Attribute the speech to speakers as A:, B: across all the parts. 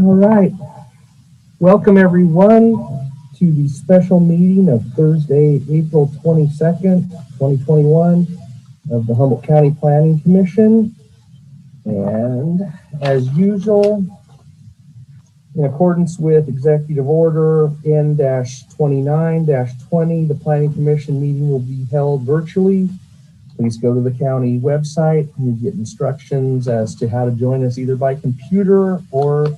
A: All right. Welcome everyone to the special meeting of Thursday, April 22nd, 2021 of the Humboldt County Planning Commission. And as usual, in accordance with Executive Order N-29-20, the Planning Commission meeting will be held virtually. Please go to the county website and you get instructions as to how to join us either by computer or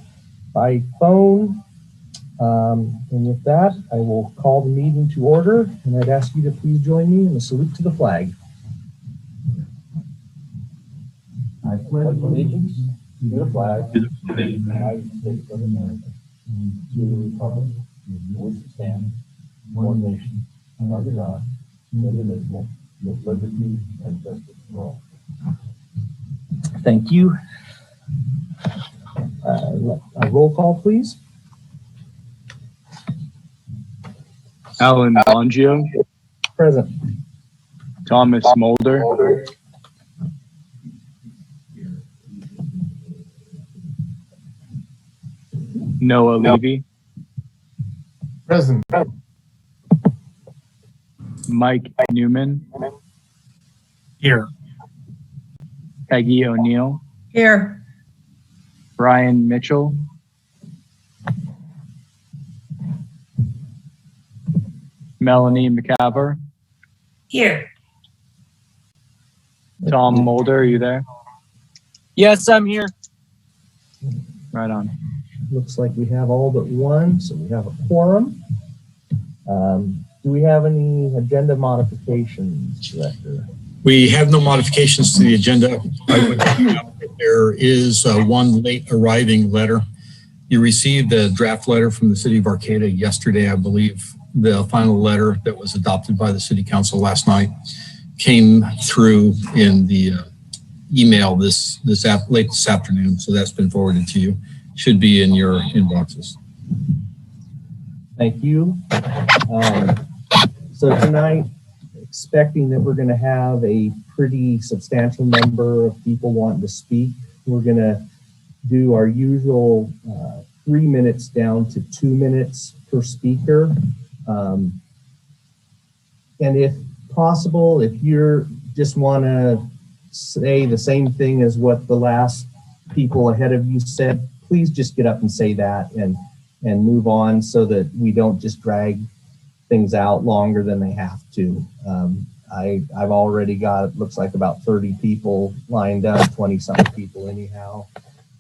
A: by phone. And with that, I will call the meeting to order, and I'd ask you to please join me in a salute to the flag. I pledge allegiance to the flag of the United States of America, to the republic for which it stands, one nation, under God, indivisible, with liberty and justice for all. Thank you. A roll call, please.
B: Alan Bongio.
A: Present.
B: Thomas Mulder. Noah Levy.
C: Present.
B: Mike Newman.
C: Here.
B: Peggy O'Neill.
D: Here.
B: Brian Mitchell. Melanie McCaver.
D: Here.
B: Tom Mulder, are you there?
E: Yes, I'm here.
B: Right on.
A: Looks like we have all but one, so we have a quorum. Do we have any agenda modifications, Director?
C: We have no modifications to the agenda. I would point out that there is one late arriving letter. You received a draft letter from the city of Arcata yesterday, I believe. The final letter that was adopted by the city council last night came through in the email late this afternoon. So that's been forwarded to you. Should be in your inboxes.
A: Thank you. So tonight, expecting that we're going to have a pretty substantial number of people wanting to speak, we're going to do our usual 3 minutes down to 2 minutes per speaker. And if possible, if you just want to say the same thing as what the last people ahead of you said, please just get up and say that and move on so that we don't just drag things out longer than they have to. I've already got, it looks like about 30 people lined up, 20-something people anyhow.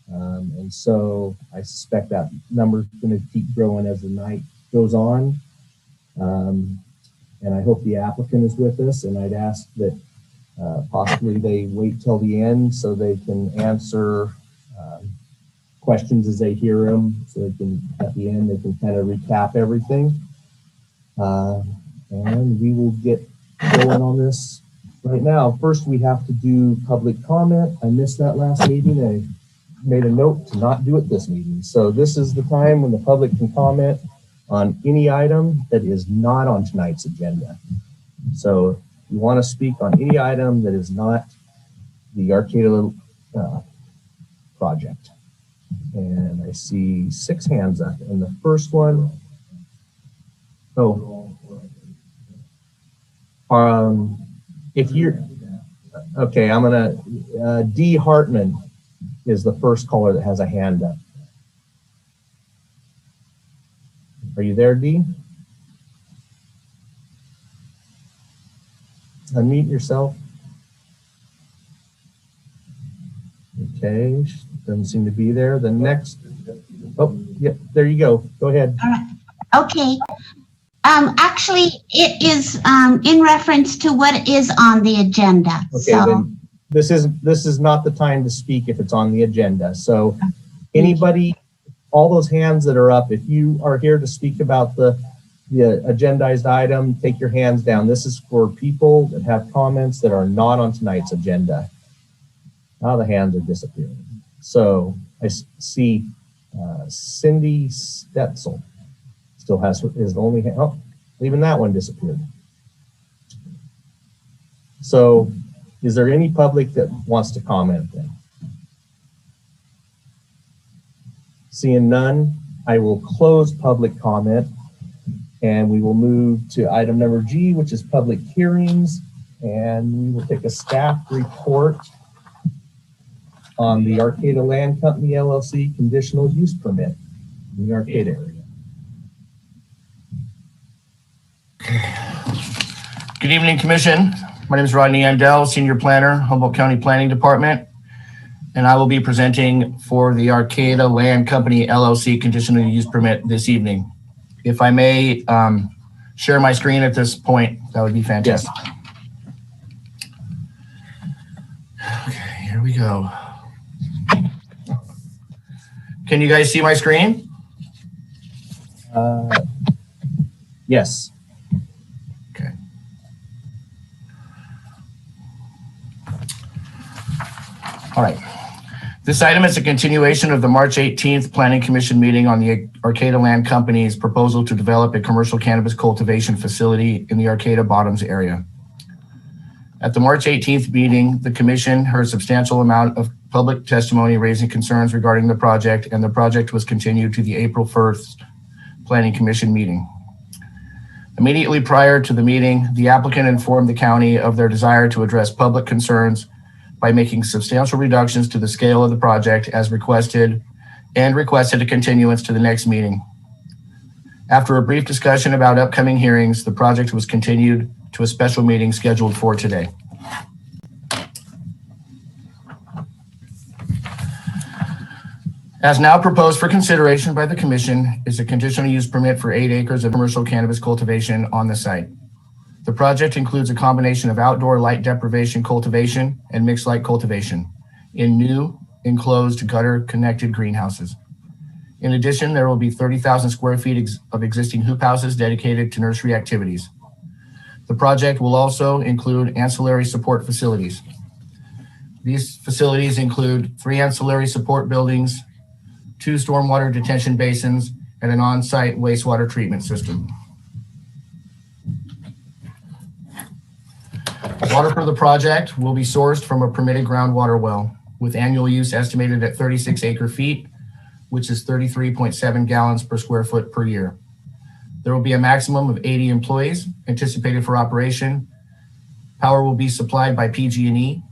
A: And so I suspect that number is going to keep growing as the night goes on. And I hope the applicant is with us, and I'd ask that possibly they wait till the end so they can answer questions as they hear them, so they can, at the end, they can kind of recap everything. And we will get going on this right now. First, we have to do public comment. I missed that last meeting. I made a note to not do it this meeting. So this is the time when the public can comment on any item that is not on tonight's agenda. So if you want to speak on any item that is not the Arcata project. And I see 6 hands up. And the first one, if you're, okay, I'm gonna, D. Hartman is the first caller that has a hand up. Are you there, D? Unmute yourself. Okay, doesn't seem to be there. The next, oh, yeah, there you go. Go ahead.
F: All right. Okay. Actually, it is in reference to what is on the agenda.
A: Okay,
F: so
A: then this is not the time to speak if it's on the agenda. So anybody, all those hands that are up, if you are here to speak about the agendized item, take your hands down. This is for people that have comments that are not on tonight's agenda. Now the hands are disappearing. So I see Cindy Stetzel still is the only hand. Oh, even that one disappeared. So is there any public that wants to comment then? Seeing none, I will close public comment and we will move to item number G, which is public hearings. And we will take a staff report on the Arcata Land Company LLC conditional use permit in the Arcata area.
G: Good evening, Commission. My name is Rodney Andel, Senior Planner, Humboldt County Planning Department, and I will be presenting for the Arcata Land Company LLC conditional use permit this evening. If I may share my screen at this point, that would be fantastic. Yes. Okay, here we go. Can you guys see my screen?
A: Yes.
G: Okay. All right. This item is a continuation of the March 18th Planning Commission meeting on the Arcata Land Company's proposal to develop a commercial cannabis cultivation facility in the Arcata Bottoms area. At the March 18th meeting, the Commission heard a substantial amount of public testimony raising concerns regarding the project, and the project was continued to the April 1st Planning Commission meeting. Immediately prior to the meeting, the applicant informed the county of their desire to address public concerns by making substantial reductions to the scale of the project as requested, and requested a continuance to the next meeting. After a brief discussion about upcoming hearings, the project was continued to a special meeting scheduled for today. As now proposed for consideration by the Commission is a conditional use permit for 8 acres of commercial cannabis cultivation on the site. The project includes a combination of outdoor light deprivation cultivation and mixed light cultivation in new enclosed gutter connected greenhouses. In addition, there will be 30,000 square feet of existing hoop houses dedicated to nursery activities. The project will also include ancillary support facilities. These facilities include 3 ancillary support buildings, 2 stormwater detention basins, and an on-site wastewater treatment system. Water for the project will be sourced from a permitted groundwater well with annual use estimated at 36 acre feet, which is 33.7 gallons per square foot per year. There will be a maximum of 80 employees anticipated for operation. Power will be supplied by PG&E.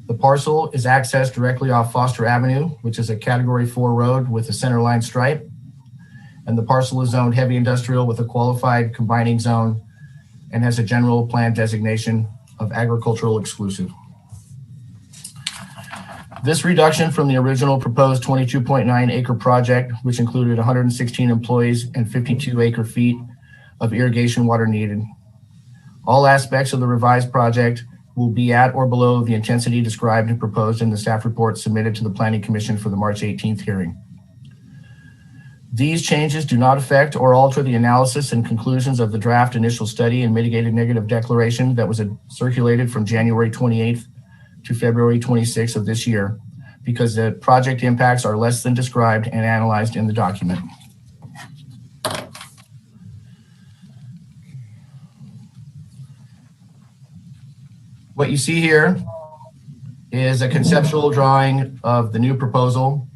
G: The parcel is accessed directly off Foster Avenue, which is a Category 4 road with a center line stripe. And the parcel is zoned heavy industrial with a qualified combining zone and has a general plan designation of agricultural exclusive. This reduction from the original proposed 22.9 acre project, which included 116 employees and 52 acre feet of irrigation water needed. All aspects of the revised project will be at or below the intensity described and proposed in the staff report submitted to the Planning Commission for the March 18th hearing. These changes do not affect or alter the analysis and conclusions of the draft initial study and mitigated negative declaration that was circulated from January 28th to February 26th of this year, because the project impacts are less than described and analyzed in the document. What you see here is a conceptual drawing of the new proposal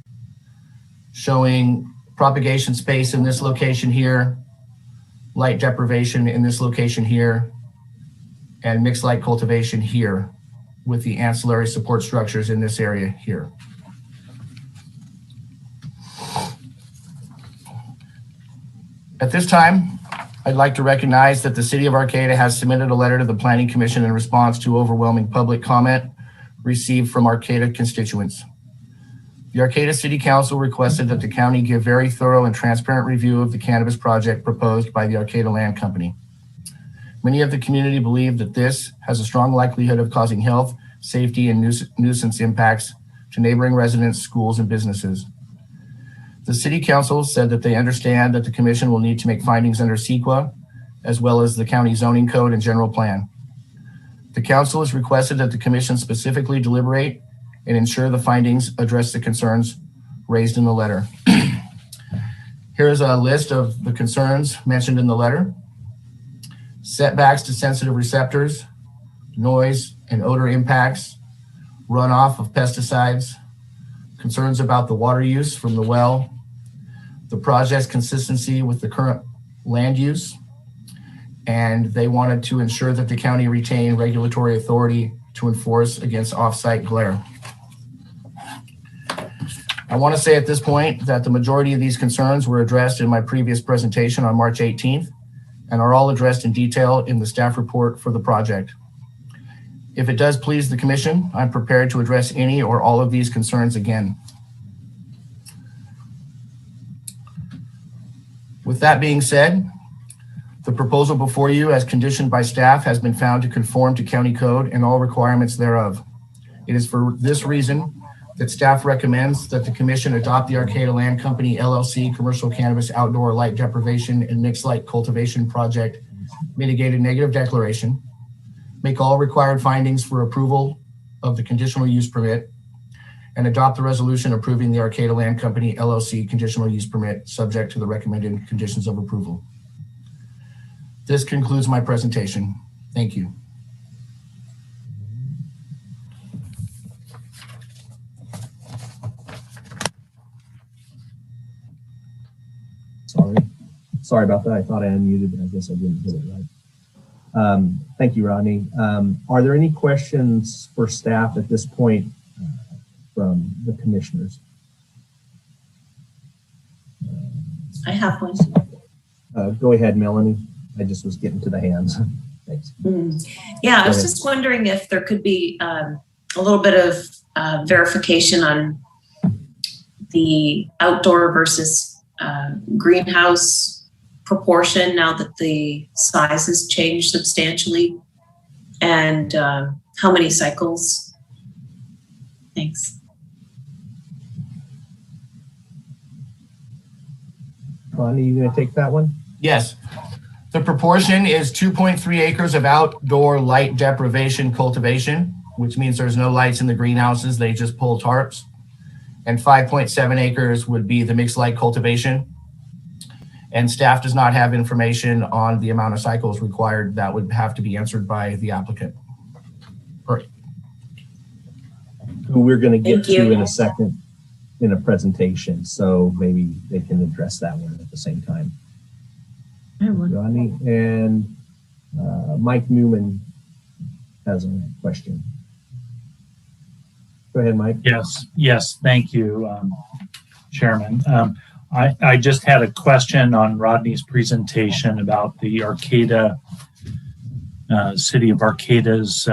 G: showing propagation space in this location here, light deprivation in this location here, and mixed light cultivation here with the ancillary support structures in this area here. At this time, I'd like to recognize that the City of Arcata has submitted a letter to the Planning Commission in response to overwhelming public comment received from Arcata constituents. The Arcata City Council requested that the county give very thorough and transparent review of the cannabis project proposed by the Arcata Land Company. Many of the community believe that this has a strong likelihood of causing health, safety, and nuisance impacts to neighboring residents, schools, and businesses. The City Council said that they understand that the Commission will need to make findings under CEQA, as well as the county zoning code and general plan. The Council has requested that the Commission specifically deliberate and ensure the findings address the concerns raised in the letter. Here is a list of the concerns mentioned in the letter. Setbacks to sensitive receptors, noise and odor impacts, runoff of pesticides, concerns about the water use from the well, the project's consistency with the current land use, and they wanted to ensure that the county retain regulatory authority to enforce against off-site glare. I want to say at this point that the majority of these concerns were addressed in my previous presentation on March 18th and are all addressed in detail in the staff report for the project. If it does please the commission, I'm prepared to address any or all of these concerns again. With that being said, the proposal before you as conditioned by staff has been found to conform to county code and all requirements thereof. It is for this reason that staff recommends that the commission adopt the Arcata Land Company LLC Commercial Cannabis Outdoor Light Deprivation and Mixed Light Cultivation Project Mitigated Negative Declaration, make all required findings for approval of the conditional use permit, and adopt the resolution approving the Arcata Land Company LLC conditional use permit subject to the recommended conditions of approval. This concludes my presentation. Thank you.
A: Sorry about that. I thought I unmuted, but I guess I didn't hit it right. Thank you, Rodney. Are there any questions for staff at this point from the commissioners?
D: I have one.
A: Go ahead, Melanie. I just was getting to the hands. Thanks.
D: Yeah, I was just wondering if there could be a little bit of verification on the outdoor versus greenhouse proportion now that the size has changed substantially, and how many cycles? Thanks.
A: Connie, you going to take that one?
G: Yes. The proportion is 2.3 acres of outdoor light deprivation cultivation, which means there's no lights in the greenhouses. They just pull tarps. And 5.7 acres would be the mixed light cultivation. And staff does not have information on the amount of cycles required. That would have to be answered by the applicant.
A: Who we're going to get
D: Thank you.
A: to in a second in a presentation. So maybe they can address that one at the same time. Johnny and Mike Newman has a question. Go ahead, Mike.
H: Yes, thank you, Chairman. I just had a question on Rodney's presentation about the Arcata, City of Arcata's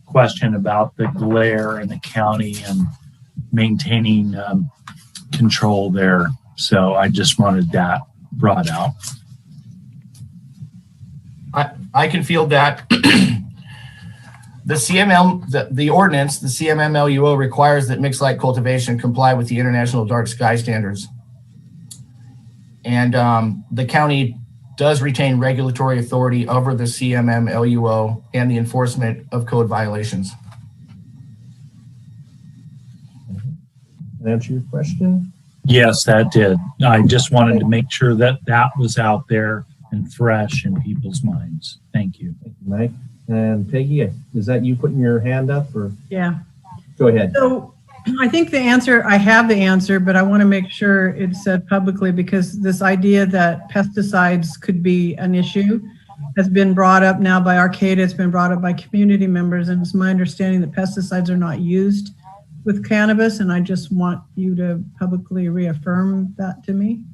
H: question about the glare in the county and maintaining control there. So I just wanted that brought out.
G: I can field that. The CML, the ordinance, the CMMLUO requires that mixed light cultivation comply with the International Dark Sky Standards. And the county does retain regulatory authority over the CMMLUO and the enforcement of code violations.
A: That answer your question?
H: Yes, that did. I just wanted to make sure that that was out there and fresh in people's minds. Thank you.
A: Thank you, Mike. And Peggy, is that you putting your hand up or?
I: Yeah.
A: Go ahead.
I: So I think the answer, I have the answer, but I want to make sure it's said publicly because this idea that pesticides could be an issue has been brought up now by Arcata. It's been brought up by community members, and it's my understanding that pesticides are not used with cannabis, and I just want you to publicly reaffirm that to me.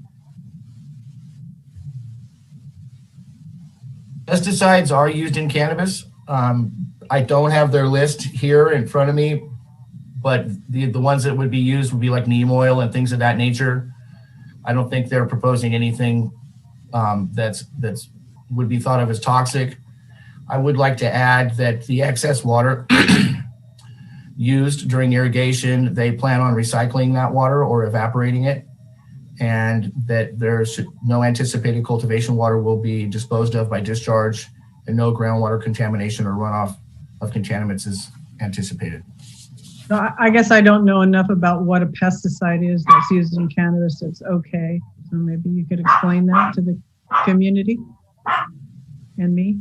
G: Pesticides are used in cannabis. I don't have their list here in front of me, but the ones that would be used would be like neem oil and things of that nature. I don't think they're proposing anything that's would be thought of as toxic. I would like to add that the excess water used during irrigation, they plan on recycling that water or evaporating it, and that there's no anticipated cultivation water will be disposed of by discharge, and no groundwater contamination or runoff of contaminants is anticipated.
I: So I guess I don't know enough about what a pesticide is that's used in cannabis that's okay. So maybe you could explain that to the community and me.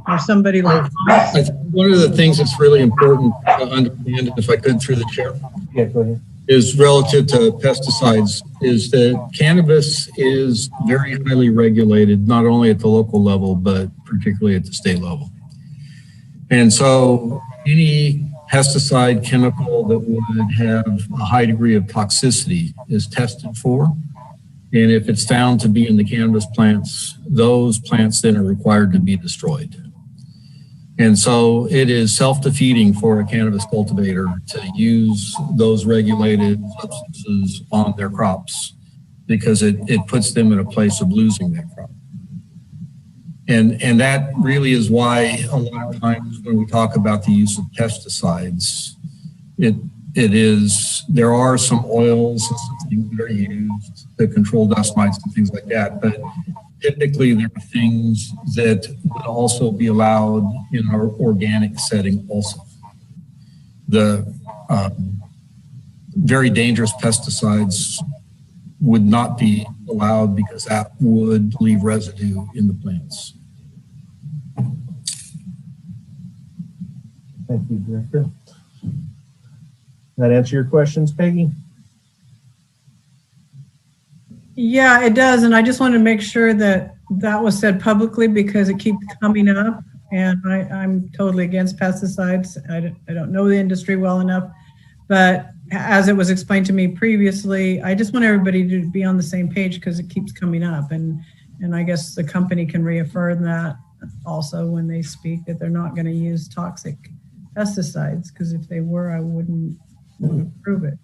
I: Or somebody like,
C: I think one of the things that's really important to understand, if I could through the chair,
A: Yeah, go ahead.
C: is relative to pesticides, is that cannabis is very highly regulated, not only at the local level, but particularly at the state level. And so any pesticide chemical that would have a high degree of toxicity is tested for. And if it's found to be in the cannabis plants, those plants then are required to be destroyed. And so it is self-defeating for a cannabis cultivator to use those regulated substances on their crops because it puts them in a place of losing that crop. And that really is why a lot of times when we talk about the use of pesticides, there are some oils and some things that are used to control dust mites and things like that, but typically there are things that would also be allowed in our organic setting also. The very dangerous pesticides would not be allowed because that would leave residue in the plants.
A: Thank you, Director. That answer your questions, Peggy?
I: yeah, it does. And I just wanted to make sure that that was said publicly because it keeps coming up. And I'm totally against pesticides. I don't know the industry well enough, but as it was explained to me previously, I just want everybody to be on the same page because it keeps coming up. And I guess the company can reaffirm that also when they speak that they're not going to use toxic pesticides, because if they were, I wouldn't approve it.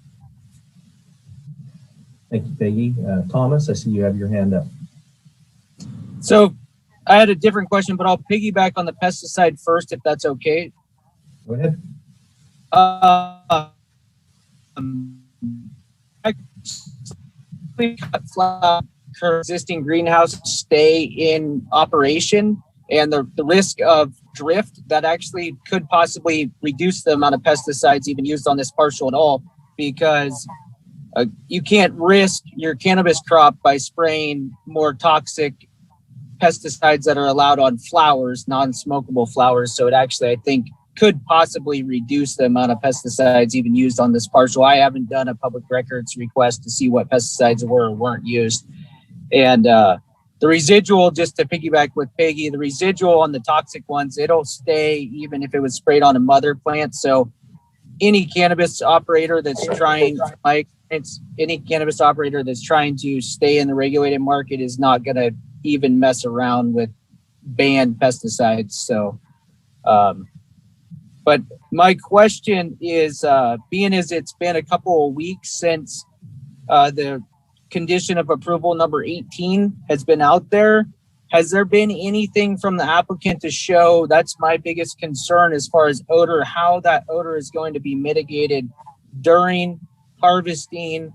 A: Thank you, Peggy. Thomas, I see you have your hand up.
E: So I had a different question, but I'll piggyback on the pesticide first, if that's okay.
A: Go ahead.
E: Existing greenhouse stay in operation, and the risk of drift that actually could possibly reduce the amount of pesticides even used on this parcel at all, because you can't risk your cannabis crop by spraying more toxic pesticides that are allowed on flowers, non-smokable flowers. So it actually, I think, could possibly reduce the amount of pesticides even used on this parcel. I haven't done a public records request to see what pesticides were or weren't used. And the residual, just to piggyback with Peggy, the residual on the toxic ones, it'll stay even if it was sprayed on a mother plant. So any cannabis operator that's trying, any cannabis operator that's trying to stay in the regulated market is not going to even mess around with banned pesticides. So, but my question is, being as it's been a couple of weeks since the condition of approval number 18 has been out there, has there been anything from the applicant to show, that's my biggest concern as far as odor, how that odor is going to be mitigated during harvesting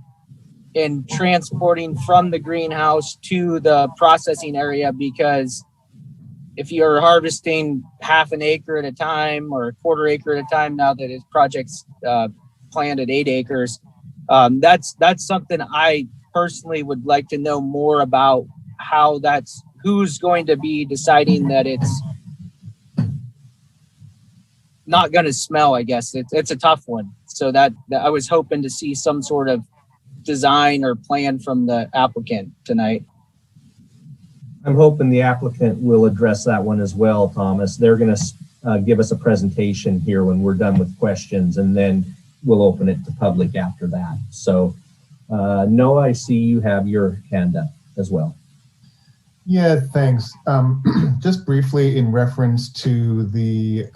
E: and transporting from the greenhouse to the processing area? Because if you're harvesting half an acre at a time or a quarter acre at a time, now that his project's planned at 8 acres, that's something I personally would like to know more about, how that's, who's going to be deciding that it's not going to smell. I guess it's a tough one. So that I was hoping to see some sort of design or plan from the applicant tonight.
A: I'm hoping the applicant will address that one as well, Thomas. They're going to give us a presentation here when we're done with questions, and then we'll open it to public after that. So, Noah, I see you have your hand up as well.
J: Yeah, thanks. Just briefly in reference to the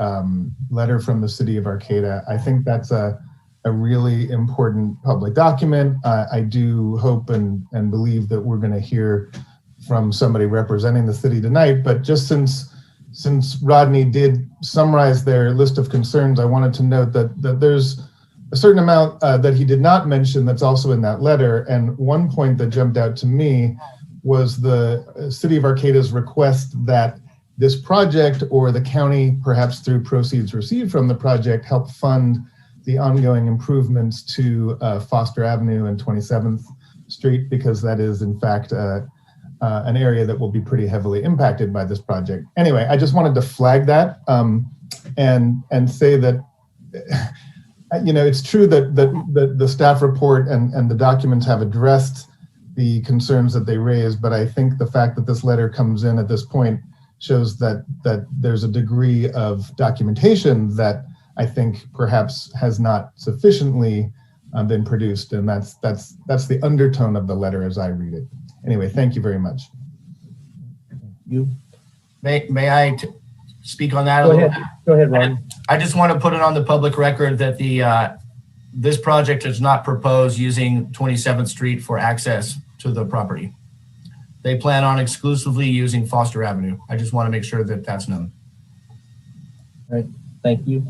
J: letter from the city of Arcata, I think that's a really important public document. I do hope and believe that we're going to hear from somebody representing the city tonight, but just since Rodney did summarize their list of concerns, I wanted to note that there's a certain amount that he did not mention that's also in that letter. And one point that jumped out to me was the city of Arcata's request that this project, or the county, perhaps through proceeds received from the project, help fund the ongoing improvements to Foster Avenue and 27th Street, because that is in fact an area that will be pretty heavily impacted by this project. Anyway, I just wanted to flag that and say that, it's true that the staff report and the documents have addressed the concerns that they raised, but I think the fact that this letter comes in at this point shows that there's a degree of documentation that I think perhaps has not sufficiently been produced, and that's the undertone of the letter as I read it. Anyway, thank you very much.
A: You
G: May I speak on that a
A: go
G: little?
A: ahead. Go ahead, Ron.
G: I just want to put it on the public record that this project is not proposed using 27th Street for access to the property. They plan on exclusively using Foster Avenue. I just want to make sure that that's known.
A: All right, thank you.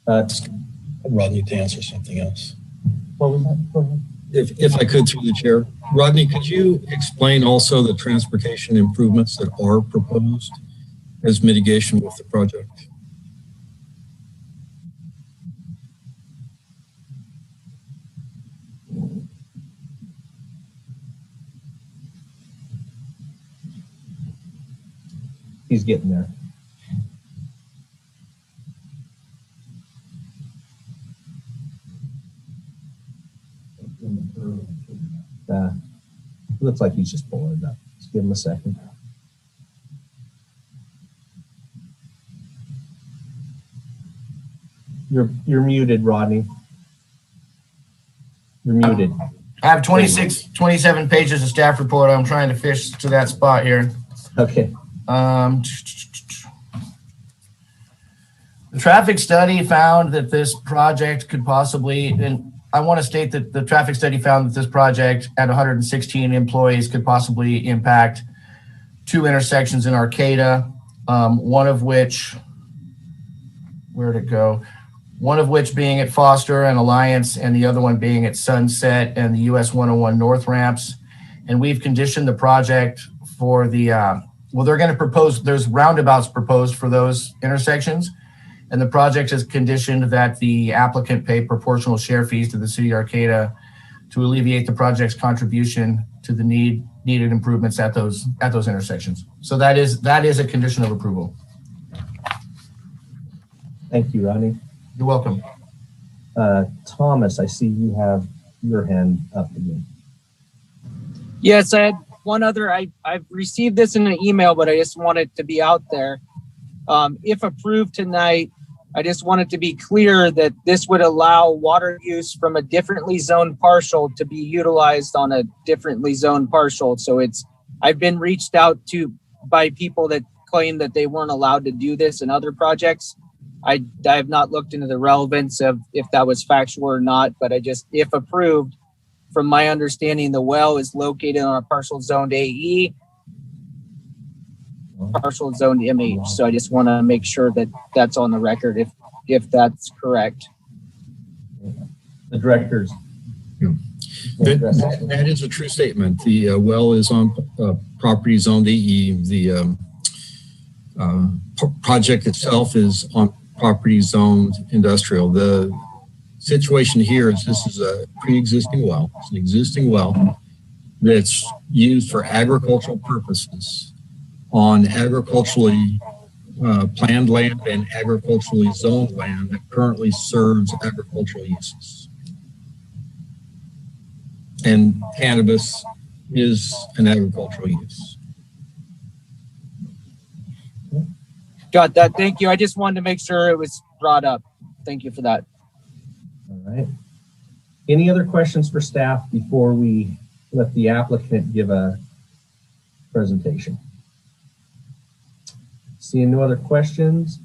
C: Rodney, to answer something else.
A: What was that? Go ahead.
C: If I could, through the chair. Rodney, could you explain also the transportation improvements that are proposed as mitigation with the project?
A: He's getting there. Looks like he's just pulling it up. Just give him a second. You're muted, Rodney. You're muted.
G: I have 27 pages of staff report. I'm trying to fish to that spot here.
A: Okay.
G: The traffic study found that this project could possibly, and I want to state that the traffic study found that this project at 116 employees could possibly impact 2 intersections in Arcata, one of which, where'd it go? One of which being at Foster and Alliance, and the other one being at Sunset and the US 101 North ramps. And we've conditioned the project for the, they're going to propose, there's roundabouts proposed for those intersections. And the project is conditioned that the applicant pay proportional share fees to the city of Arcata to alleviate the project's contribution to the needed improvements at those intersections. So that is a condition of approval.
A: Thank you, Rodney.
G: You're welcome.
A: Thomas, I see you have your hand up again.
E: Yes, I had one other. I've received this in an email, but I just want it to be out there. If approved tonight, I just want it to be clear that this would allow water use from a differently zoned parcel to be utilized on a differently zoned parcel. So I've been reached out to by people that claim that they weren't allowed to do this in other projects. I have not looked into the relevance of if that was factual or not, but if approved, from my understanding, the well is located on a parcel zoned AE, parcel zoned MH. So I just want to make sure that that's on the record if that's correct.
A: The directors.
C: Yeah. That is a true statement. The well is on property zoned AE. The project itself is on property zoned industrial. The situation here is this is a pre-existing well. It's an existing well that's used for agricultural purposes on agriculturally planned land and agriculturally zoned land that currently serves agricultural uses. And cannabis is an agricultural use.
E: Got that. Thank you. I just wanted to make sure it was brought up. Thank you for that.
A: All right. Any other questions for staff before we let the applicant give a presentation? Seeing no other questions,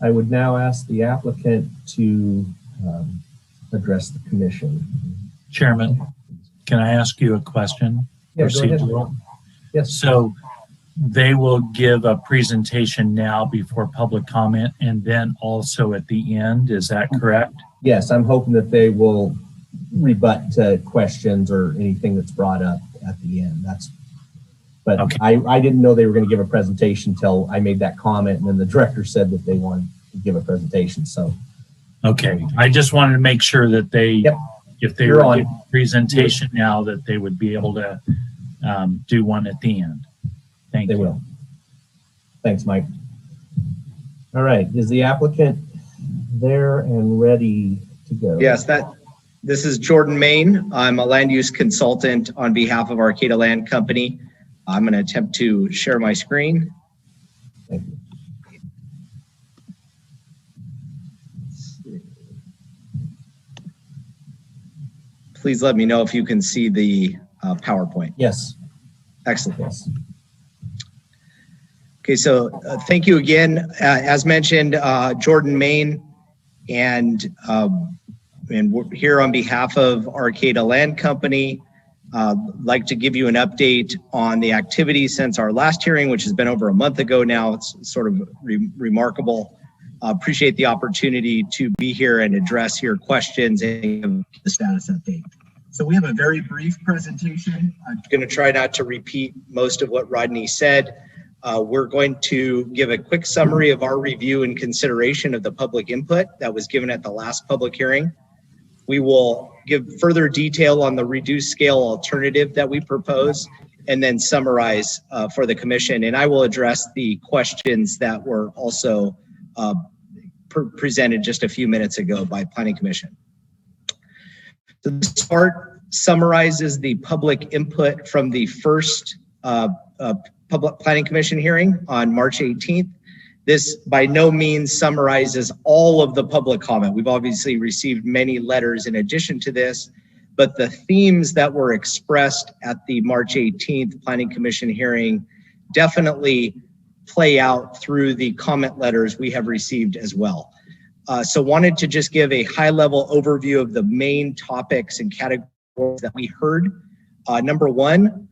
A: I would now ask the applicant to address the commission.
H: Chairman, can I ask you a question?
A: Yeah, go ahead.
H: Procedural.
A: Yes.
H: So they will give a presentation now before public comment and then also at the end. Is that correct?
A: Yes, I'm hoping that they will rebut questions or anything that's brought up at the end. But okay. I didn't know they were going to give a presentation until I made that comment, and then the director said that they wanted to give a presentation. So,
H: okay, I just wanted to make sure that they,
A: yep.
H: If they were giving a presentation now, that they would be able to do one at the end. Thank you.
A: They will. Thanks, Mike. All right, is the applicant there and ready to go?
K: Yes, this is Jordan Main. I'm a land use consultant on behalf of Arcata Land Company. I'm going to attempt to share my screen.
A: Thank you.
K: Please let me know if you can see the PowerPoint.
A: Yes.
K: Excellent.
A: Yes.
K: Okay, so thank you again. As mentioned, Jordan Main, and we're here on behalf of Arcata Land Company. Like to give you an update on the activities since our last hearing, which has been over a month ago now. It's sort of remarkable. Appreciate the opportunity to be here and address your questions and the status update. So we have a very brief presentation. I'm going to try not to repeat most of what Rodney said. We're going to give a quick summary of our review and consideration of the public input that was given at the last public hearing. We will give further detail on the reduced scale alternative that we propose, and then summarize for the commission. And I will address the questions that were also presented just a few minutes ago by Planning Commission. So this part summarizes the public input from the first Public Planning Commission hearing on March 18th. This by no means summarizes all of the public comment. We've obviously received many letters in addition to this, but the themes that were expressed at the March 18th Planning Commission hearing definitely play out through the comment letters we have received as well. So wanted to just give a high-level overview of the main topics and categories that we heard. Number one,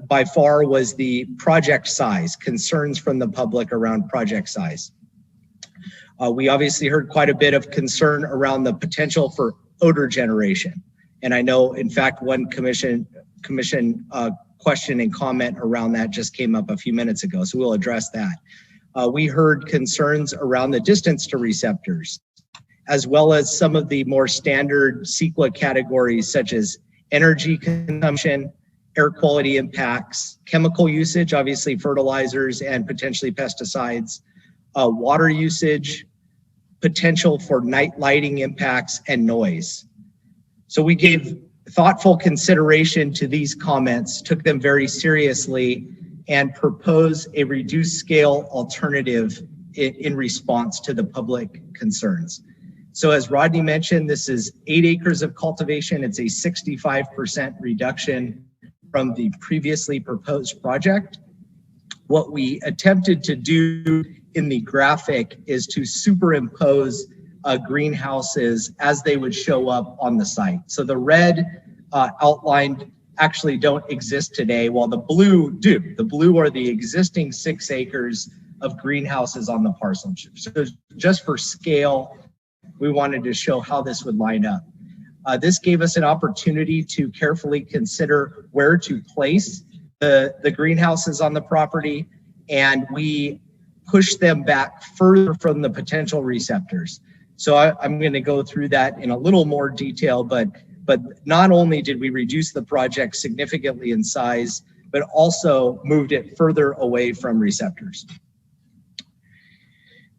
K: by far was the project size, concerns from the public around project size. We obviously heard quite a bit of concern around the potential for odor generation. And I know, in fact, one commission question and comment around that just came up a few minutes ago, so we'll address that. We heard concerns around the distance to receptors, as well as some of the more standard CEQA categories such as energy consumption, air quality impacts, chemical usage, obviously fertilizers and potentially pesticides, water usage, potential for night lighting impacts, and noise. So we gave thoughtful consideration to these comments, took them very seriously, and proposed a reduced scale alternative in response to the public concerns. So as Rodney mentioned, this is 8 acres of cultivation. It's a 65% reduction from the previously proposed project. What we attempted to do in the graphic is to superimpose greenhouses as they would show up on the site. So the red outlined actually don't exist today, while the blue do. The blue are the existing 6 acres of greenhouses on the parcel. So just for scale, we wanted to show how this would line up. This gave us an opportunity to carefully consider where to place the greenhouses on the property, and we pushed them back further from the potential receptors. So I'm going to go through that in a little more detail, but not only did we reduce the project significantly in size, but also moved it further away from receptors.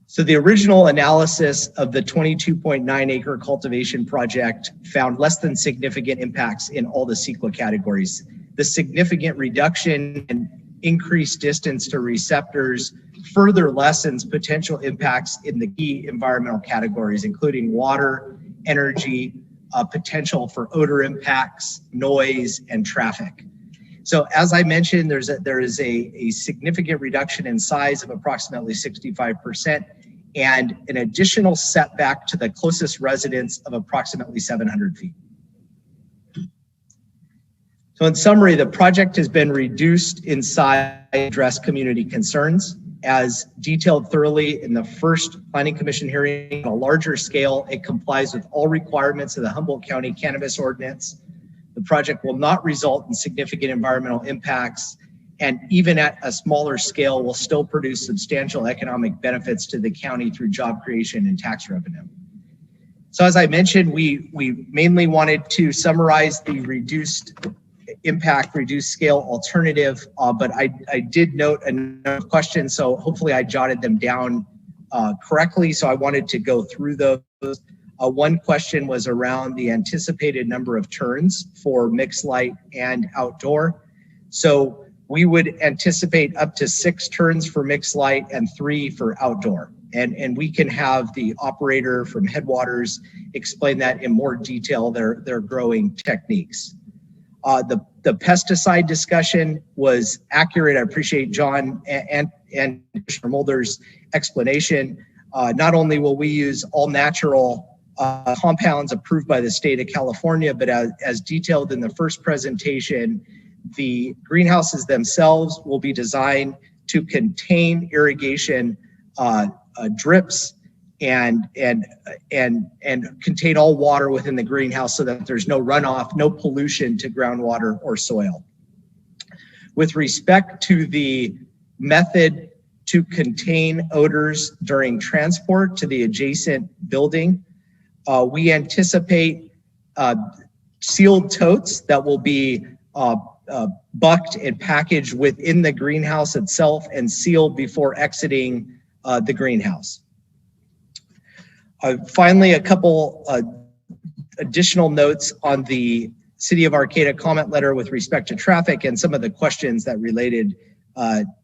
K: So the original analysis of the 22.9 acre cultivation project found less than significant impacts in all the CEQA categories. The significant reduction and increased distance to receptors further lessens potential impacts in the key environmental categories, including water, energy, potential for odor impacts, noise, and traffic. So as I mentioned, there is a significant reduction in size of approximately 65%, and an additional setback to the closest residence of approximately 700 feet. So in summary, the project has been reduced in size to address community concerns. As detailed thoroughly in the first Planning Commission hearing, on a larger scale, it complies with all requirements of the Humboldt County Cannabis Ordinance. The project will not result in significant environmental impacts, and even at a smaller scale will still produce substantial economic benefits to the county through job creation and tax revenue. So as I mentioned, we mainly wanted to summarize the reduced impact reduced scale alternative, but I did note a number of questions, so hopefully I jotted them down correctly, so I wanted to go through those. One question was around the anticipated number of turns for mixed light and outdoor. So we would anticipate up to 6 turns for mixed light and 3 for outdoor. And we can have the operator from Headwaters explain that in more detail, their growing techniques. The pesticide discussion was accurate. I appreciate John and Commissioner Mulder's explanation. Not only will we use all natural compounds approved by the state of California, but as detailed in the first presentation, the greenhouses themselves will be designed to contain irrigation drips and contain all water within the greenhouse so that there's no runoff, no pollution to groundwater or soil. With respect to the method to contain odors during transport to the adjacent building, we anticipate sealed totes that will be bucked and packaged within the greenhouse itself and sealed before exiting the greenhouse. Finally, a couple additional notes on the City of Arcata comment letter with respect to traffic and some of the questions that related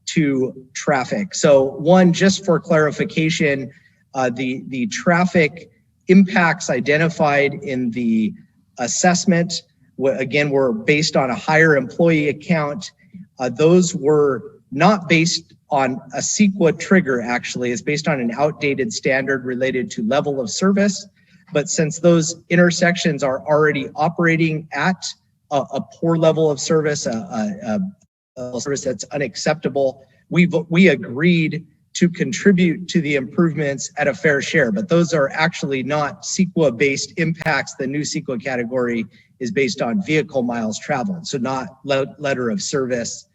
K: to traffic. So one, just for clarification, the traffic impacts identified in the assessment, again, were based on a higher employee account. Those were not based on a CEQA trigger, actually. It's based on an outdated standard related to level of service. But since those intersections are already operating at a poor level of service, a service that's unacceptable, we agreed to contribute to the improvements at a fair share. But those are actually not CEQA-based impacts. The new CEQA category is based on vehicle miles traveled, so not letter of service.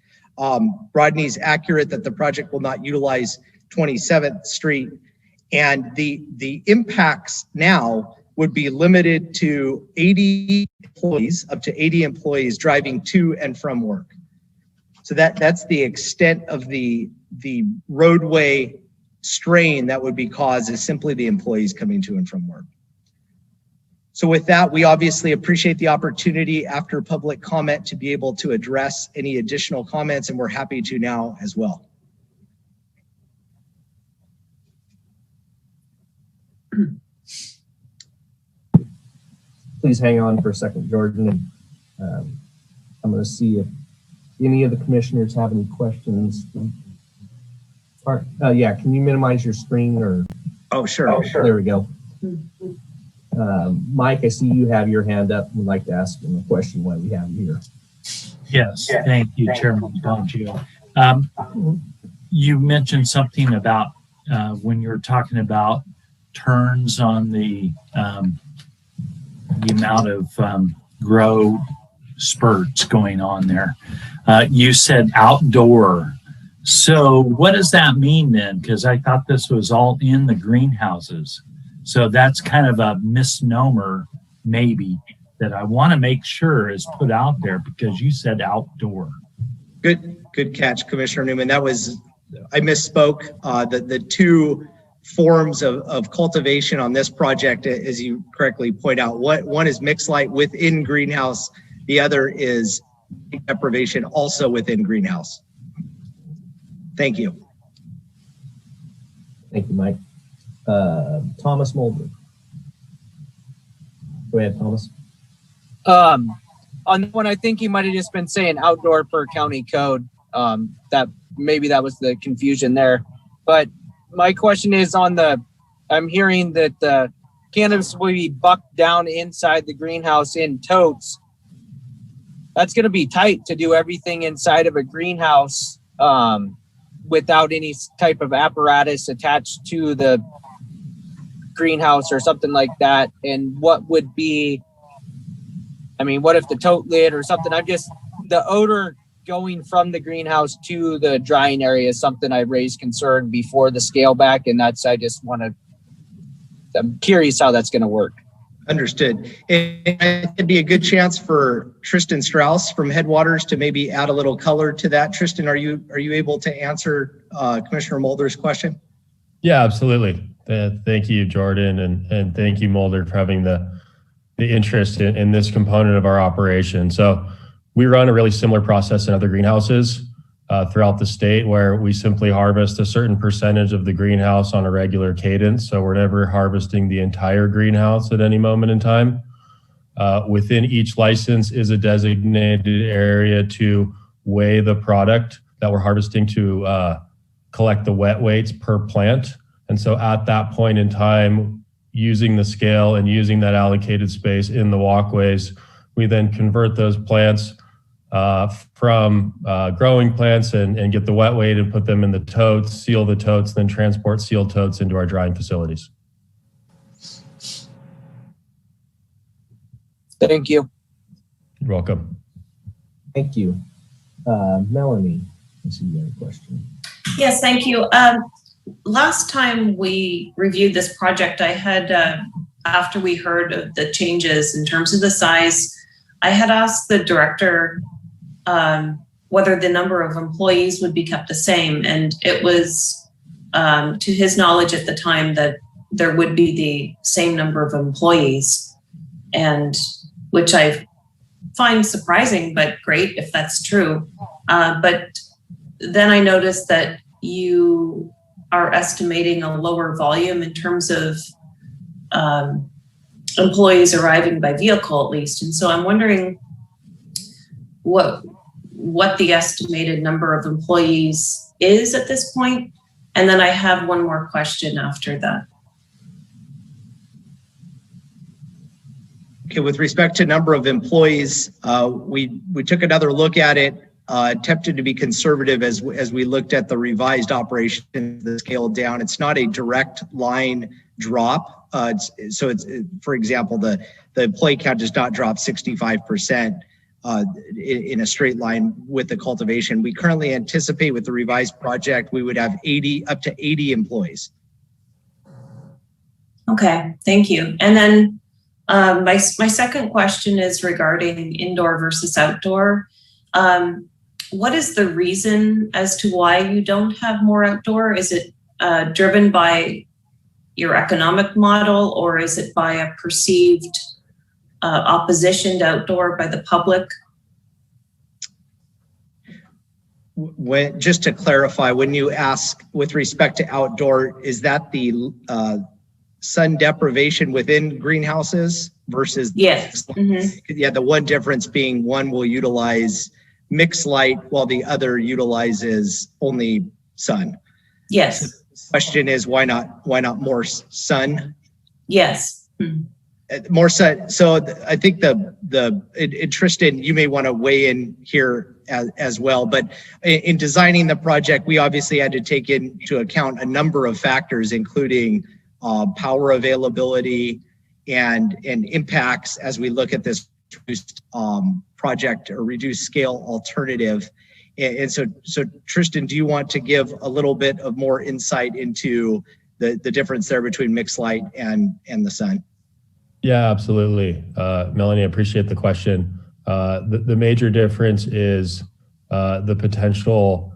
K: Rodney's accurate that the project will not utilize 27th Street, and the impacts now would be limited to 80 employees, up to 80 employees driving to and from work. So that's the extent of the roadway strain that would be caused is simply the employees coming to and from work. So with that, we obviously appreciate the opportunity after public comment to be able to address any additional comments, and we're happy to now as well.
A: Please hang on for a second, Jordan. And I'm going to see if any of the commissioners have any questions. Yeah, can you minimize your screen or?
K: Oh, sure.
A: There we go. Mike, I see you have your hand up. Would like to ask him a question while we have you here.
H: Yes, thank you, Chairman Bongio. You mentioned something about when you were talking about turns on the amount of grow spurts going on there. You said outdoor. So what does that mean then? Because I thought this was all in the greenhouses. So that's kind of a misnomer, maybe, that I want to make sure is put out there because you said outdoor.
K: Good catch, Commissioner Newman. That was, I misspoke. The two forms of cultivation on this project, as you correctly point out, one is mixed light within greenhouse. The other is deprivation also within greenhouse. Thank you.
A: Thank you, Mike. Thomas Mulder. Go ahead, Thomas.
E: On that one, I think you might have just been saying outdoor per county code. That maybe that was the confusion there. But my question is on I'm hearing that the cannabis will be bucked down inside the greenhouse in totes. That's going to be tight to do everything inside of a greenhouse without any type of apparatus attached to the greenhouse or something like that. And what would be, I mean, what if the tote lid or something? The odor going from the greenhouse to the drying area is something I raised concern before the scale back. And I'm curious how that's going to work.
K: Understood. It'd be a good chance for Tristan Strauss from Headwaters to maybe add a little color to that. Tristan, are you able to answer Commissioner Mulder's question?
L: Yeah, absolutely. Thank you, Jordan, and thank you, Mulder, for having the interest in this component of our operation. So we run a really similar process in other greenhouses throughout the state, where we simply harvest a certain percentage of the greenhouse on a regular cadence. So we're never harvesting the entire greenhouse at any moment in time. Within each license is a designated area to weigh the product that we're harvesting to collect the wet weights per plant. And so at that point in time, using the scale and using that allocated space in the walkways, we then convert those plants from growing plants and get the wet weight and put them in the totes, seal the totes, then transport sealed totes into our drying facilities.
E: Thank you.
L: You're welcome.
A: Thank you. Melanie, I see you have a question.
D: Yes, thank you. Last time we reviewed this project, I had, after we heard of the changes in terms of the size, I had asked the director whether the number of employees would be kept the same. And it was to his knowledge at the time that there would be the same number of employees, and which I find surprising, but great if that's true. But then I noticed that you are estimating a lower volume in terms of employees arriving by vehicle, at least. And so I'm wondering what the estimated number of employees is at this point. And then I have one more question after that.
K: Okay, with respect to number of employees, we took another look at it, attempted to be conservative as we looked at the revised operation, the scale down. It's not a direct line drop. For example, the employee count does not drop 65% in a straight line with the cultivation. We currently anticipate with the revised project, we would have up to 80 employees.
D: Okay, thank you. And then my second question is regarding indoor versus outdoor. What is the reason as to why you don't have more outdoor? Is it driven by your economic model, or is it by a perceived opposition to outdoor by the public?
K: Just to clarify, when you ask with respect to outdoor, is that the sun deprivation within greenhouses versus?
D: Yes.
K: Yeah, the one difference being one will utilize mixed light while the other utilizes only sun.
D: Yes.
K: So the question is, why not more sun?
D: Yes.
K: More sun. So I think Tristan, you may want to weigh in here as well, but in designing the project, we obviously had to take into account a number of factors, including power availability and impacts as we look at this reduced project or reduced scale alternative. And so Tristan, do you want to give a little bit of more insight into the difference there between mixed light and the sun?
L: Yeah, absolutely. Melanie, I appreciate the question. The major difference is the potential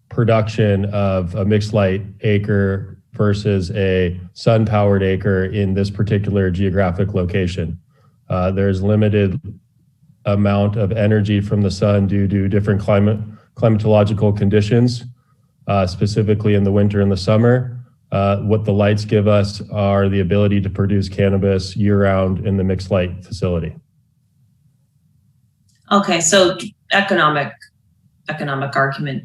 L: production of a mixed light acre versus a sun-powered acre in this particular geographic location. There's limited amount of energy from the sun due to different climatological conditions, specifically in the winter and the summer. What the lights give us are the ability to produce cannabis year-round in the mixed light facility.
D: Okay, so economic argument.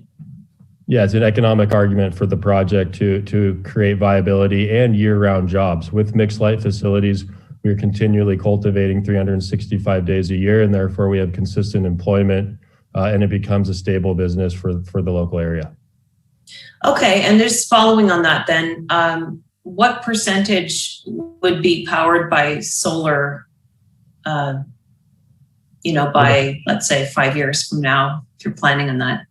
L: Yeah, it's an economic argument for the project to create viability and year-round jobs. With mixed light facilities, we're continually cultivating 365 days a year, and therefore we have consistent employment, and it becomes a stable business for the local area. Okay,
D: and just following on that then, what percentage would be powered by solar, by, let's say, 5 years from now, if you're planning on that?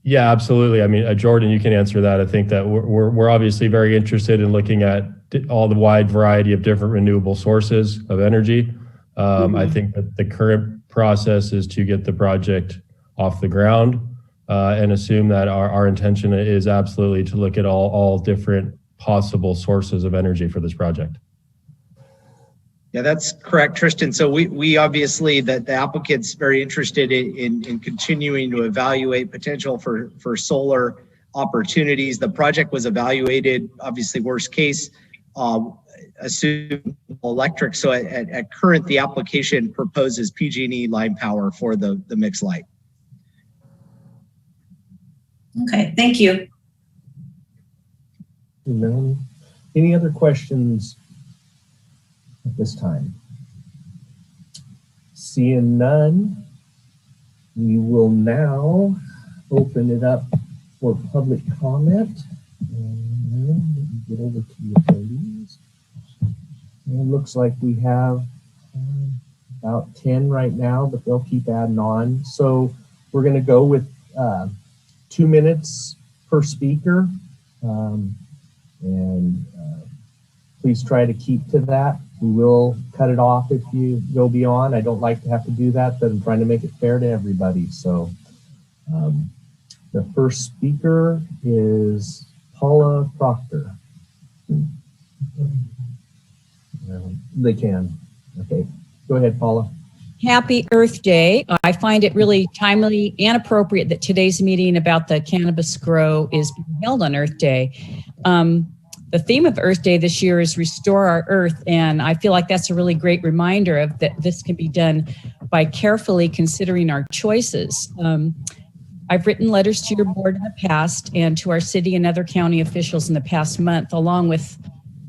L: Yeah, absolutely. I mean, Jordan, you can answer that. I think that we're obviously very interested in looking at all the wide variety of different renewable sources of energy. I think that the current process is to get the project off the ground and assume that our intention is absolutely to look at all different possible sources of energy for this project.
K: Yeah, that's correct, Tristan. So we obviously, the applicant's very interested in continuing to evaluate potential for solar opportunities. The project was evaluated, obviously worst case, assume electric. So at current, the application proposes PG&E line power for the mixed light.
D: Okay, thank you.
A: Melanie, any other questions at this time? Seeing none, we will now open it up for public comment. And let me get over to the attendees. And it looks like we have about 10 right now, but they'll keep adding on. So we're going to go with 2 minutes per speaker. Please try to keep to that. We will cut it off if you go beyond. I don't like to have to do that, but I'm trying to make it fair to everybody. So the first speaker is Paula Proctor. They can. Okay, go ahead, Paula.
M: Happy Earth Day. I find it really timely and appropriate that today's meeting about the cannabis grow is being held on Earth Day. The theme of Earth Day this year is Restore Our Earth, and I feel like that's a really great reminder of that this can be done by carefully considering our choices. I've written letters to your board in the past and to our city and other county officials in the past month, along with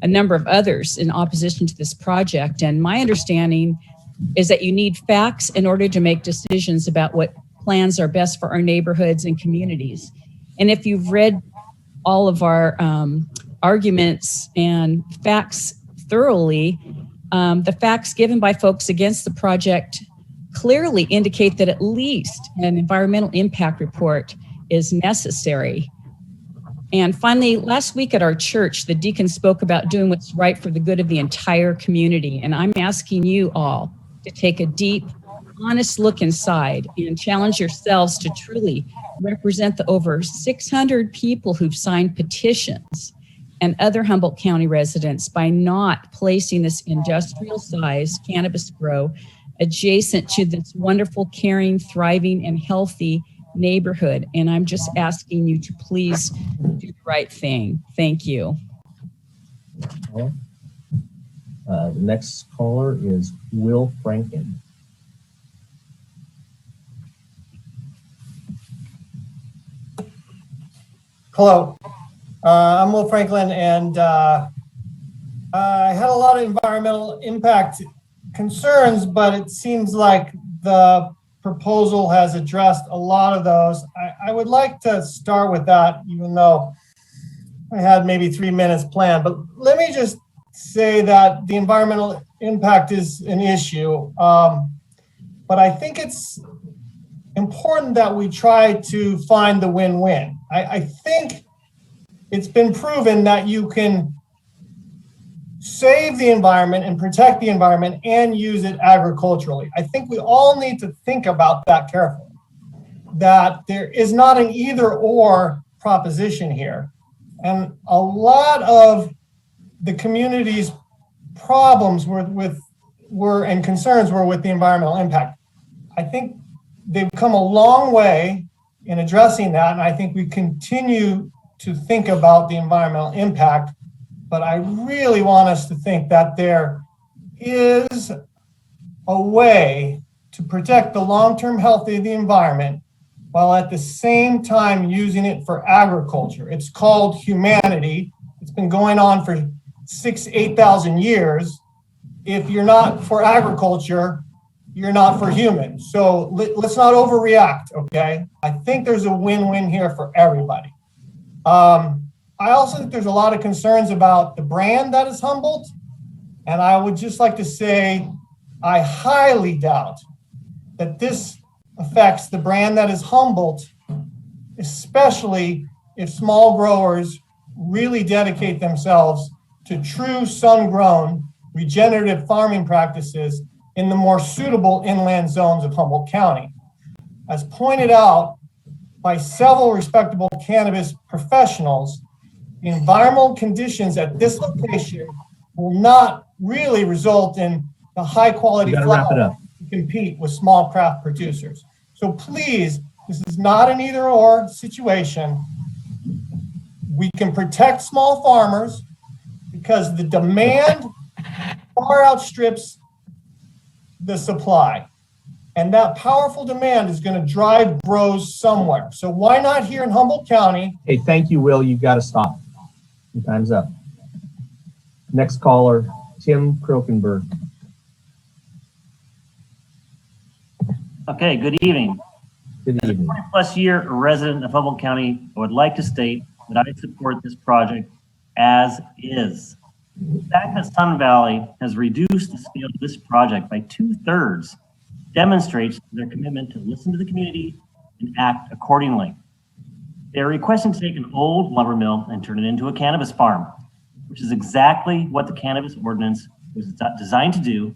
M: a number of others in opposition to this project. And my understanding is that you need facts in order to make decisions about what plans are best for our neighborhoods and communities. And if you've read all of our arguments and facts thoroughly, the facts given by folks against the project clearly indicate that at least an environmental impact report is necessary. And finally, last week at our church, the deacon spoke about doing what's right for the good of the entire community. And I'm asking you all to take a deep, honest look inside and challenge yourselves to truly represent the over 600 people who've signed petitions and other Humboldt County residents by not placing this industrial-sized cannabis grow adjacent to this wonderful, caring, thriving, and healthy neighborhood. And I'm just asking you to please do the right thing. Thank you.
A: The next caller is Will Franken.
N: Hello, I'm Will Franklin, and I had a lot of environmental impact concerns, but it seems like the proposal has addressed a lot of those. I would like to start with that, even though I had maybe 3 minutes planned, but let me just say that the environmental impact is an issue, but I think it's important that we try to find the win-win. I think it's been proven that you can save the environment and protect the environment and use it agriculturally. I think we all need to think about that carefully, that there is not an either or proposition here. And a lot of the community's problems were and concerns were with the environmental impact. I think they've come a long way in addressing that, and I think we continue to think about the environmental impact, but I really want us to think that there is a way to protect the long-term health of the environment while at the same time using it for agriculture. It's called humanity. It's been going on for 8,000 years. If you're not for agriculture, you're not for humans. So let's not overreact, okay? I think there's a win-win here for everybody. I also think there's a lot of concerns about the brand that is Humboldt. And I would just like to say, I highly doubt that this affects the brand that is Humboldt, especially if small growers really dedicate themselves to true sun-grown regenerative farming practices in the more suitable inland zones of Humboldt County. As pointed out by several respectable cannabis professionals, the environmental conditions at this location will not really result in the high-quality
A: wrap it
N: flower
A: up.
N: to compete with small craft producers. So please, this is not an either-or situation. We can protect small farmers because the demand far outstrips the supply. And that powerful demand is going to drive grows somewhere. So why not here in Humboldt County?
A: Hey, thank you, Will. You've got to stop. Your time's up. Next caller, Tim Krokenberg.
O: Okay, good evening.
A: Good evening.
O: As a 20-plus year resident of Humboldt County, I would like to state that I support this project as is. The fact that Sun Valley has reduced the scale of this project by 2/3 demonstrates their commitment to listen to the community and act accordingly. They are requesting to take an old lumber mill and turn it into a cannabis farm, which is exactly what the cannabis ordinance was designed to do.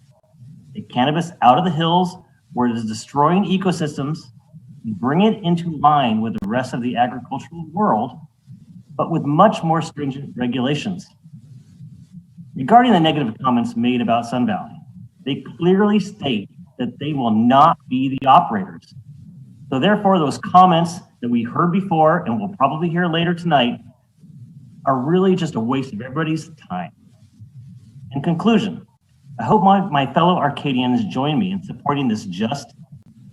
O: Take cannabis out of the hills where it is destroying ecosystems and bring it into line with the rest of the agricultural world, but with much more stringent regulations. Regarding the negative comments made about Sun Valley, they clearly state that they will not be the operators. So therefore, those comments that we heard before and we'll probably hear later tonight are really just a waste of everybody's time. In conclusion, I hope my fellow Arcadians join me in supporting this just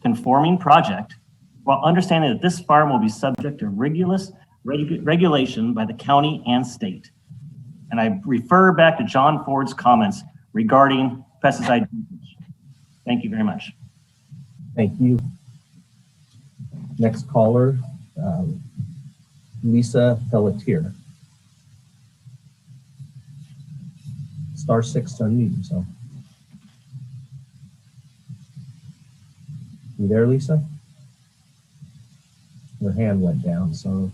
O: conforming project while understanding that this farm will be subject to rigorous regulation by the county and state. And I refer back to John Ford's comments regarding pesticide usage. Thank you very much.
A: Thank you. Next caller, Lisa Pelletier. *6 to unmute yourself. You there, Lisa? Her hand went down, so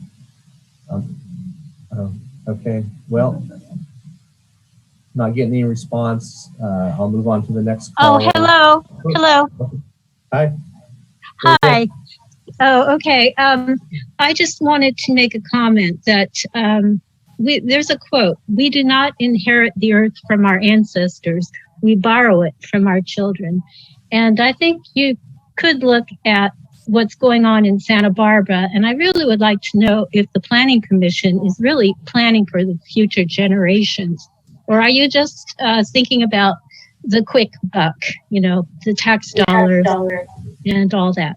A: okay. Well, not getting any response. I'll move on to the next caller.
P: Oh, hello. Hello.
A: Hi.
P: Hi. Oh, okay. I just wanted to make a comment that there's a quote: "We do not inherit the earth from our ancestors. We borrow it from our children." And I think you could look at what's going on in Santa Barbara. And I really would like to know if the Planning Commission is really planning for the future generations. Or are you just thinking about the quick buck, the tax dollars and all that?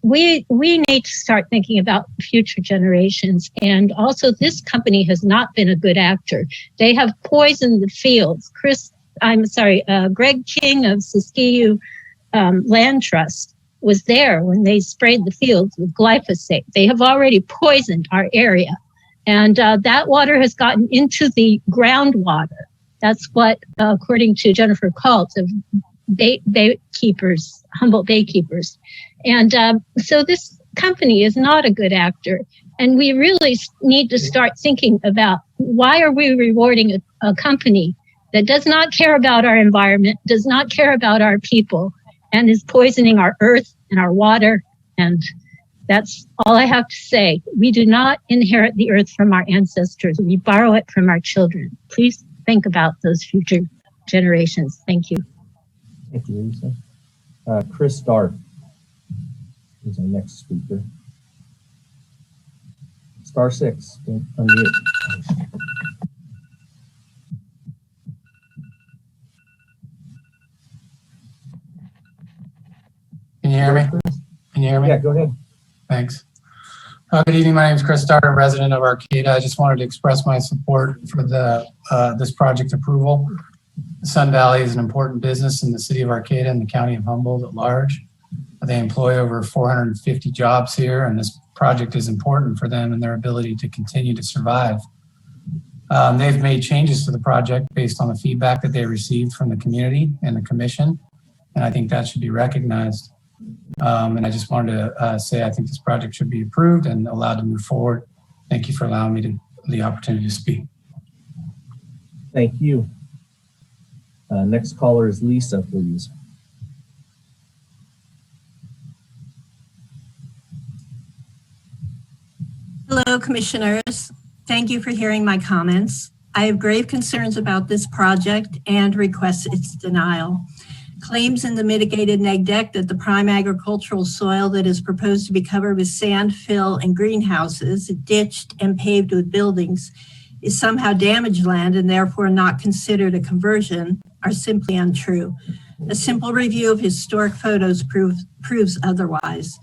P: We need to start thinking about future generations. And also, this company has not been a good actor. They have poisoned the fields. Greg King of Siskiyou Land Trust was there when they sprayed the fields with glyphosate. They have already poisoned our area. And that water has gotten into the groundwater. That's what, according to Jennifer Kalt of Humboldt Baykeepers. And so this company is not a good actor. And we really need to start thinking about, why are we rewarding a company that does not care about our environment, does not care about our people, and is poisoning our earth and our water? And that's all I have to say. We do not inherit the earth from our ancestors. We borrow it from our children. Please think about those future generations. Thank you.
A: Thank you, Lisa. Chris Dart is our next speaker. *6, unmute.
Q: Can you hear me? Can you hear me?
A: Yeah, go ahead.
Q: Thanks. Good evening. My name is Chris Dart, a resident of Arcata. I just wanted to express my support for this project approval. Sun Valley is an important business in the city of Arcata and the county of Humboldt at large. They employ over 450 jobs here, and this project is important for them and their ability to continue to survive. They've made changes to the project based on the feedback that they received from the community and the commission, and I think that should be recognized. And I just wanted to say I think this project should be approved and allowed to move forward. Thank you for allowing me the opportunity to speak.
A: Thank you. Next caller is Lisa, please.
R: Hello, Commissioners. Thank you for hearing my comments. I have grave concerns about this project and request its denial. Claims in the mitigated neg deck that the prime agricultural soil that is proposed to be covered with sand, fill, and greenhouses, ditched and paved with buildings, is somehow damaged land and therefore not considered a conversion are simply untrue. A simple review of historic photos proves otherwise.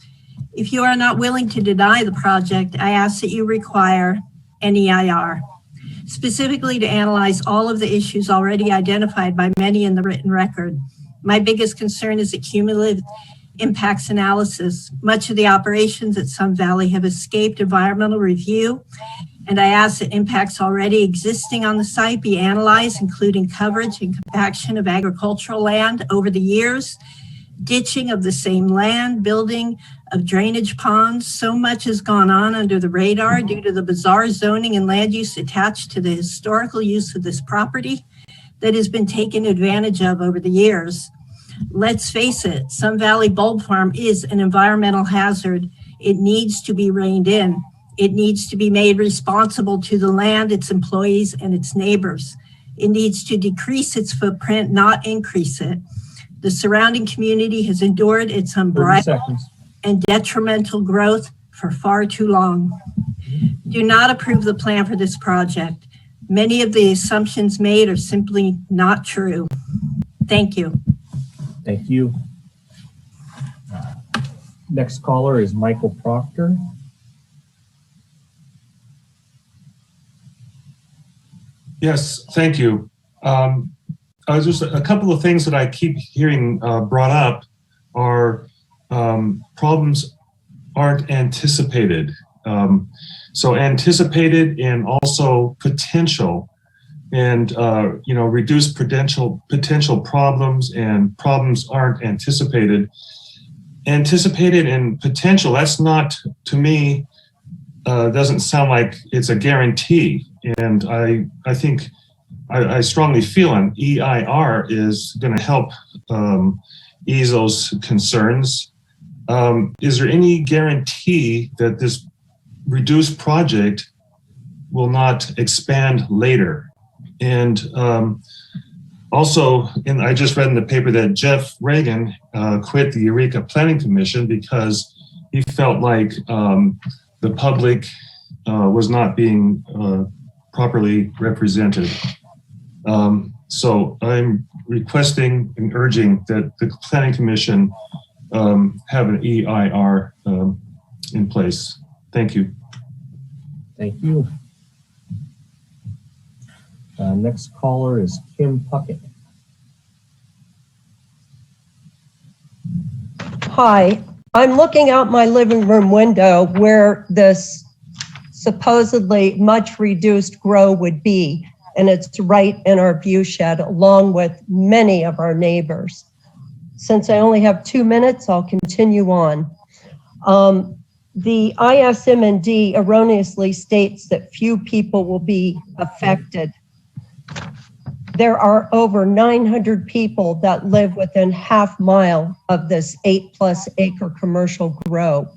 R: If you are not willing to deny the project, I ask that you require an EIR, specifically to analyze all of the issues already identified by many in the written record. My biggest concern is the cumulative impacts analysis. Much of the operations at Sun Valley have escaped environmental review, and I ask that impacts already existing on the site be analyzed, including coverage and compaction of agricultural land over the years, ditching of the same land, building of drainage ponds. So much has gone on under the radar due to the bizarre zoning and land use attached to the historical use of this property that has been taken advantage of over the years. Let's face it, Sun Valley Bulb Farm is an environmental hazard. It needs to be reined in. It needs to be made responsible to the land, its employees, and its neighbors. It needs to decrease its footprint, not increase it. The surrounding community has endured its unbridled and detrimental growth for far too long. Do not approve the plan for this project. Many of the assumptions made are simply not true. Thank you.
A: Thank you. Next caller is Michael Proctor.
S: Yes, thank you. Just a couple of things that I keep hearing brought up are problems aren't anticipated. So anticipated and also potential, and reduce potential problems, and problems aren't anticipated. Anticipated and potential, that's not, to me, doesn't sound like it's a guarantee. And I think I strongly feel an EIR is going to help ease those concerns. Is there any guarantee that this reduced project will not expand later? And also, I just read in the paper that Jeff Reagan quit the Eureka Planning Commission because he felt like the public was not being properly represented. So I'm requesting and urging that the Planning Commission have an EIR in place. Thank you.
A: Thank you. Next caller is Kim Puckett.
T: Hi, I'm looking out my living room window where this supposedly much reduced grow would be, and it's right in our view shed along with many of our neighbors. Since I only have 2 minutes, I'll continue on. The ISM&D erroneously states that few people will be affected. There are over 900 people that live within half mile of this 8+ acre commercial grow.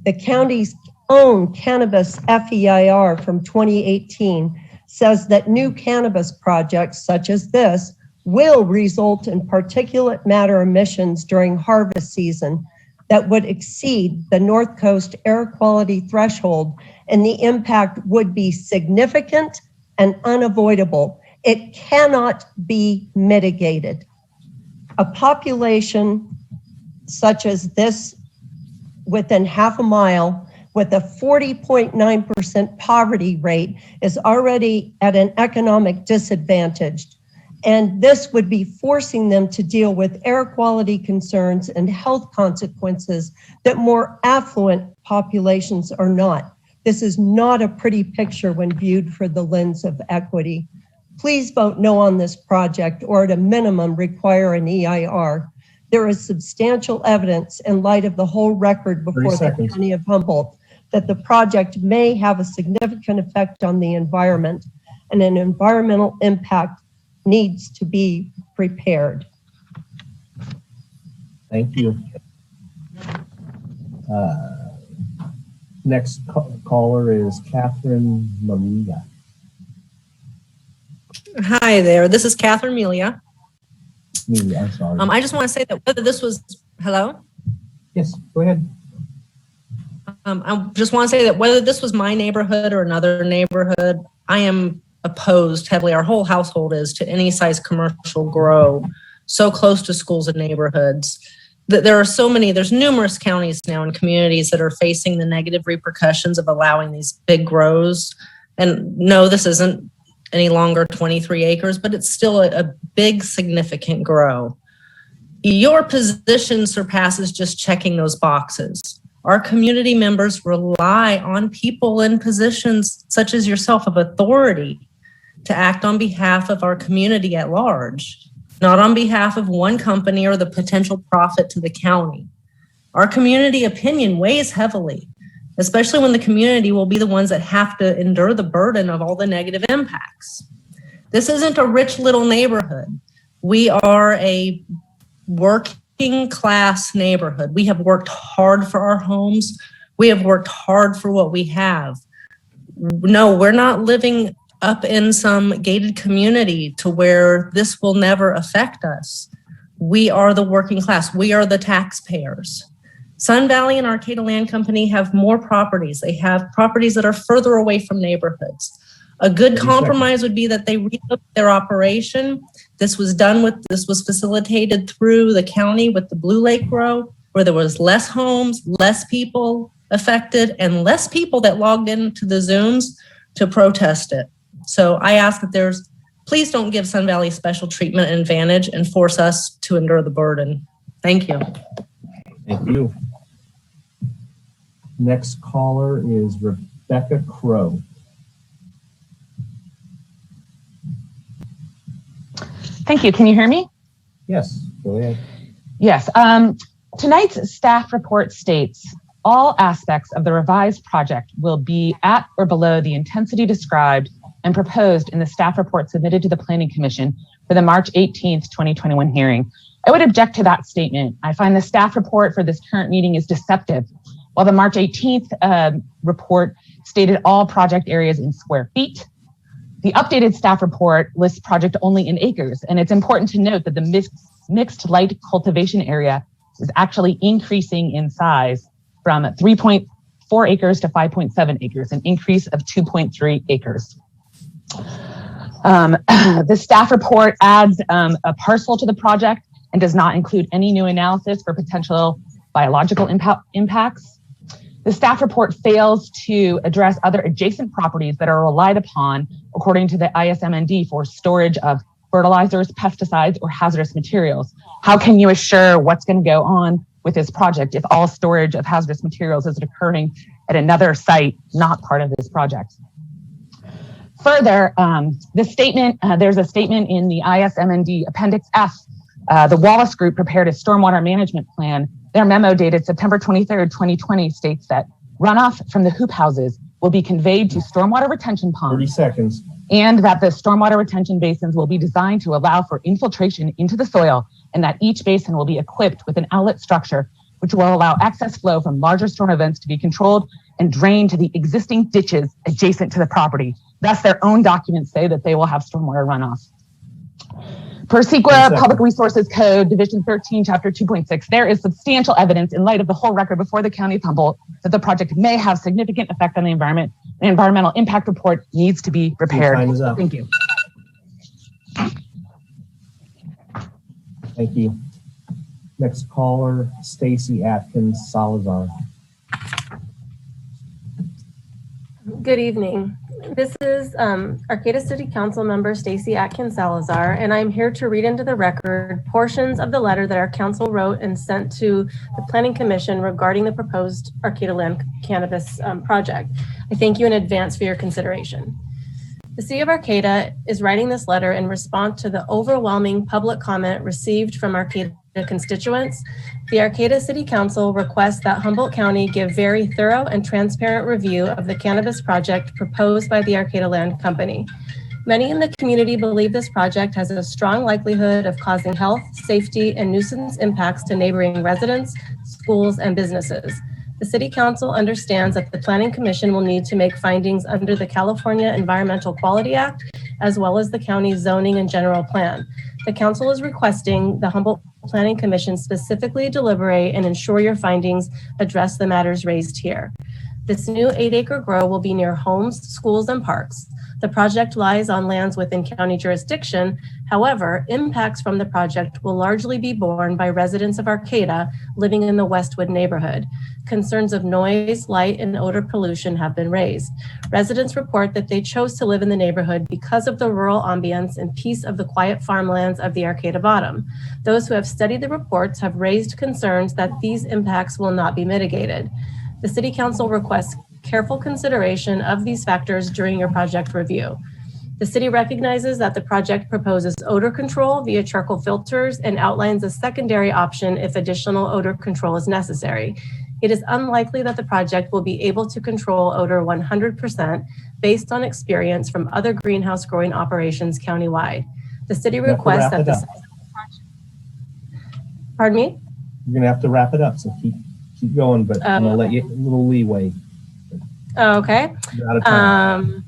T: The county's own cannabis FEIR from 2018 says that new cannabis projects such as this will result in particulate matter emissions during harvest season that would exceed the North Coast air quality threshold, and the impact would be significant and unavoidable. It cannot be mitigated. A population such as this within half a mile with a 40.9% poverty rate is already at an economic disadvantage. And this would be forcing them to deal with air quality concerns and health consequences that more affluent populations are not. This is not a pretty picture when viewed through the lens of equity. Please vote no on this project, or at a minimum require an EIR. There is substantial evidence in light of the whole record before the County of Humboldt that the project may have a significant effect on the environment. and an environmental impact needs to be prepared.
A: Thank you. Next caller is Catherine Malia.
U: Hi there, this is Catherine Melia.
A: I'm sorry.
U: I just want to say that whether this was, hello?
A: Yes, go ahead.
U: I just want to say that whether this was my neighborhood or another neighborhood, I am opposed heavily, our whole household is, to any size commercial grow so close to schools and neighborhoods. There are so many, there's numerous counties now and communities that are facing the negative repercussions of allowing these big grows. And no, this isn't any longer 23 acres, but it's still a big, significant grow. Your position surpasses just checking those boxes. Our community members rely on people in positions such as yourself of authority to act on behalf of our community at large, not on behalf of one company or the potential profit to the county. Our community opinion weighs heavily, especially when the community will be the ones that have to endure the burden of all the negative impacts. This isn't a rich little neighborhood. We are a working class neighborhood. We have worked hard for our homes. We have worked hard for what we have. No, we're not living up in some gated community to where this will never affect us. We are the working class. We are the taxpayers. Sun Valley and Arcata Land Company have more properties. They have properties that are further away from neighborhoods. A good compromise would be that they relook their operation. This was facilitated through the county with the Blue Lake Grow, where there was less homes, less people affected, and less people that logged into the Zooms to protest it. So I ask that please don't give Sun Valley special treatment and advantage and force us to endure the burden. Thank you.
A: Thank you. Next caller is Rebecca Crow.
V: Thank you. Can you hear me?
A: Yes, go ahead.
V: Yes. Tonight's staff report states all aspects of the revised project will be at or below the intensity described and proposed in the staff report submitted to the Planning Commission for the March 18th, 2021 hearing. I would object to that statement. I find the staff report for this current meeting is deceptive. While the March 18th report stated all project areas in square feet, the updated staff report lists project only in acres. And it's important to note that the mixed light cultivation area is actually increasing in size from 3.4 acres to 5.7 acres, an increase of 2.3 acres. The staff report adds a parcel to the project and does not include any new analysis for potential biological impacts. The staff report fails to address other adjacent properties that are relied upon according to the ISMND for storage of fertilizers, pesticides, or hazardous materials. How can you assure what's going to go on with this project if all storage of hazardous materials is occurring at another site not part of this project? Further, there's a statement in the ISMND Appendix F. The Wallace Group prepared a stormwater management plan. Their memo dated September 23rd, 2020 states that runoff from the hoop houses will be conveyed to stormwater retention ponds.
A: 30 seconds.
V: And that the stormwater retention basins will be designed to allow for infiltration into the soil, and that each basin will be equipped with an outlet structure which will allow excess flow from larger storm events to be controlled and drained to the existing ditches adjacent to the property. Thus, their own documents say that they will have stormwater runoff. Per CEQA Public Resources Code, Division 13, Chapter 2.6, there is substantial evidence in light of the whole record before the County of Humboldt that the project may have significant effect on the environment. An environmental impact report needs to be prepared.
A: Time is up.
V: Thank you.
A: Thank you. Next caller, Stacy Atkins Salazar.
W: Good evening. This is Arcata City Council member Stacy Atkins Salazar, and I'm here to read into the record portions of the letter that our council wrote and sent to the Planning Commission regarding the proposed Arcata Land Cannabis project. I thank you in advance for your consideration. The City of Arcata is writing this letter in response to the overwhelming public comment received from Arcata constituents. The Arcata City Council requests that Humboldt County give very thorough and transparent review of the cannabis project proposed by the Arcata Land Company. Many in the community believe this project has a strong likelihood of causing health, safety, and nuisance impacts to neighboring residents, schools, and businesses. The City Council understands that the Planning Commission will need to make findings under the California Environmental Quality Act, as well as the county's zoning and general plan. The Council is requesting the Humboldt Planning Commission specifically deliberate and ensure your findings address the matters raised here. This new 8-acre grow will be near homes, schools, and parks. The project lies on lands within county jurisdiction. However, impacts from the project will largely be borne by residents of Arcata living in the Westwood neighborhood. Concerns of noise, light, and odor pollution have been raised. Residents report that they chose to live in the neighborhood because of the rural ambience and peace of the quiet farmlands of the Arcata Bottom. Those who have studied the reports have raised concerns that these impacts will not be mitigated. The City Council requests careful consideration of these factors during your project review. The city recognizes that the project proposes odor control via charcoal filters and outlines a secondary option if additional odor control is necessary. It is unlikely that the project will be able to control odor 100% based on experience from other greenhouse growing operations countywide. The city requests that the size of the project. Pardon me?
A: You're gonna have to wrap it up, so keep going, but I'm gonna let you a little leeway.
W: Okay.
A: You're out of time.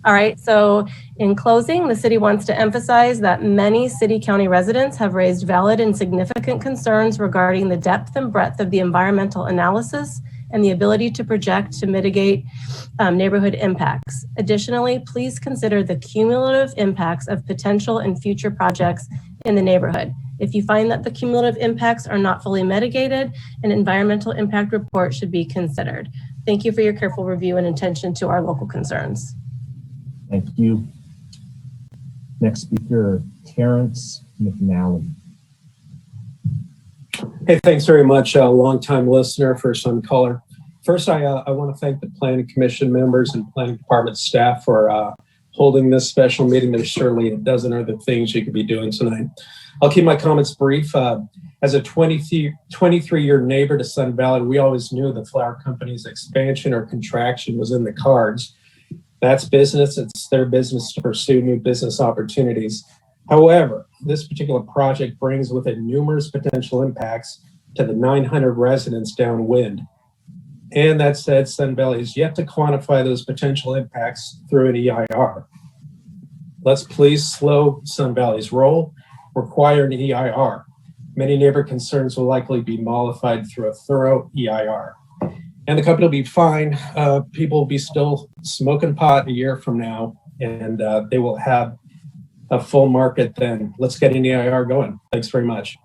W: All right, so in closing, the city wants to emphasize that many city-county residents have raised valid and significant concerns regarding the depth and breadth of the environmental analysis and the ability to project to mitigate neighborhood impacts. Additionally, please consider the cumulative impacts of potential and future projects in the neighborhood. If you find that the cumulative impacts are not fully mitigated, an environmental impact report should be considered. Thank you for your careful review and attention to our local concerns.
A: Thank you. Next speaker, Terrence McNally.
B: Hey, thanks very much. A long-time listener, first-time caller. First, I want to thank the Planning Commission members and Planning Department staff for holding this special meeting. There's surely a dozen other things you could be doing tonight. I'll keep my comments brief. As a 23-year neighbor to Sun Valley, we always knew the flower company's expansion or contraction was in the cards. That's business. It's their business to pursue new business opportunities. However, this particular project brings with it numerous potential impacts to the 900 residents downwind. And that said, Sun Valley is yet to quantify those potential impacts through an EIR. Let's please slow Sun Valley's roll, require an EIR. Many neighbor concerns will likely be mollified through a thorough EIR. And the company will be fine. People will be still smoking pot a year from now, and they will have a full market then. Let's get an EIR going. Thanks very much.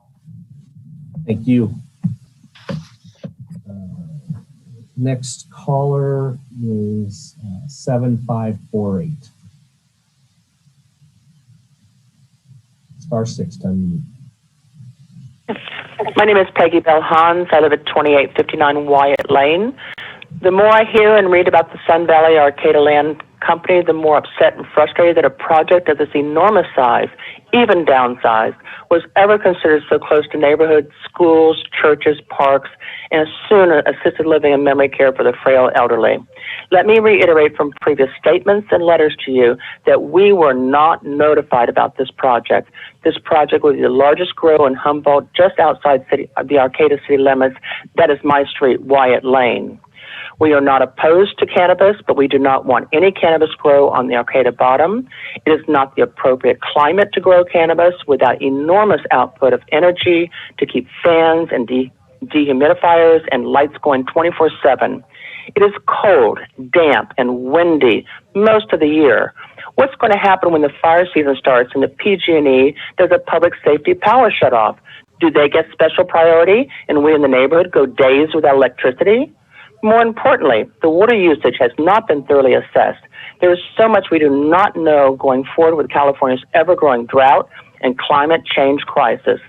A: Thank you. Next caller is 7548. *6 to unmute.
F: My name is Peggy Bell Hans. I live at 2859 Wyatt Lane. The more I hear and read about the Sun Valley Arcata Land Company, the more upset and frustrated that a project of this enormous size, even downsized, was ever considered so close to neighborhoods, schools, churches, parks, and soon assisted living and memory care for the frail elderly. Let me reiterate from previous statements and letters to you that we were not notified about this project. This project will be the largest grow in Humboldt, just outside the Arcata city limits. That is my street, Wyatt Lane. We are not opposed to cannabis, but we do not want any cannabis grow on the Arcata Bottom. It is not the appropriate climate to grow cannabis without enormous output of energy to keep fans and dehumidifiers and lights going 24/7. It is cold, damp, and windy most of the year. What's going to happen when the fire season starts and the PG&E does a public safety power shutoff? Do they get special priority and we in the neighborhood go days without electricity? More importantly, the water usage has not been thoroughly assessed. There is so much we do not know going forward with California's ever-growing drought and climate change crisis.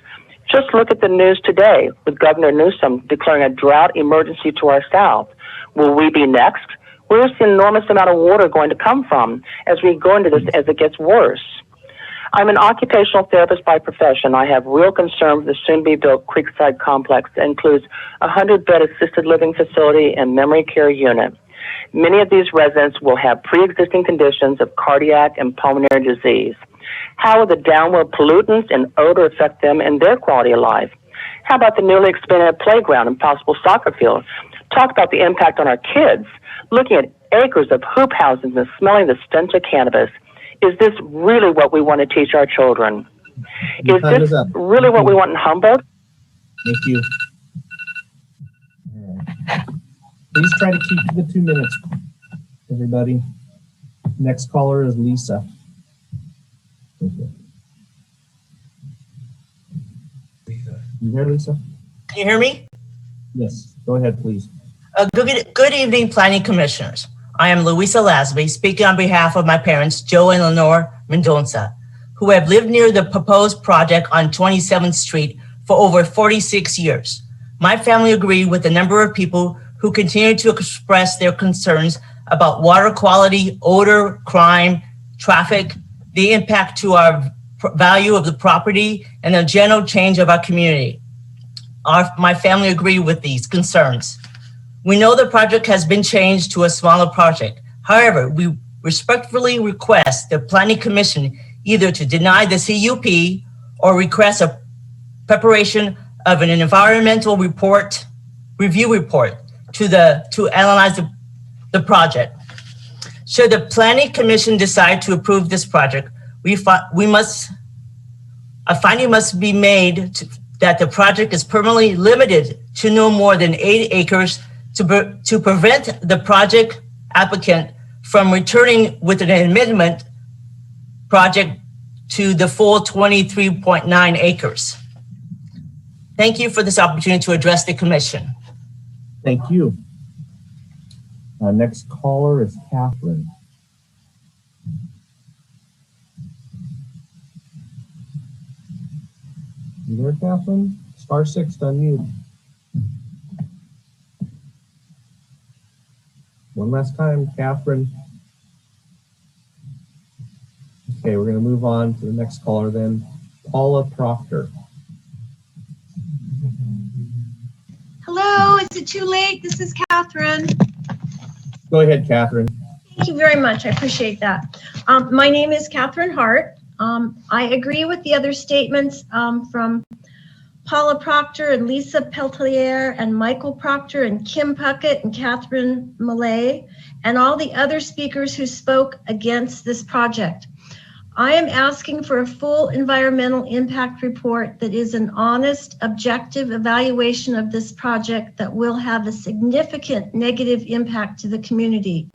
F: Just look at the news today with Governor Newsom declaring a drought emergency to our south. Will we be next? Where is the enormous amount of water going to come from as we go into this as it gets worse? I'm an occupational therapist by profession. I have real concern with the soon-be-built Creekside complex that includes a 100-bed assisted living facility and memory care unit. Many of these residents will have pre-existing conditions of cardiac and pulmonary disease. How will the downward pollutants and odor affect them and their quality of life? How about the newly expanded playground and possible soccer field? Talk about the impact on our kids. Looking at acres of hoop houses and smelling the stench of cannabis. Is this really what we want to teach our children? Is this really what we want in Humboldt?
A: Thank you. All right. Please try to keep to the 2 minutes, everybody. Next caller is Lisa. Thank you. You there, Lisa?
G: Can you hear me?
A: Yes, go ahead, please.
G: Good evening, Planning Commissioners. I am Luisa Lasby, speaking on behalf of my parents, Joe and Lenore Mendonça, who have lived near the proposed project on 27th Street for over 46 years. My family agree with a number of people who continue to express their concerns about water quality, odor, crime, traffic, the impact to our value of the property, and the general change of our community. My family agree with these concerns. We know the project has been changed to a smaller project. However, we respectfully request the Planning Commission either to deny the CUP or request a preparation of an environmental review report to analyze the project. Should the Planning Commission decide to approve this project, a finding must be made that the project is permanently limited to no more than 8 acres to prevent the project applicant from returning with an amendment project to the full 23.9 acres. Thank you for this opportunity to address the commission.
A: Thank you. Next caller is Catherine. You there, Catherine? *6 to unmute. One last time, Catherine. Okay, we're going to move on to the next caller then. Paula Proctor.
I: Hello, is it too late? This is Catherine.
A: Go ahead, Catherine.
I: Thank you very much. I appreciate that. My name is Catherine Hart. I agree with the other statements from Paula Proctor and Lisa Peltier and Michael Proctor and Kim Puckett and Catherine Millay and all the other speakers who spoke against this project. I am asking for a full environmental impact report that is an honest, objective evaluation of this project that will have a significant negative impact to the community.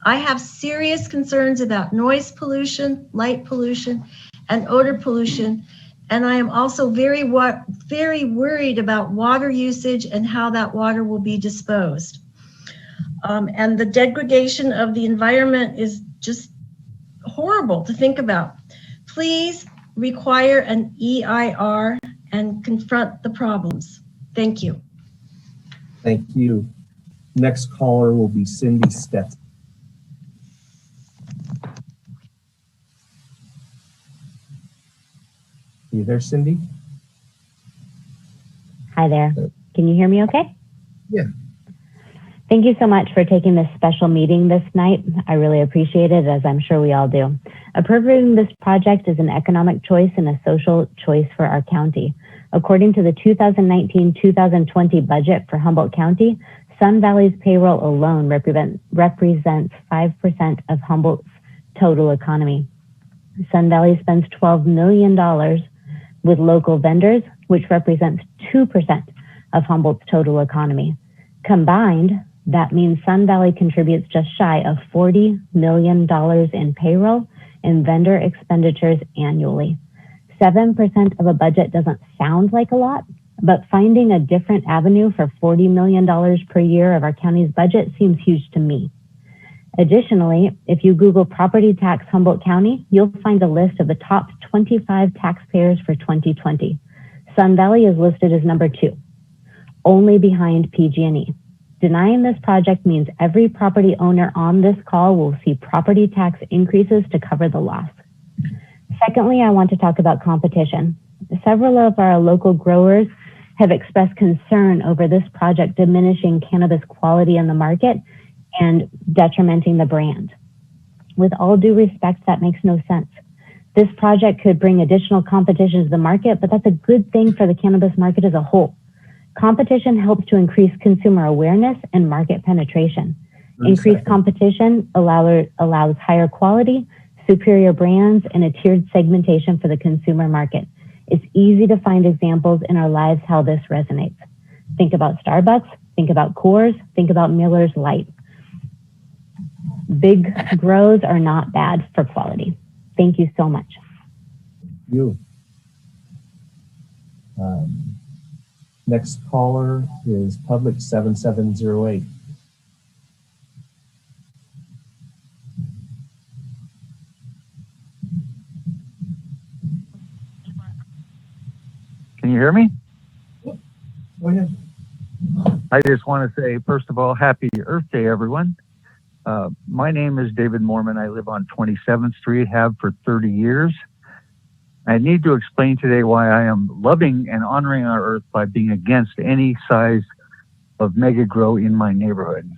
I: I have serious concerns about noise pollution, light pollution, and odor pollution, and I am also very worried about water usage and how that water will be disposed. And the degradation of the environment is just horrible to think about. Please require an EIR and confront the problems. Thank you.
A: Thank you. Next caller will be Cindy Stetson. You there, Cindy?
J: Hi there. Can you hear me okay?
A: Yeah.
J: Thank you so much for taking this special meeting this night. I really appreciate it, as I'm sure we all do. Approving this project is an economic choice and a social choice for our county. According to the 2019-2020 budget for Humboldt County, Sun Valley's payroll alone represents 5% of Humboldt's total economy. Sun Valley spends $12 million with local vendors, which represents 2% of Humboldt's total economy. Combined, that means Sun Valley contributes just shy of $40 million in payroll and vendor expenditures annually. 7% of a budget doesn't sound like a lot, but finding a different avenue for $40 million per year of our county's budget seems huge to me. Additionally, if you Google property tax Humboldt County, you'll find a list of the top 25 taxpayers for 2020. Sun Valley is listed as number 2, only behind PG&E. Denying this project means every property owner on this call will see property tax increases to cover the loss. Secondly, I want to talk about competition. Several of our local growers have expressed concern over this project diminishing cannabis quality in the market and detrimenting the brand. With all due respect, that makes no sense. This project could bring additional competition to the market, but that's a good thing for the cannabis market as a whole. Competition helps to increase consumer awareness and market penetration. Increased competition allows higher quality, superior brands, and a tiered segmentation for the consumer market. It's easy to find examples in our lives how this resonates. Think about Starbucks, think about Coors, think about Miller's Light. Big grows are not bad for quality. Thank you so much.
A: You. Next caller is Public 7708.
C: Can you hear me?
A: Go ahead.
C: I just want to say, first of all, happy Earth Day, everyone. My name is David Mormon. I live on 27th Street, have for 30 years. I need to explain today why I am loving and honoring our Earth by being against any size of mega grow in my neighborhood.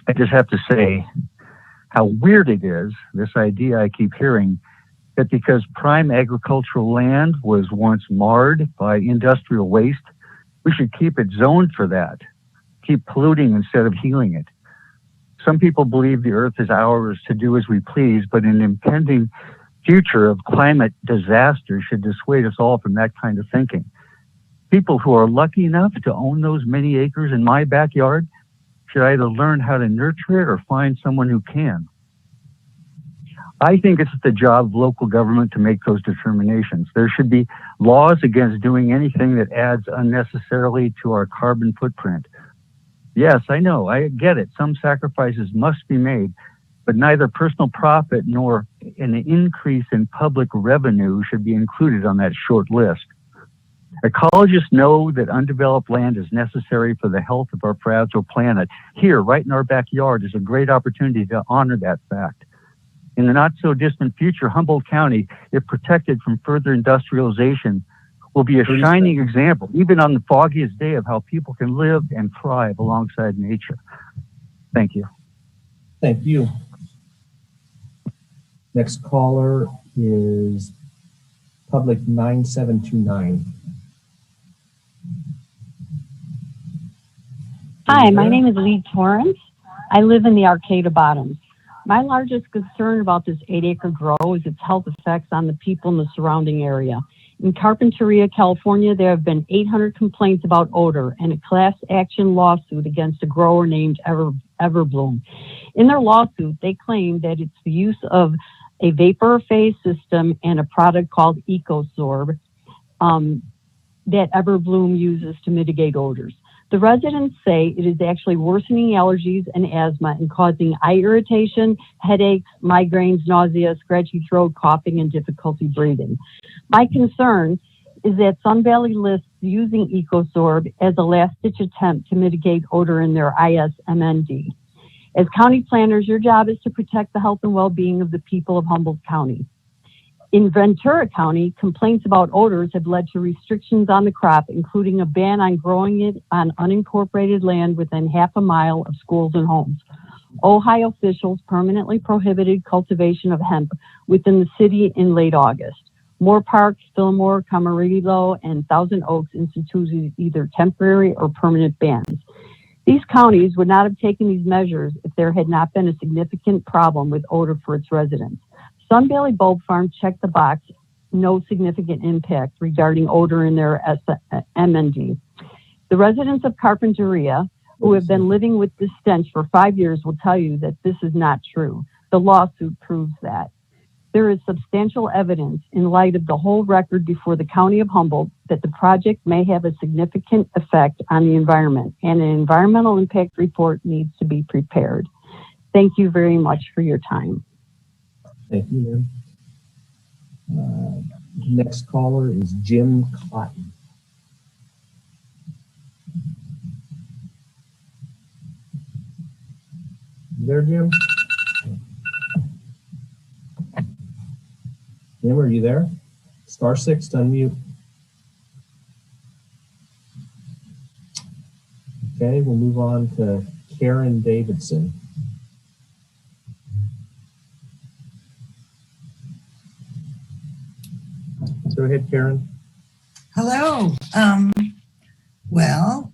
C: I just have to say how weird it is, this idea I keep hearing, that because prime agricultural land was once marred by industrial waste, we should keep it zoned for that, keep polluting instead of healing it. Some people believe the earth is ours to do as we please, but an impending future of climate disaster should dissuade us all from that kind of thinking. People who are lucky enough to own those many acres in my backyard should either learn how to nurture it or find someone who can. I think it's the job of local government to make those determinations. There should be laws against doing anything that adds unnecessarily to our carbon footprint. Yes, I know, I get it. Some sacrifices must be made, but neither personal profit nor an increase in public revenue should be included on that short list. Ecologists know that undeveloped land is necessary for the health of our fragile planet. Here, right in our backyard, is a great opportunity to honor that fact. In the not so distant future, Humboldt County, if protected from further industrialization, will be a shining example, even on the foggiest day, of how people can live and thrive alongside nature. Thank you.
A: Thank you. Next caller is Public 9729.
E: Hi, my name is Lee Torrance. I live in the Arcata Bottoms. My largest concern about this 8-acre grow is its health effects on the people in the surrounding area. In Carpinteria, California, there have been 800 complaints about odor and a class action lawsuit against a grower named Everbloom. In their lawsuit, they claim that it's the use of a vapor phase system and a product called EcoSorb that Everbloom uses to mitigate odors. The residents say it is actually worsening allergies and asthma and causing eye irritation, headaches, migraines, nausea, scratchy throat, coughing, and difficulty breathing. My concern is that Sun Valley lists using EcoSorb as a last-ditch attempt to mitigate odor in their ISMND. As county planners, your job is to protect the health and well-being of the people of Humboldt County. In Ventura County, complaints about odors have led to restrictions on the crop, including a ban on growing it on unincorporated land within half a mile of schools and homes. Ohio officials permanently prohibited cultivation of hemp within the city in late August. Moore Park, Fillmore, Camarillo, and Thousand Oaks instituted either temporary or permanent bans. These counties would not have taken these measures if there had not been a significant problem with odor for its residents. Sun Valley Bulb Farm checked the box, no significant impact regarding odor in their MND. The residents of Carpinteria, who have been living with this stench for 5 years, will tell you that this is not true. The lawsuit proves that. There is substantial evidence in light of the whole record before the County of Humboldt that the project may have a significant effect on the environment, and an environmental impact report needs to be prepared. Thank you very much for your time.
A: Thank you, ma'am. Next caller is Jim Cotton. You there, Jim? Jim, are you there? *6 to unmute. Okay, we'll move on to Karen Davidson. Go ahead, Karen.
H: Hello. Well,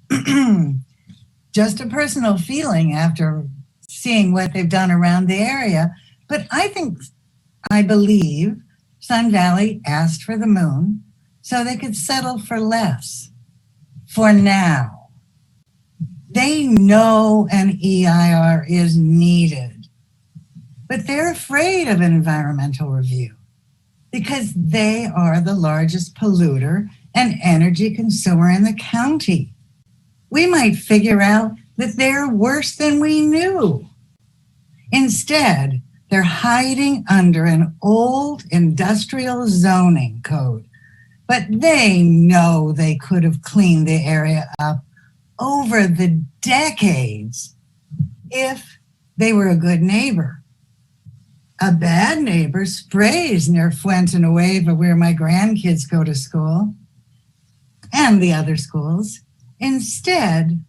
H: just a personal feeling after seeing what they've done around the area. But I believe Sun Valley asked for the moon so they could settle for less for now. They know an EIR is needed, but they're afraid of an environmental review because they are the largest polluter and energy consumer in the county. We might figure out that they're worse than we knew. Instead, they're hiding under an old industrial zoning code, but they know they could have cleaned the area up over the decades if they were a good neighbor. A bad neighbor sprays near Fuente Nueva, where my grandkids go to school, and the other schools. Instead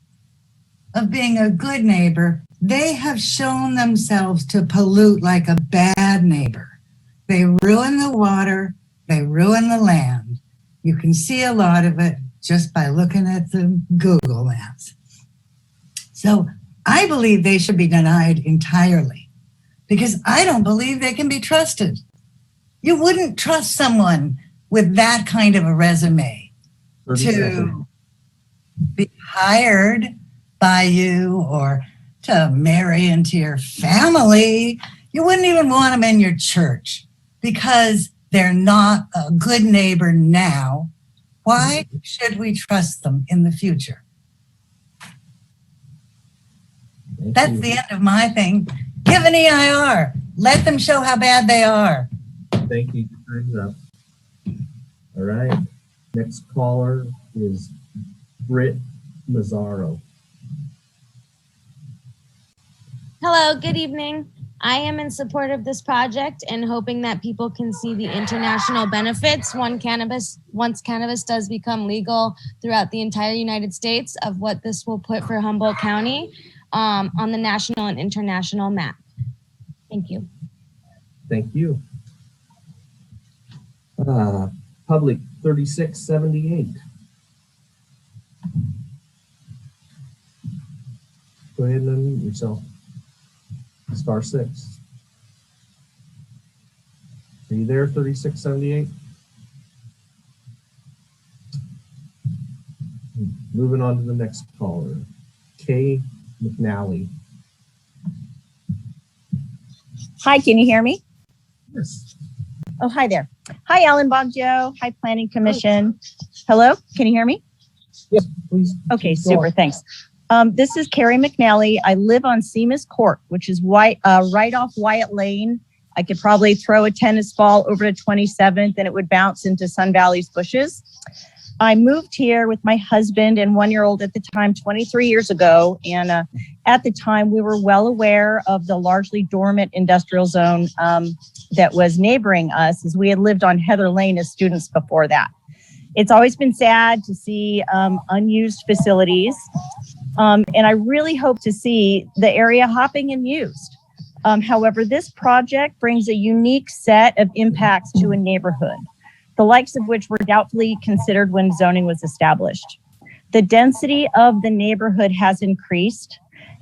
H: of being a good neighbor, they have shown themselves to pollute like a bad neighbor. They ruin the water, they ruin the land. You can see a lot of it just by looking at the Google Maps. So I believe they should be denied entirely because I don't believe they can be trusted. You wouldn't trust someone with that kind of a resume to be hired by you or to marry into your family. You wouldn't even want them in your church because they're not a good neighbor now. Why should we trust them in the future? That's the end of my thing. Give an EIR. Let them show how bad they are.
A: Thank you. Time's up. All right. Next caller is Britt Mazzaro.
K: Hello, good evening. I am in support of this project and hoping that people can see the international benefits once cannabis does become legal throughout the entire United States of what this will put for Humboldt County on the national and international map. Thank you.
A: Thank you. Public 3678. Go ahead and unmute yourself. Star 6. Are you there, 3678? Moving on to the next caller, Kay McNally.
L: Hi, can you hear me?
A: Yes.
L: Oh, hi there. Hi, Alan Bogjo. Hi, Planning Commission. Hello, can you hear me?
A: Yes, please.
L: Okay, super, thanks. This is Carrie McNally. I live on Seamus Court, which is right off Wyatt Lane. I could probably throw a tennis ball over to 27th and it would bounce into Sun Valley's bushes. I moved here with my husband and one-year-old at the time 23 years ago. And at the time, we were well aware of the largely dormant industrial zone that was neighboring us, as we had lived on Heather Lane as students before that. It's always been sad to see unused facilities. And I really hope to see the area hopping and used. However, this project brings a unique set of impacts to a neighborhood, the likes of which were doubtfully considered when zoning was established. The density of the neighborhood has increased,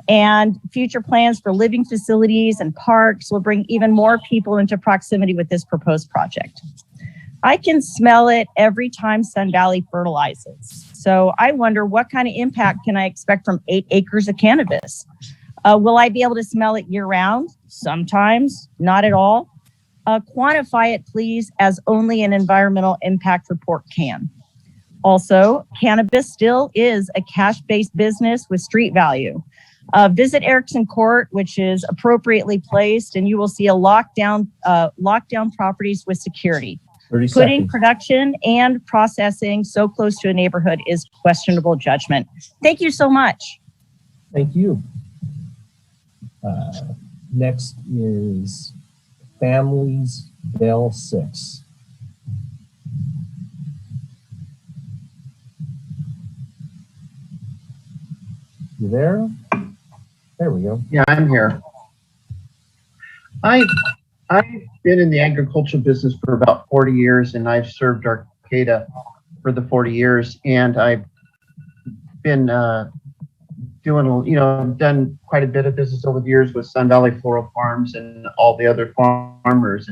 L: and future plans for living facilities and parks will bring even more people into proximity with this proposed project. I can smell it every time Sun Valley fertilizes. So I wonder, what kind of impact can I expect from 8 acres of cannabis? Will I be able to smell it year round? Sometimes, not at all. Quantify it, please, as only an environmental impact report can. Also, cannabis still is a cash-based business with street value. Visit Erickson Court, which is appropriately placed, and you will see a lockdown properties with security. Putting production and processing so close to a neighborhood is questionable judgment. Thank you so much.
A: Thank you. Next is Families Bell 6. You there? There we go.
X: Yeah, I'm here. I
D: I've been in the agricultural business for about 40 years, and I've served Arcata for the 40 years, and I've been done quite a bit of business over the years with Sun Valley Floral Farms and all the other farmers.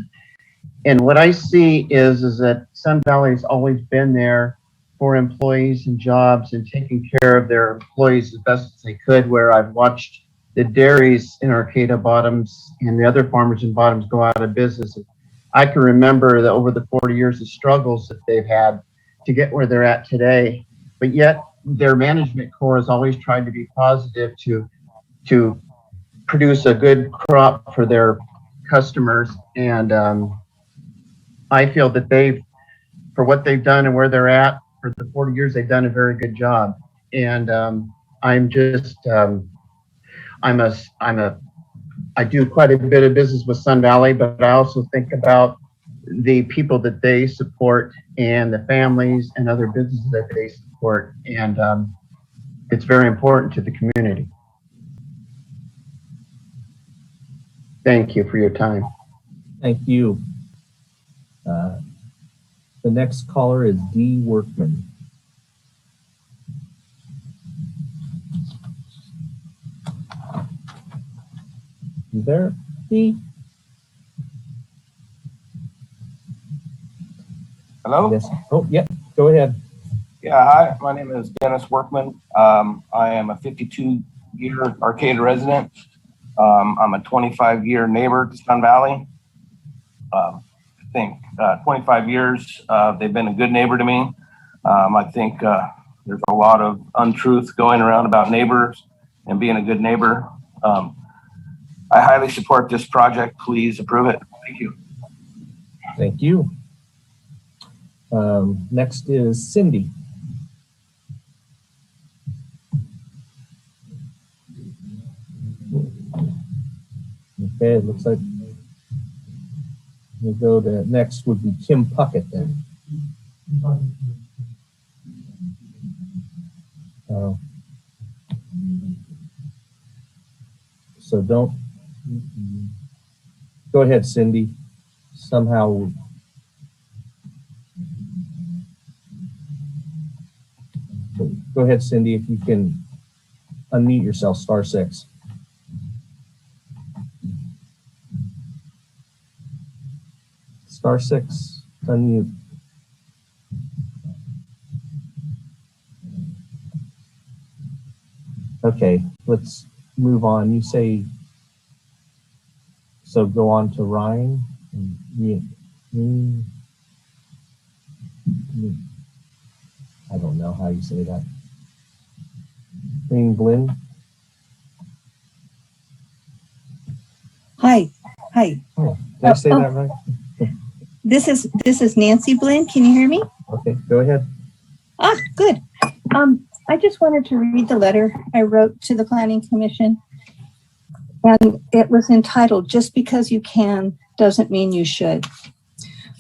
D: And what I see is that Sun Valley's always been there for employees and jobs and taking care of their employees as best as they could, where I've watched the dairies in Arcata Bottoms and the other farmers in Bottoms go out of business. I can remember that over the 40 years of struggles that they've had to get where they're at today, but yet their management core has always tried to be positive to produce a good crop for their customers. And I feel that for what they've done and where they're at for the 40 years, they've done a very good job. And I do quite a bit of business with Sun Valley, but I also think about the people that they support and the families and other businesses that they support. And it's very important to the community. Thank you for your time.
A: Thank you. The next caller is D. Workman. You there, D?
M: Hello?
A: Yes. Oh, yeah, go ahead.
M: Yeah, hi, my name is Dennis Workman. I am a 52-year Arcata resident. I'm a 25-year neighbor to Sun Valley. I think 25 years, they've been a good neighbor to me. I think there's a lot of untruth going around about neighbors and being a good neighbor. I highly support this project. Please approve it. Thank you.
A: Thank you. Next is Cindy. Okay, it looks like we'll go to next would be Kim Puckett then. So don't go ahead, Cindy. Somehow go ahead, Cindy, if you can unmute yourself, *6. *6, unmute. Okay, let's move on. You say, so go on to Ryan. I don't know how you say that. Glenn.
N: Hi.
A: Oh, did I say that right?
N: This is Nancy Blinn. Can you hear me?
A: Okay, go ahead.
N: Ah, good. I just wanted to read the letter I wrote to the Planning Commission. And it was entitled, "Just because you can doesn't mean you should."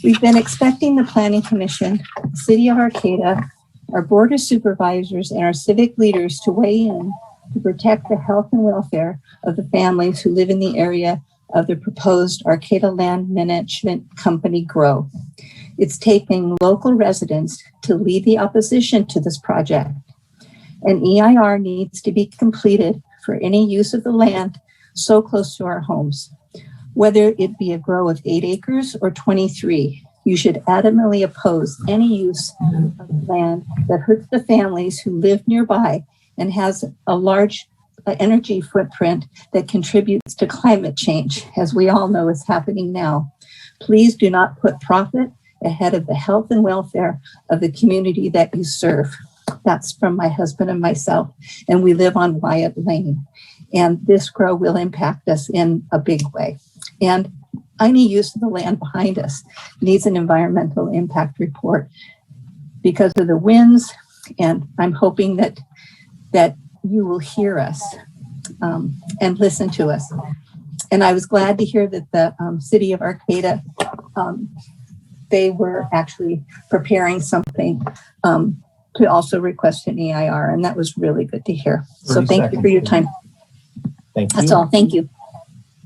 N: We've been expecting the Planning Commission, the City of Arcata, our Board of Supervisors, and our civic leaders to weigh in to protect the health and welfare of the families who live in the area of the proposed Arcata Land Management Company grow. It's taking local residents to lead the opposition to this project. An EIR needs to be completed for any use of the land so close to our homes. Whether it be a grow of 8 acres or 23, you should adamantly oppose any use of land that hurts the families who live nearby and has a large energy footprint that contributes to climate change, as we all know is happening now. Please do not put profit ahead of the health and welfare of the community that you serve. That's from my husband and myself, and we live on Wyatt Lane. And this grow will impact us in a big way. And any use of the land behind us needs an environmental impact report because of the winds. And I'm hoping that you will hear us and listen to us. And I was glad to hear that the City of Arcata, they were actually preparing something to also request an EIR, and that was really good to hear. So thank you for your time.
A: Thank you.
N: That's all. Thank you.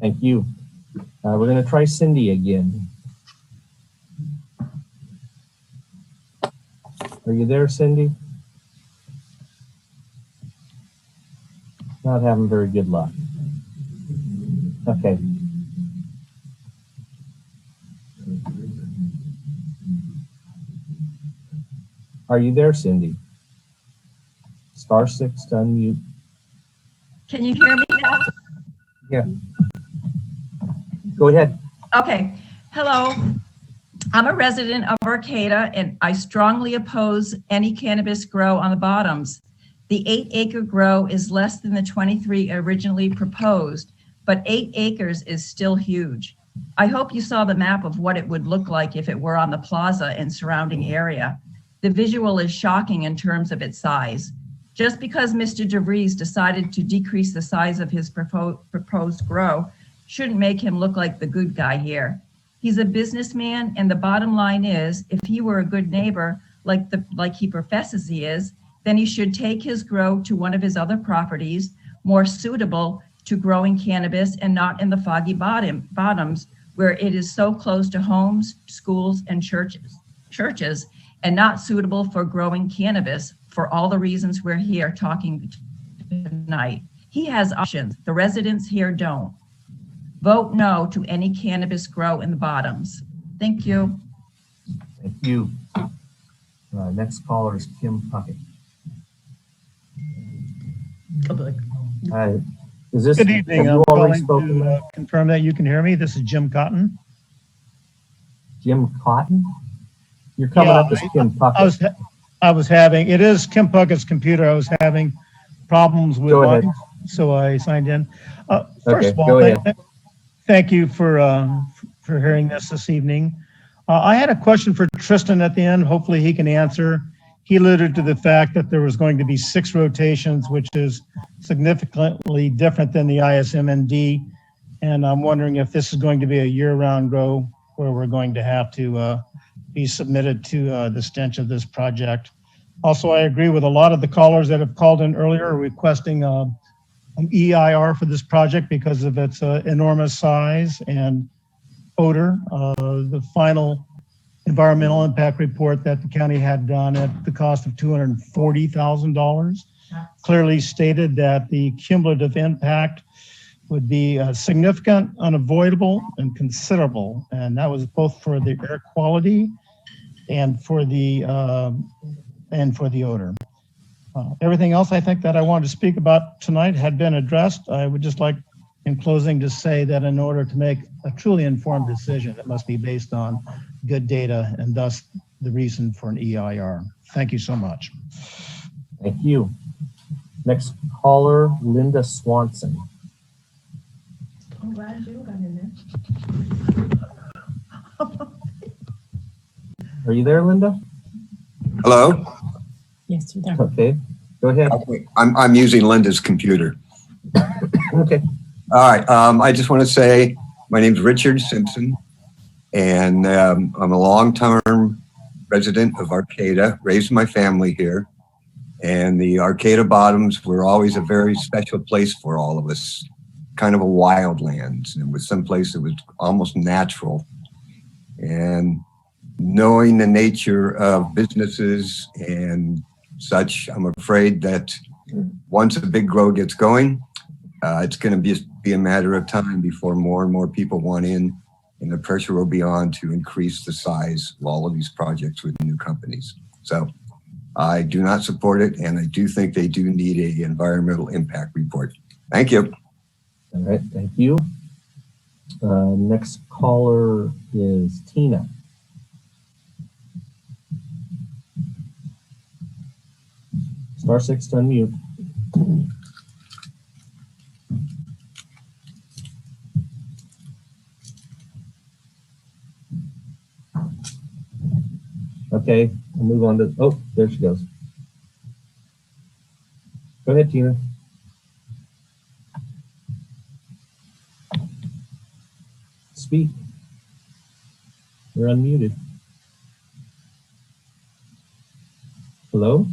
A: Thank you. We're going to try Cindy again. Are you there, Cindy? Not having very good luck. Okay. Are you there, Cindy? *6 to unmute.
O: Can you hear me now?
A: Yeah. Go ahead.
O: Okay. Hello. I'm a resident of Arcata, and I strongly oppose any cannabis grow on the bottoms. The 8-acre grow is less than the 23 originally proposed, but 8 acres is still huge. I hope you saw the map of what it would look like if it were on the plaza and surrounding area. The visual is shocking in terms of its size. Just because Mr. DeVries decided to decrease the size of his proposed grow shouldn't make him look like the good guy here. He's a businessman, and the bottom line is, if he were a good neighbor, like he professes he is, then he should take his grow to one of his other properties, more suitable to growing cannabis and not in the foggy bottoms, where it is so close to homes, schools, and churches, and not suitable for growing cannabis for all the reasons we're here talking tonight. He has options. The residents here don't. Vote no to any cannabis grow in the bottoms. Thank you.
A: Thank you. Next caller is Kim Puckett. Is this,
P: good evening.
A: have
P: I'm
A: you already
P: calling
A: spoken?
P: to confirm that you can hear me. This is Jim Cotton.
A: Jim Cotton? You're coming up as Kim Puckett.
P: I was having, it is Kim Puckett's computer. I was having problems with mine, so I signed in. First of all, thank you for hearing this evening. I had a question for Tristan at the end. Hopefully he can answer. He alluded to the fact that there was going to be 6 rotations, which is significantly different than the ISMND. And I'm wondering if this is going to be a year-round grow where we're going to have to be submitted to the stench of this project. Also, I agree with a lot of the callers that have called in earlier requesting an EIR for this project because of its enormous size and odor. The final environmental impact report that the county had done at the cost of $240,000 clearly stated that the cumulative impact would be significant, unavoidable, and considerable. And that was both for the air quality and for the odor. Everything else I think that I wanted to speak about tonight had been addressed. I would just like in closing to say that in order to make a truly informed decision, it must be based on good data, and thus the reason for an EIR. Thank you so much.
A: Thank you. Next caller, Linda Swanson.
O: I'm glad you got in there.
A: Are you there, Linda?
Q: Hello?
O: Yes, you're there.
A: Okay, go ahead.
Q: I'm using Linda's computer.
A: Okay.
Q: All right. I just want to say my name's Richard Simpson, and I'm a long-term resident of Arcata, raised my family here. And the Arcata Bottoms were always a very special place for all of us, kind of a wild land. It was someplace that was almost natural. And knowing the nature of businesses and such, I'm afraid that once a big grow gets going, it's going to be a matter of time before more and more people want in, and the pressure will be on to increase the size of all of these projects with new companies. So I do not support it, and I do think they do need an environmental impact report. Thank you.
A: All right, thank you. Next caller is Tina. *6 to unmute. Okay, we'll move on to, oh, there she goes. Go ahead, Tina. Speak. You're unmuted. Hello?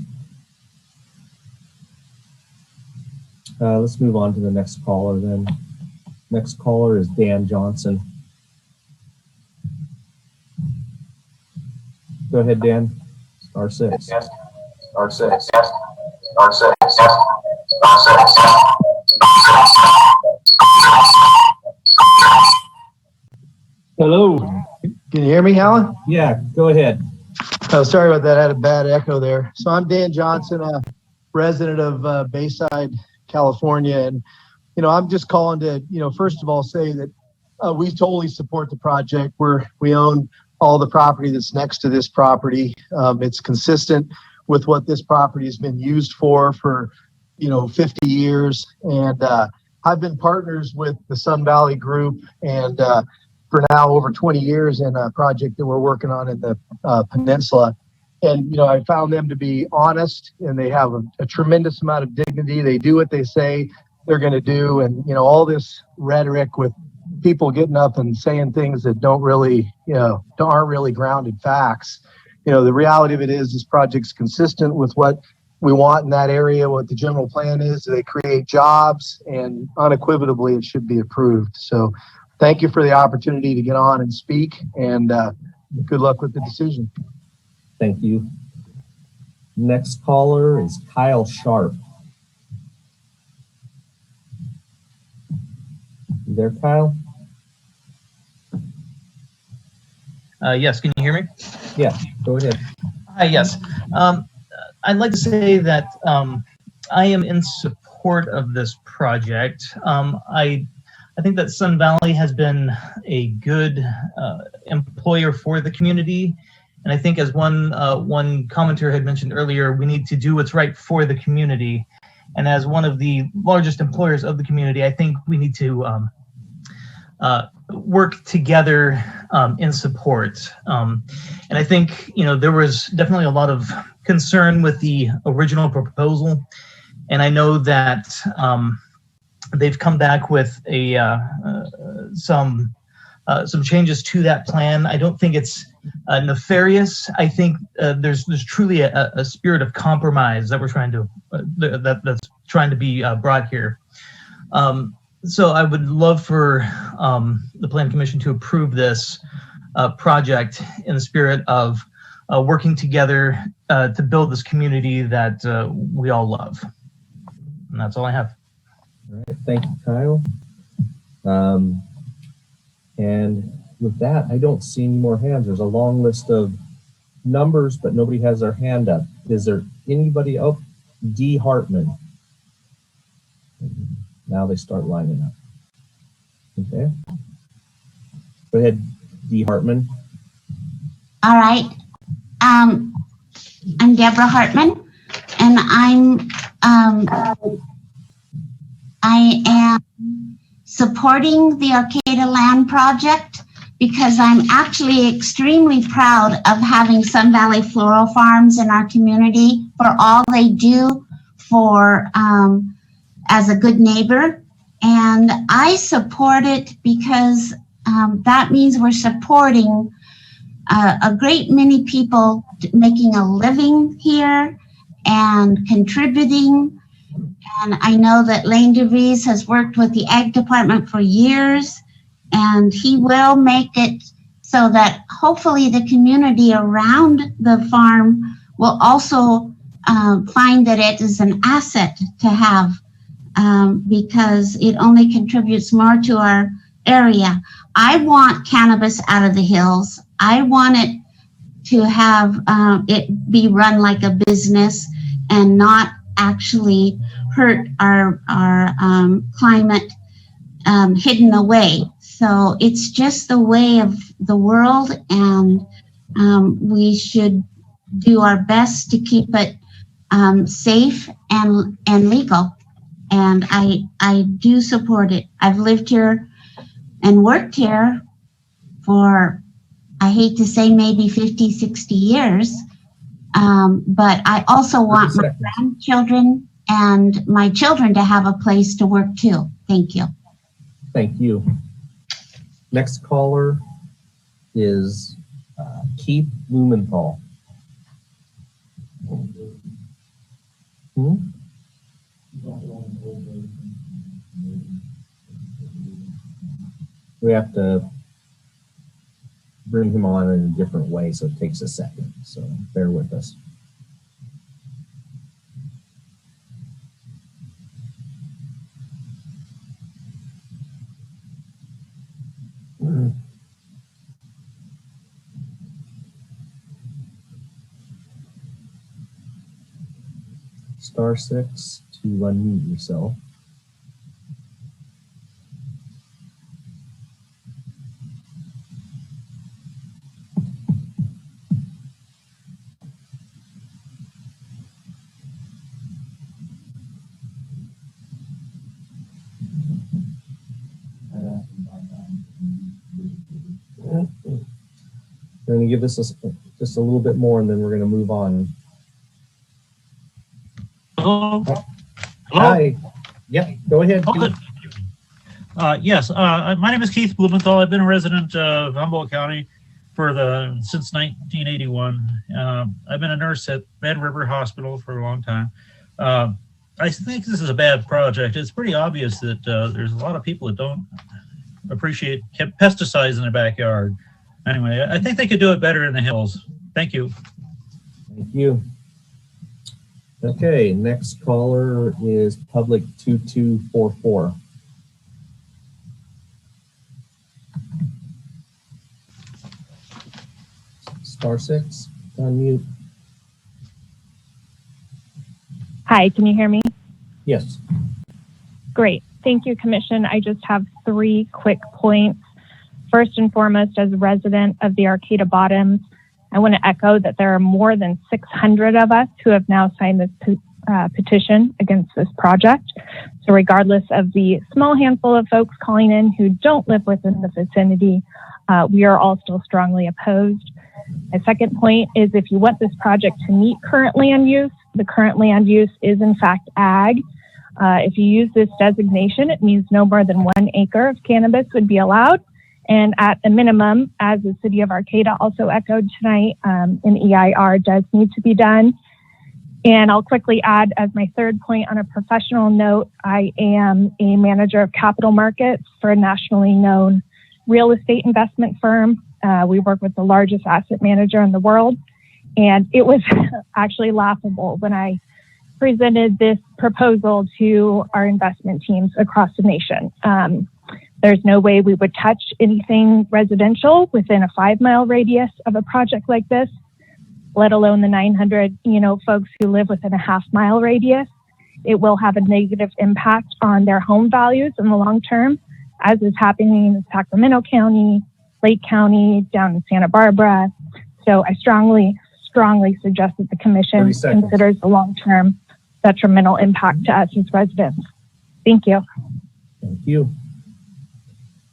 A: Let's move on to the next caller then. Next caller is Dan Johnson. Go ahead, Dan. R6.
R: R6.
S: Hello. Can you hear me, Alan?
A: Yeah, go ahead.
S: Oh, sorry about that. I had a bad echo there. So I'm Dan Johnson, a resident of Bayside, California. And, I'm just calling to, first of all, say that we totally support the project. We own all the property that's next to this property. It's consistent with what this property has been used for 50 years. And I've been partners with the Sun Valley Group and for now over 20 years in a project that we're working on in the peninsula. And, I found them to be honest, and they have a tremendous amount of dignity. They do what they say they're going to do. And, all this rhetoric with people getting up and saying things that aren't really grounded facts. The reality of it is this project's consistent with what we want in that area, what the general plan is. They create jobs, and unequivocally it should be approved. So thank you for the opportunity to get on and speak, and good luck with the decision.
A: Thank you. Next caller is Kyle Sharp. You there, Kyle?
T: Yes, can you hear me?
A: Yeah, go ahead.
T: Hi, yes. I'd like to say that I am in support of this project. I think that Sun Valley has been a good employer for the community. And I think, as one commenter had mentioned earlier, we need to do what's right for the community. And as one of the largest employers of the community, I think we need to work together in support. And I think, there was definitely a lot of concern with the original proposal. And I know that they've come back with some changes to that plan. I don't think it's nefarious. I think there's truly a spirit of compromise that we're trying to that's trying to be brought here. So I would love for the Plan Commission to approve this project in the spirit of working together to build this community that we all love. And that's all I have.
A: All right, thank you, Kyle. And with that, I don't see any more hands. There's a long list of numbers, but nobody has their hand up. Is there anybody? Oh, D. Hartman. Now they start lining up. Okay. Go ahead, D. Hartman.
X: All right. I'm Deborah Hartman, and I am supporting the Arcata land project because I'm actually extremely proud of having Sun Valley Floral Farms in our community for all they do for as a good neighbor. And I support it because that means we're supporting a great many people making a living here and contributing. And I know that Lane DeVries has worked with the Ag Department for years, and he will make it so that hopefully the community around the farm will also find that it is an asset to have because it only contributes more to our area. I want cannabis out of the hills. I want it to have it be run like a business and not actually hurt our climate hidden away. So it's just the way of the world, and we should do our best to keep it safe and legal. And I do support it. I've lived here and worked here for, I hate to say, maybe 50, 60 years. But I also want my grandchildren and my children to have a place to work too. Thank you.
A: Thank you. Next caller is Keith Blumenthal. We have to bring him on in a different way, so it takes a second. So bear with us. *6 to unmute yourself. We're going to give this just a little bit more, and then we're going to move on.
R: Hello?
A: Hi. Yep, go ahead.
R: Okay. Yes, my name is Keith Blumenthal. I've been a resident of Humboldt County since 1981. I've been a nurse at Red River Hospital for a long time. I think this is a bad project. It's pretty obvious that there's a lot of people that don't appreciate pesticides in their backyard. Anyway, I think they could do it better in the hills. Thank you.
A: Thank you. Okay, next caller is Public 2244. *6, unmute.
U: Hi, can you hear me?
A: Yes.
U: Great. Thank you, Commission. I just have 3 quick points. First and foremost, as a resident of the Arcata Bottoms, I want to echo that there are more than 600 of us who have now signed this petition against this project. So regardless of the small handful of folks calling in who don't live within the vicinity, we are all still strongly opposed. My second point is if you want this project to meet current land use, the current land use is in fact ag. If you use this designation, it means no more than 1 acre of cannabis would be allowed. And at a minimum, as the city of Arcata also echoed tonight, an EIR does need to be done. And I'll quickly add as my third point on a professional note, I am a manager of capital markets for a nationally known real estate investment firm. We work with the largest asset manager in the world. And it was actually laughable when I presented this proposal to our investment teams across the nation. There's no way we would touch anything residential within a 5-mile radius of a project like this, let alone the 900, folks who live within a half-mile radius. It will have a negative impact on their home values in the long term, as is happening in Sacramento County, Lake County, down in Santa Barbara. So I strongly suggest that the commission considers the long-term detrimental impact to us as residents. Thank you.
A: Thank you.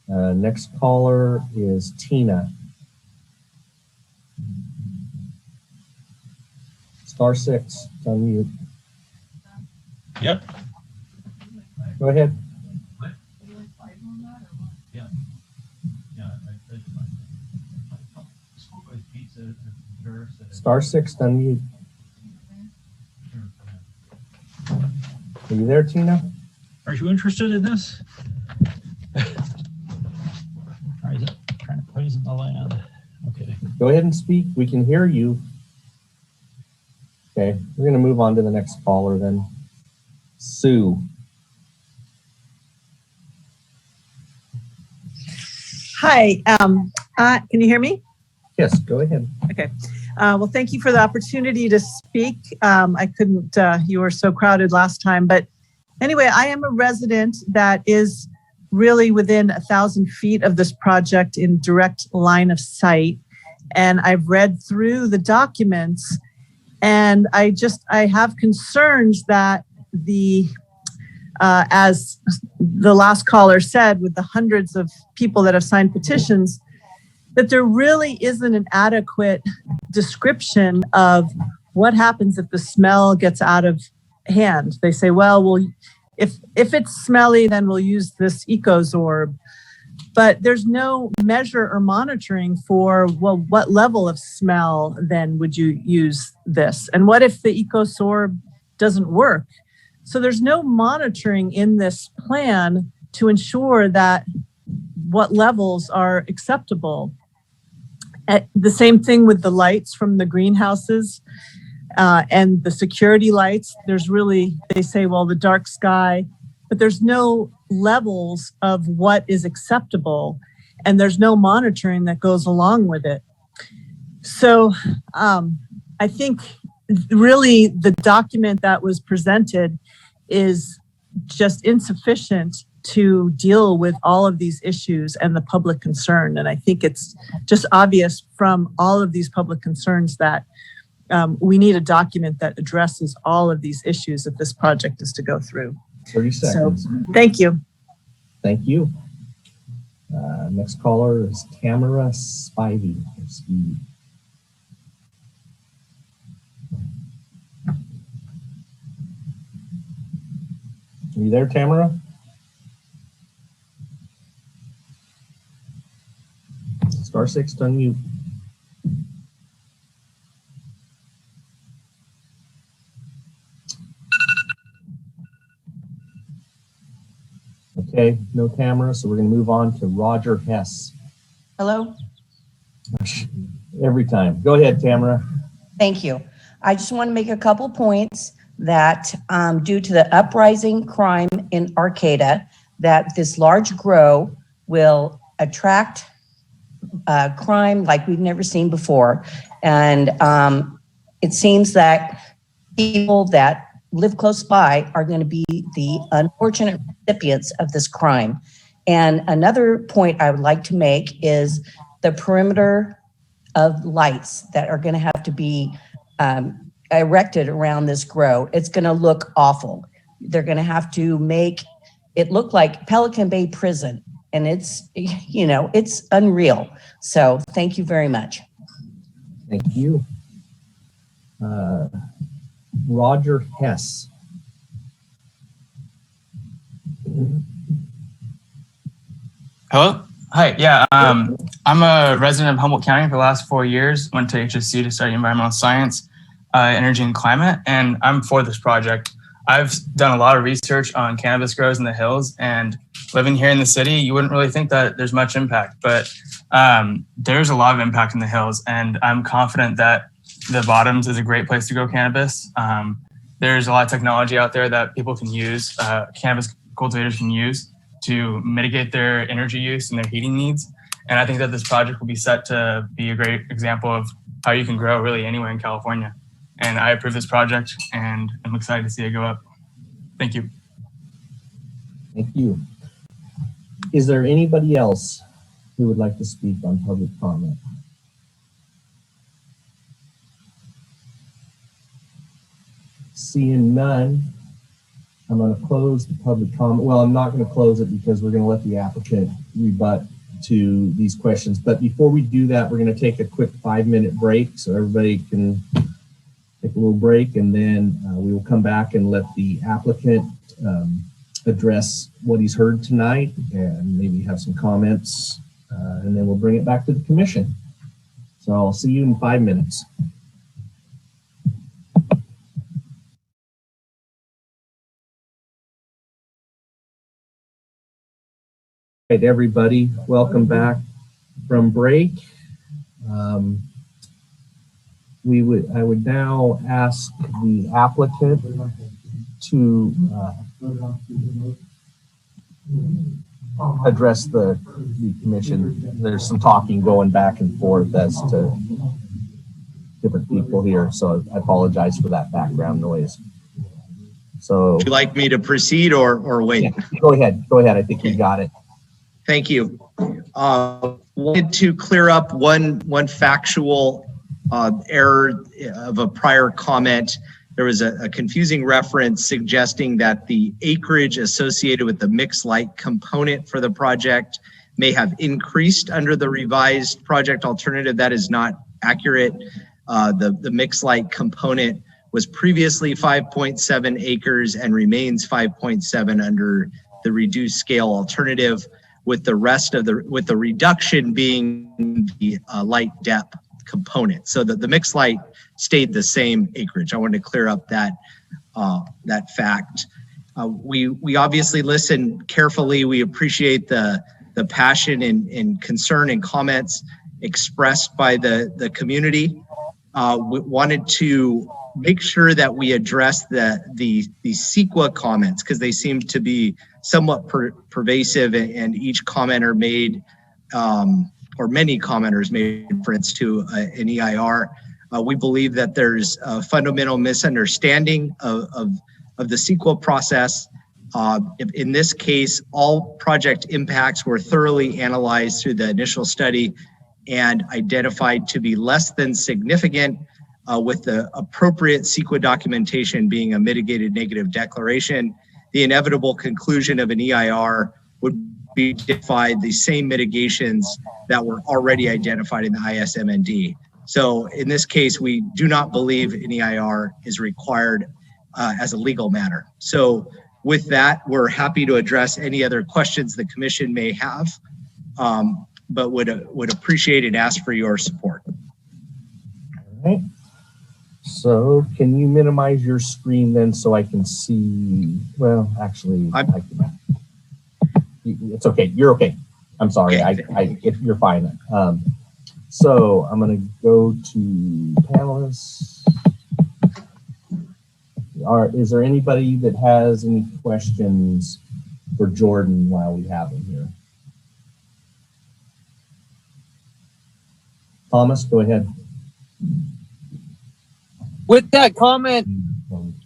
A: Next caller is Tina. *6, unmute.
R: Yep.
A: Go ahead. *6, unmute. Are you there, Tina?
R: Are you interested in this? Or is it trying to poison the land? Okay.
A: Go ahead and speak. We can hear you. Okay, we're going to move on to the next caller then. Sue.
V: Hi, can you hear me?
A: Yes, go ahead.
V: Okay. Well, thank you for the opportunity to speak. I couldn't, you were so crowded last time, but anyway, I am a resident that is really within 1,000 feet of this project in direct line of sight. And I've read through the documents and I have concerns that as the last caller said, with the hundreds of people that have signed petitions, that there really isn't an adequate description of what happens if the smell gets out of hand. They say, well, if it's smelly, then we'll use this EcoZorb. But there's no measure or monitoring for, well, what level of smell then would you use this? And what if the EcoZorb doesn't work? So there's no monitoring in this plan to ensure that what levels are acceptable. The same thing with the lights from the greenhouses and the security lights. There's really, they say, well, the dark sky, but there's no levels of what is acceptable, and there's no monitoring that goes along with it. So I think really the document that was presented is just insufficient to deal with all of these issues and the public concern. And I think it's just obvious from all of these public concerns that we need a document that addresses all of these issues if this project is to go through.
A: 30 seconds.
V: So, thank you.
A: Thank you. Next caller is Tamara Spivey. Are you there, Tamara? *6 to unmute. Okay, no Tamara, so we're going to move on to Roger Hess.
B: Hello.
A: Every time. Go ahead, Tamara.
B: Thank you. I just want to make a couple points that due to the uprising crime in Arcata, that this large grow will attract crime like we've never seen before. And it seems that people that live close by are going to be the unfortunate recipients of this crime. And another point I would like to make is the perimeter of lights that are going to have to be erected around this grow. It's going to look awful. They're going to have to make it look like Pelican Bay Prison. And it's, you know, it's unreal. So thank you very much.
A: Thank you. Roger Hess.
F: Hello. Hi. Yeah. I'm a resident of Humboldt County for the last 4 years. Went to HSC to study environmental science, energy and climate, and I'm for this project. I've done a lot of research on cannabis grows in the hills, and living here in the city, you wouldn't really think that there's much impact, but there's a lot of impact in the hills, and I'm confident that the bottoms is a great place to grow cannabis. There's a lot of technology out there that people can use, cannabis cultivators can use to mitigate their energy use and their heating needs. And I think that this project will be set to be a great example of how you can grow really anywhere in California. And I approve this project, and I'm excited to see it go up. Thank you.
A: Thank you. Is there anybody else who would like to speak on public comment? Seeing none, I'm going to close the public comment. Well, I'm not going to close it because we're going to let the applicant rebut to these questions. But before we do that, we're going to take a quick 5-minute break so everybody can take a little break, and then we will come back and let the applicant address what he's heard tonight and maybe have some comments, and then we'll bring it back to the commission. So I'll see you in 5 minutes. All right, everybody, welcome back from break. I would now ask the applicant to address the commission. There's some talking going back and forth as to different people here, so I apologize for that background noise. So,
G: would you like me to proceed or wait?
A: Yeah, go ahead. Go ahead. I think you got it.
G: Thank you. Wanted to clear up one factual error of a prior comment. There was a confusing reference suggesting that the acreage associated with the mixed light component for the project may have increased under the revised project alternative. That is not accurate. The mixed light component was previously 5.7 acres and remains 5.7 under the reduced scale alternative, with the rest of with the reduction being the light depth component. So the mixed light stayed the same acreage. I wanted to clear up that fact. We obviously listen carefully. We appreciate the passion and concern and comments expressed by the community. We wanted to make sure that we address the CEQA comments because they seem to be somewhat pervasive, and each commenter made, or many commenters made reference to an EIR. We believe that there's a fundamental misunderstanding of the CEQA process. In this case, all project impacts were thoroughly analyzed through the initial study and identified to be less than significant, with the appropriate CEQA documentation being a mitigated negative declaration. The inevitable conclusion of an EIR would be to identify the same mitigations that were already identified in the ISMND. So in this case, we do not believe an EIR is required as a legal matter. So with that, we're happy to address any other questions the commission may have, but would appreciate and ask for your support.
A: All right. So can you minimize your screen then so I can see? Well, actually, it's okay. You're okay. I'm sorry. Okay. If you're fine. So I'm going to go to panelists. Is there anybody that has any questions for Jordan while we have him here? Thomas, go ahead.
C: With that comment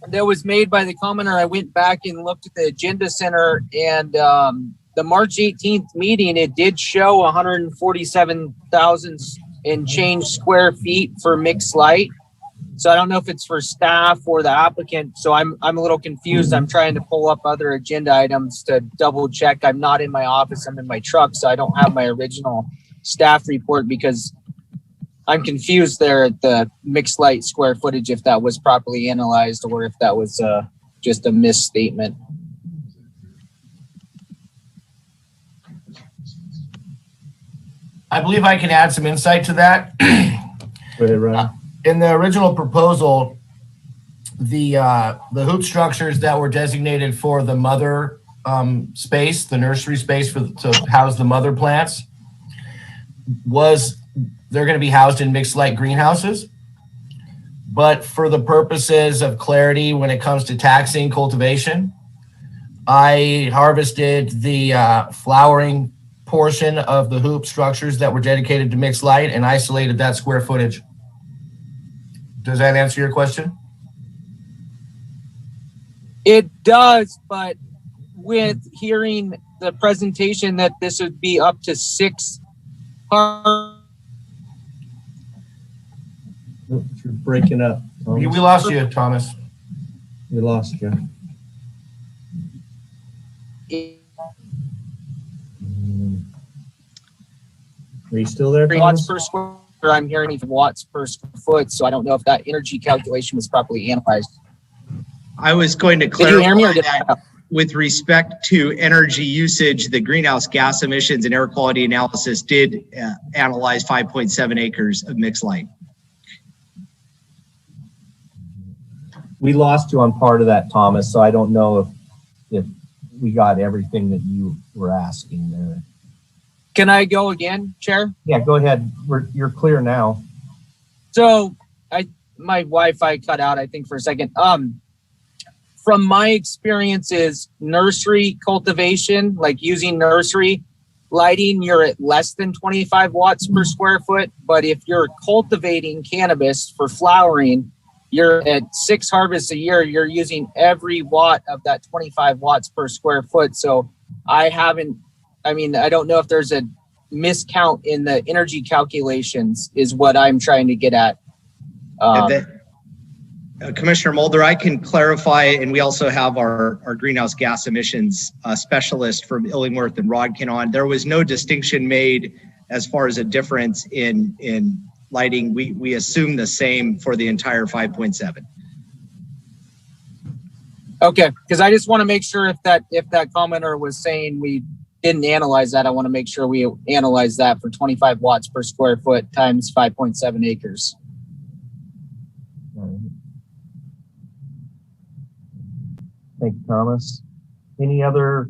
C: that was made by the commenter, I went back and looked at the agenda center, and the March 18th meeting, it did show 147,000 and change square feet for mixed light. So I don't know if it's for staff or the applicant. So I'm a little confused. I'm trying to pull up other agenda items to double check. I'm not in my office. I'm in my truck, so I don't have my original staff report because I'm confused there at the mixed light square footage, if that was properly analyzed or if that was just a misstatement.
I: I believe I can add some insight to that.
A: Go ahead, Ryan.
I: In the original proposal, the hoop structures that were designated for the mother space, the nursery space to house the mother plants, they're going to be housed in mixed light greenhouses. But for the purposes of clarity when it comes to taxing cultivation, I harvested the flowering portion of the hoop structures that were dedicated to mixed light and isolated that square footage. Does that answer your question?
C: It does, but with hearing the presentation that this would be up to 6
A: You're breaking up.
I: We lost you, Thomas.
A: We lost you. Are you still there,
C: watts per square? I'm hearing watts per square foot, so I don't know if that energy calculation was properly analyzed.
G: I was going to clarify that with respect to energy usage, the greenhouse gas emissions and air quality analysis did analyze 5.7 acres of mixed light.
A: We lost you on part of that, Thomas, so I don't know if we got everything that you were asking there.
C: Can I go again, Chair?
A: Yeah, go ahead. You're clear now.
C: So my Wi-Fi cut out, I think, for a second. From my experiences, nursery cultivation, like using nursery lighting, you're at less than 25 watts per square foot. But if you're cultivating cannabis for flowering, you're at 6 harvests a year, you're using every watt of that 25 watts per square foot. So I don't know if there's a miscount in the energy calculations is what I'm trying to get at.
G: Commissioner Mulder, I can clarify, and we also have our greenhouse gas emissions specialist from Illingworth and Rodkin on. There was no distinction made as far as a difference in lighting. We assume the same for the entire 5.7.
C: Okay, because I just want to make sure if that commenter was saying we didn't analyze that, I want to make sure we analyze that for 25 watts per square foot times 5.7 acres.
A: Thank you, Thomas. Any other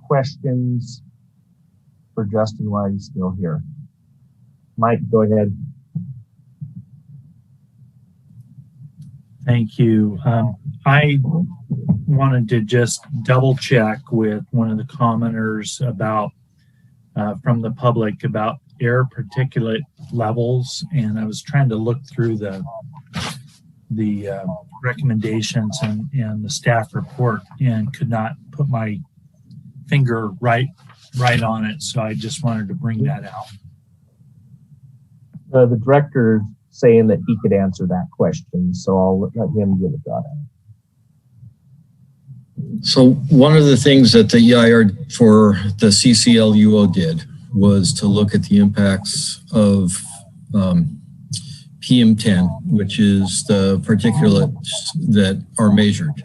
A: questions for Justin while he's still here? Mike, go ahead.
R: Thank you. I wanted to just double check with one of the commenters about from the public about air particulate levels, and I was trying to look through the recommendations and the staff report and could not put my finger right on it. So I just wanted to bring that out.
A: The director saying that he could answer that question, so I'll let him give a shot at it.
E: So one of the things that the EIR for the CCLUO did was to look at the impacts of PM10, which is the particulates that are measured.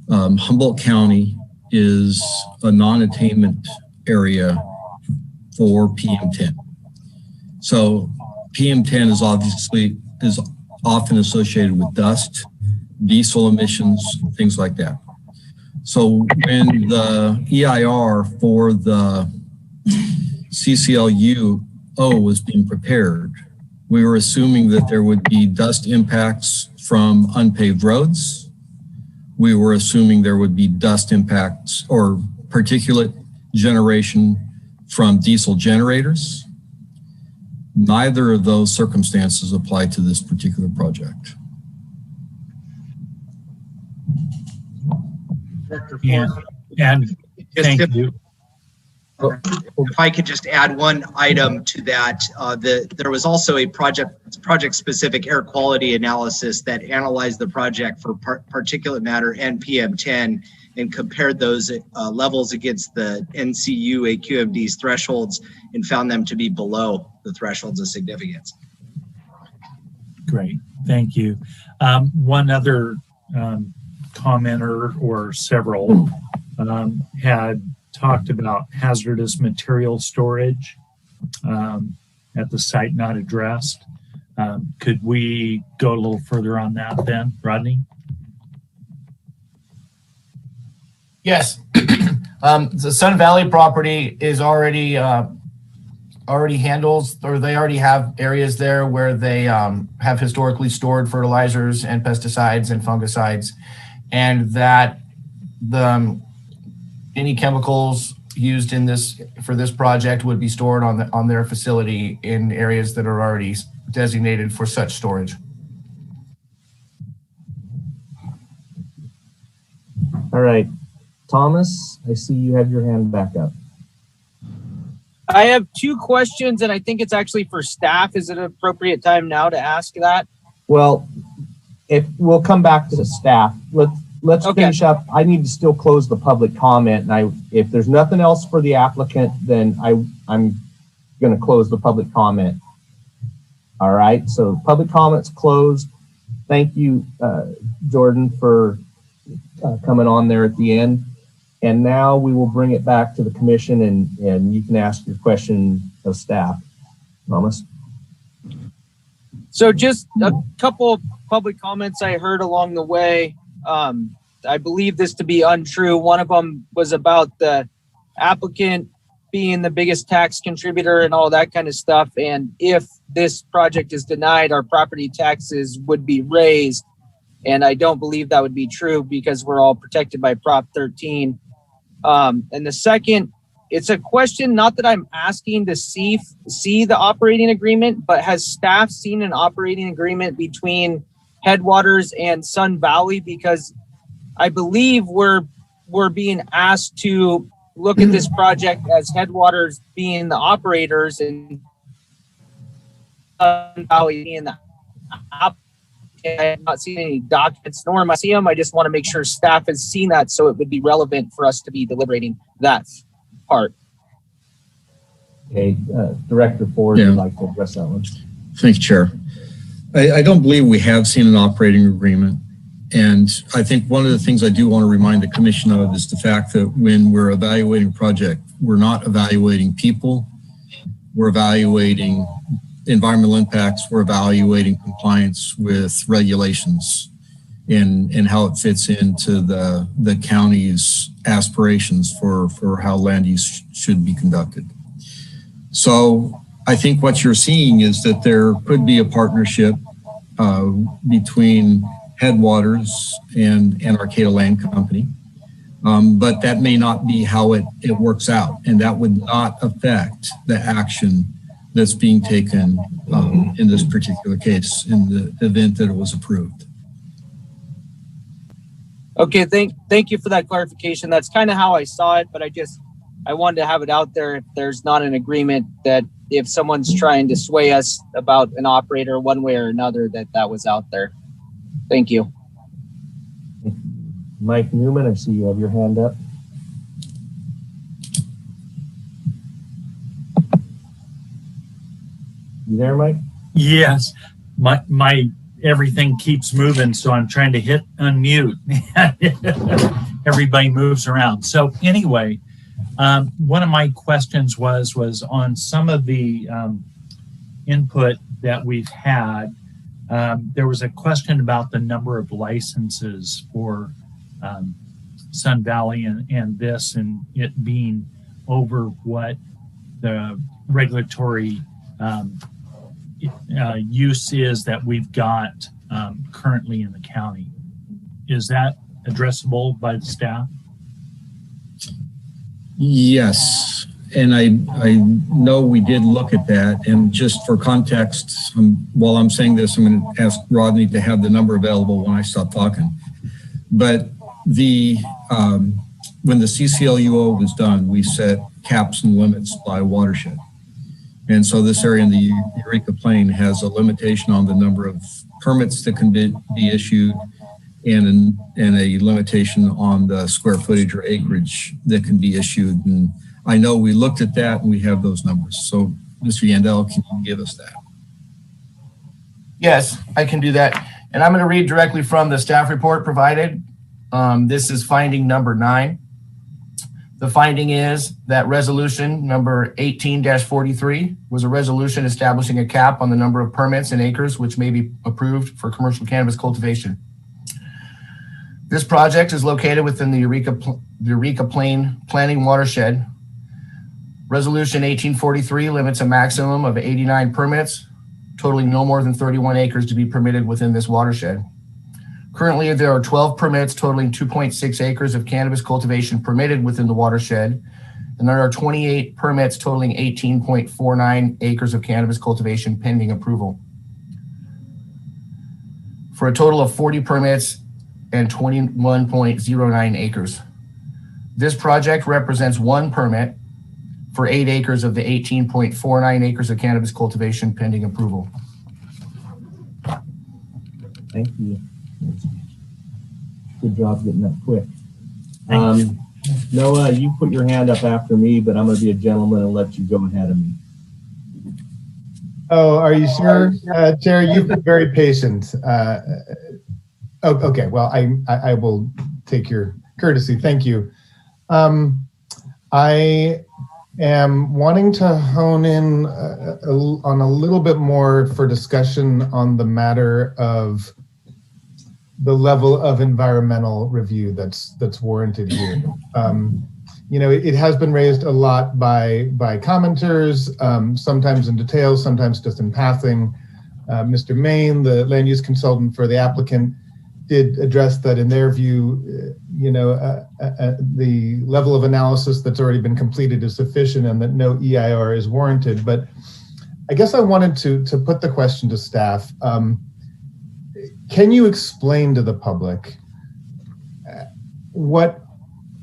E: Humboldt County is a non-attainment area for PM10. So PM10 is often associated with dust, diesel emissions, things like that. So when the EIR for the CCLUO was being prepared, we were assuming that there would be dust impacts from unpaved roads. We were assuming there would be dust impacts or particulate generation from diesel generators. Neither of those circumstances apply to this particular project.
R: And thank you.
G: If I could just add one item to that, there was also a project-specific air quality analysis that analyzed the project for particulate matter and PM10 and compared those levels against the NCU AQMD's thresholds and found them to be below the thresholds of significance.
R: Great, thank you. One other commenter or several had talked about hazardous material storage at the site not addressed. Could we go a little further on that then, Rodney?
I: Yes. The Sun Valley property is already handles, or they already have areas there where they have historically stored fertilizers and pesticides and fungicides, and that any chemicals used in for this project would be stored on their facility in areas that are already designated for such storage.
A: All right, Thomas, I see you have your hand back up.
C: I have two questions, and I think it's actually for staff. Is it an appropriate time now to ask that?
A: Well, if we'll come back to the staff. Let's finish up. I need to still close the public comment, and if there's nothing else for the applicant, then I'm going to close the public comment. All right, so public comments closed. Thank you, Jordan, for coming on there at the end. And now we will bring it back to the commission, and you can ask your question of staff. Thomas?
C: So just a couple of public comments I heard along the way. I believe this to be untrue. One of them was about the applicant being the biggest tax contributor and all that kind of stuff. And if this project is denied, our property taxes would be raised. And I don't believe that would be true because we're all protected by Prop 13. And the second, it's a question, not that I'm asking to see the operating agreement, but has staff seen an operating agreement between Headwaters and Sun Valley? Because I believe we're being asked to look at this project as Headwaters being the operators and Sun Valley being the applicant. I have not seen any documents, nor am I seeing them. I just want to make sure staff has seen that, so it would be relevant for us to be deliberating that part.
A: Okay, Director Ford, would like to address that one.
E: Thank you, Chair. I don't believe we have seen an operating agreement. And I think one of the things I do want to remind the commission of is the fact that when we're evaluating a project, we're not evaluating people, we're evaluating environmental impacts, we're evaluating compliance with regulations and how it fits into the county's aspirations for how land use should be conducted. So I think what you're seeing is that there could be a partnership between Headwaters and Arcata Land Company. But that may not be how it works out, and that would not affect the action that's being taken in this particular case in the event that it was approved.
C: Okay, thank you for that clarification. That's kind of how I saw it, but I wanted to have it out there if there's not an agreement that if someone's trying to sway us about an operator one way or another, that was out there. Thank you.
A: Mike Newman, I see you have your hand up. You there, Mike?
R: Yes, my everything keeps moving, so I'm trying to hit unmute. Everybody moves around. So anyway, one of my questions was on some of the input that we've had. There was a question about the number of licenses for Sun Valley and this, and it being over what the regulatory use is that we've got currently in the county. Is that addressable by the staff?
E: Yes, and I know we did look at that, and just for context, while I'm saying this, I'm going to ask Rodney to have the number available when I stop talking. But when the CCLUO was done, we set caps and limits by watershed. And so this area in the Eureka Plain has a limitation on the number of permits that can be issued and a limitation on the square footage or acreage that can be issued. And I know we looked at that and we have those numbers. So Mr. Yandel, can you give us that?
I: Yes, I can do that. And I'm going to read directly from the staff report provided. This is finding number 9. The finding is that resolution number 18-43 was a resolution establishing a cap on the number of permits and acres which may be approved for commercial cannabis cultivation. This project is located within the Eureka Plain Planning Watershed. Resolution 1843 limits a maximum of 89 permits, totaling no more than 31 acres to be permitted within this watershed. Currently, there are 12 permits totaling 2.6 acres of cannabis cultivation permitted within the watershed, and there are 28 permits totaling 18.49 acres of cannabis cultivation pending approval, for a total of 40 permits and 21.09 acres. This project represents 1 permit for 8 acres of the 18.49 acres of cannabis cultivation pending approval.
A: Thank you. Good job getting that quick. Noah, you put your hand up after me, but I'm going to be a gentleman and let you go ahead of me.
H: Oh, are you sure? Jerry, you've been very patient. Okay, well, I will take your courtesy. Thank you. I am wanting to hone in on a little bit more for discussion on the matter of the level of environmental review that's warranted here. You know, it has been raised a lot by commenters, sometimes in detail, sometimes just in passing. Mr. Main, the land use consultant for the applicant, did address that in their view, you know, the level of analysis that's already been completed is sufficient and that no EIR is warranted. But I guess I wanted to put the question to staff. Can you explain to the public what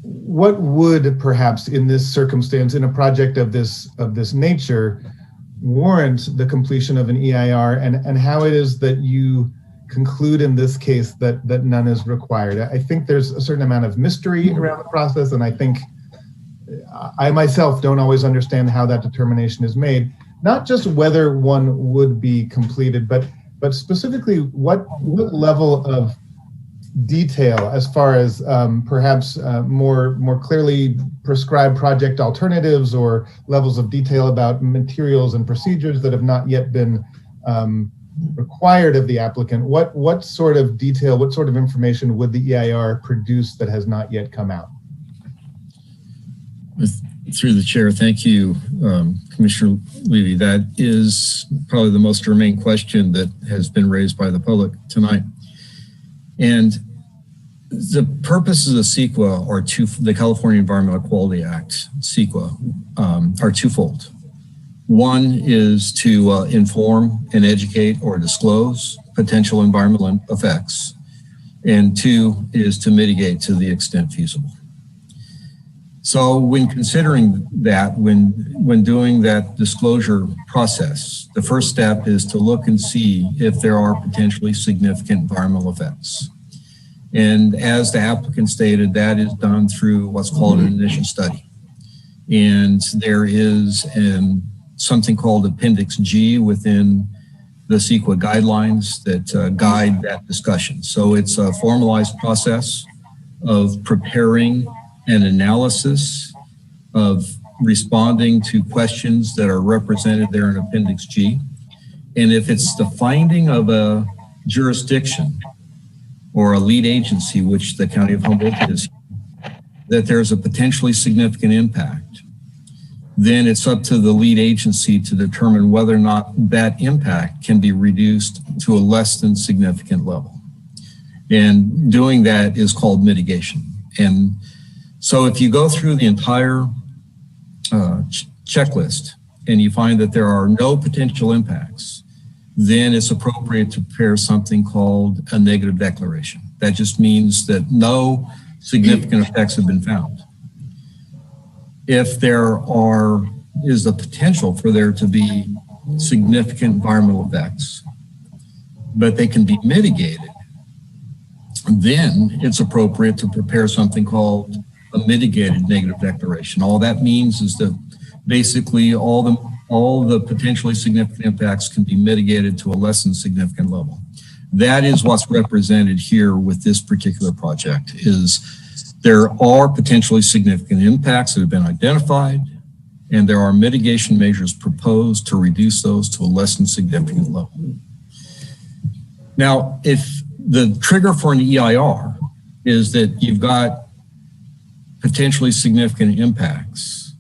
H: would perhaps in this circumstance, in a project of this nature, warrant the completion of an EIR, and how it is that you conclude in this case that none is required? I think there's a certain amount of mystery around the process, and I think I myself don't always understand how that determination is made. Not just whether one would be completed, but specifically what level of detail, as far as perhaps more clearly prescribed project alternatives or levels of detail about materials and procedures that have not yet been required of the applicant. What sort of detail, what sort of information would the EIR produce that has not yet come out?
E: Through the chair, thank you, Commissioner Levy. That is probably the most germane question that has been raised by the public tonight. And the purposes of CEQA are the California Environmental Quality Act, CEQA, are twofold. One is to inform and educate or disclose potential environmental effects. And two is to mitigate to the extent feasible. So when considering that, when doing that disclosure process, the first step is to look and see if there are potentially significant environmental effects. And as the applicant stated, that is done through what's called an initial study. And there is something called Appendix G within the CEQA guidelines that guide that discussion. So it's a formalized process of preparing an analysis of responding to questions that are represented there in Appendix G. And if it's the finding of a jurisdiction or a lead agency, which the County of Humboldt is, that there's a potentially significant impact, then it's up to the lead agency to determine whether or not that impact can be reduced to a less than significant level. And doing that is called mitigation. And so if you go through the entire checklist and you find that there are no potential impacts, then it's appropriate to prepare something called a negative declaration. That just means that no significant effects have been found. If there is the potential for there to be significant environmental effects, but they can be mitigated, then it's appropriate to prepare something called a mitigated negative declaration. All that means is that basically all the potentially significant impacts can be mitigated to a less than significant level. That is what's represented here with this particular project. Is there are potentially significant impacts that have been identified, and there are mitigation measures proposed to reduce those to a less than significant level. Now, if the trigger for an EIR is that you've got potentially significant impacts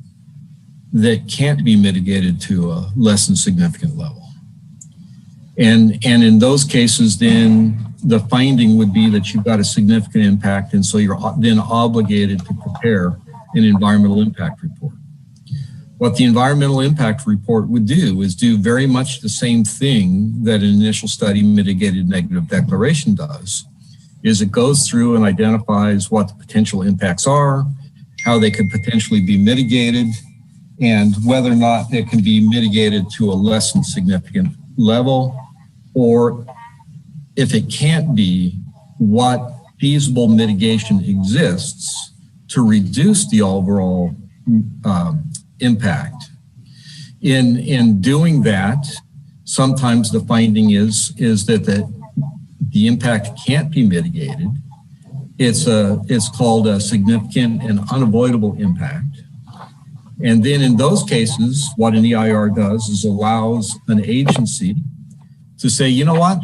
E: that can't be mitigated to a less than significant level. And in those cases, then the finding would be that you've got a significant impact, and so you're then obligated to prepare an environmental impact report. What the environmental impact report would do is do very much the same thing that an initial study mitigated negative declaration does, is it goes through and identifies what the potential impacts are, how they could potentially be mitigated, and whether or not it can be mitigated to a less than significant level, or if it can't be, what feasible mitigation exists to reduce the overall impact. In doing that, sometimes the finding is that the impact can't be mitigated. It's called a significant and unavoidable impact. And then in those cases, what an EIR does is allows an agency to say, you know what?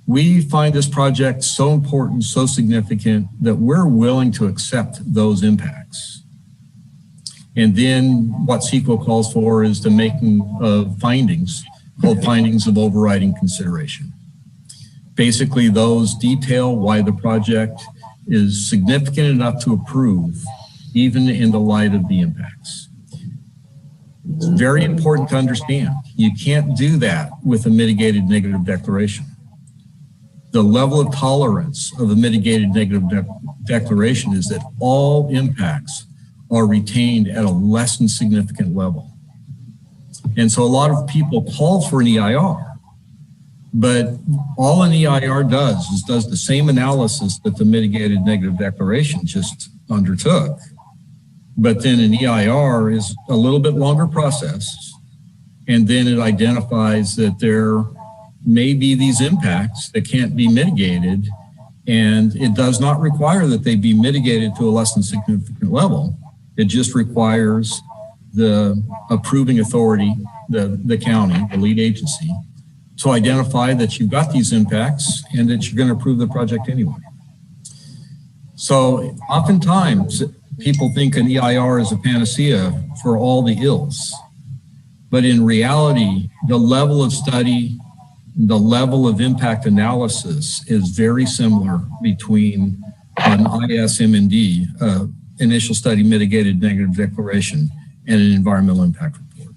E: We find this project so important, so significant that we're willing to accept those impacts. And then what CEQA calls for is the making of findings called findings of overriding consideration. Basically, those detail why the project is significant enough to approve, even in the light of the impacts. It's very important to understand. You can't do that with a mitigated negative declaration. The level of tolerance of a mitigated negative declaration is that all impacts are retained at a less than significant level. And so a lot of people call for an EIR, but all an EIR does is does the same analysis that the mitigated negative declaration just undertook. But then an EIR is a little bit longer process. And then it identifies that there may be these impacts that can't be mitigated. And it does not require that they be mitigated to a less than significant level. It just requires the approving authority, the county, the lead agency, to identify that you've got these impacts and that you're going to approve the project anyway. So oftentimes people think an EIR is a panacea for all the ills. But in reality, the level of study, the level of impact analysis is very similar between an ISM&D, initial study mitigated negative declaration, and an environmental impact report.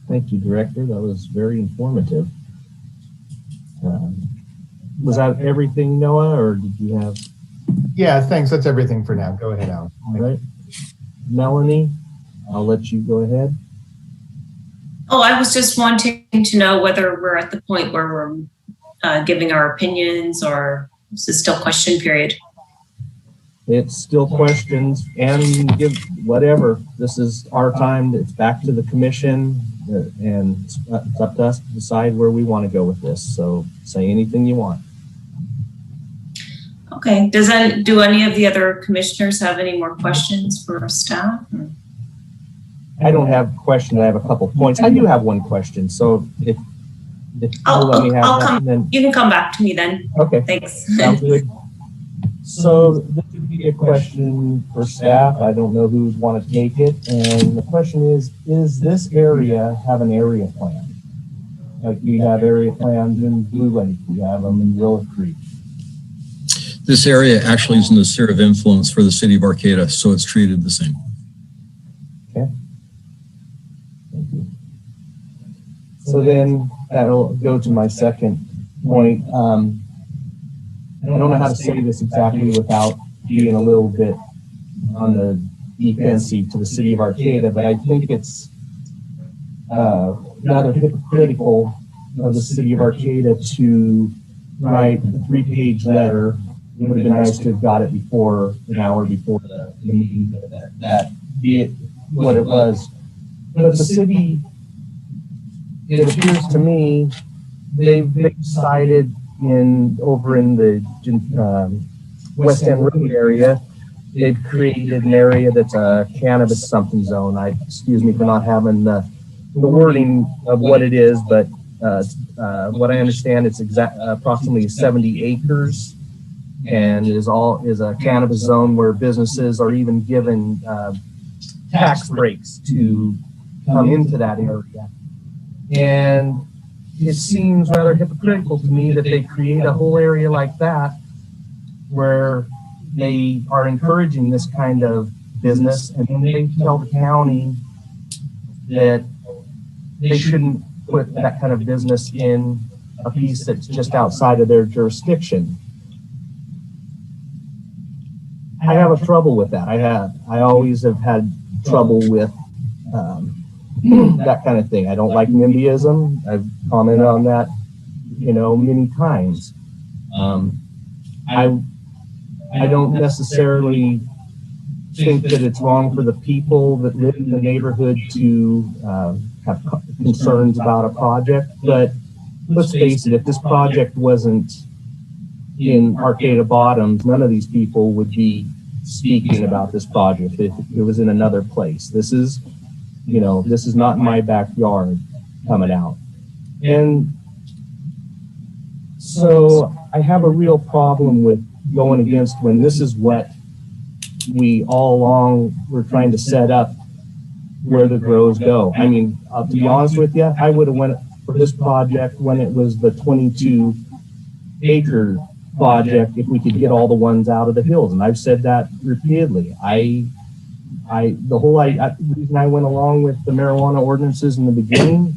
A: Thank you, Director. That was very informative. Was that everything, Noah, or did you have?
H: Yeah, thanks. That's everything for now. Go ahead, Alan.
A: All right. Melanie, I'll let you go ahead.
J: Oh, I was just wanting to know whether we're at the point where we're giving our opinions, or is this still question period?
A: It's still questions, and you can give whatever. This is our time. It's back to the commission, and it's up to us to decide where we want to go with this. So say anything you want.
J: Okay. Do any of the other commissioners have any more questions for staff?
A: I don't have questions. I have a couple points. I do have one question. So if you let me have that, then
J: you can come back to me then.
A: Okay.
J: Thanks.
A: Sounds good. So this would be a question for staff. I don't know who'd want to take it. And the question is this area have an area plan? Like we have area plans in Blue Lake, we have them in Willow Creek.
E: This area actually is in the sphere of influence for the city of Arcata, so it's treated the same.
A: Okay. Thank you. So then that'll go to my second point. I don't know how to say this exactly without being a little bit on the defensive to the city of Arcata, but I think it's rather hypocritical of the city of Arcata to write a 3-page letter. It would have been nice to have got it before, an hour before the meeting, that be it what it was. But the city, it appears to me, they've decided over in the West End Road area, they've created an area that's a cannabis something zone. Excuse me for not having the wording of what it is, but what I understand, it's approximately 70 acres, and is a cannabis zone where businesses are even given tax breaks to come into that area. And it seems rather hypocritical to me that they create a whole area like that where they are encouraging this kind of business, and then they tell the county that they shouldn't put that kind of business in a piece that's just outside of their jurisdiction. I have a trouble with that. I always have had trouble with that kind of thing. I don't like NIMBYism. I've commented on that, many times. I don't necessarily think that it's wrong for the people that live in the neighborhood to have concerns about a project, but let's face it, if this project wasn't in Arcata Bottoms, none of these people would be speaking about this project if it was in another place. This is not in my backyard coming out. And so I have a real problem with going against when this is what we all along were trying to set up where the grows go. I mean, to be honest with you, I would have went for this project when it was the 22-acre project if we could get all the ones out of the hills. And I've said that repeatedly. The whole reason I went along with the marijuana ordinances in the beginning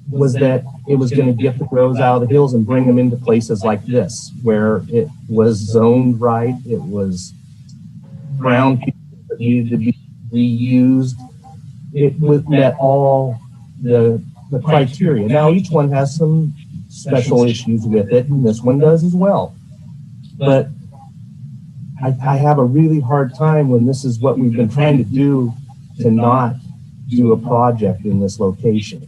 A: was that it was going to get the grows out of the hills and bring them into places like this, where it was zoned right, it was brown people that needed to be reused. It met all the criteria. Now each one has some special issues with it, and this one does as well. But I have a really hard time when this is what we've been trying to do, to not do a project in this location.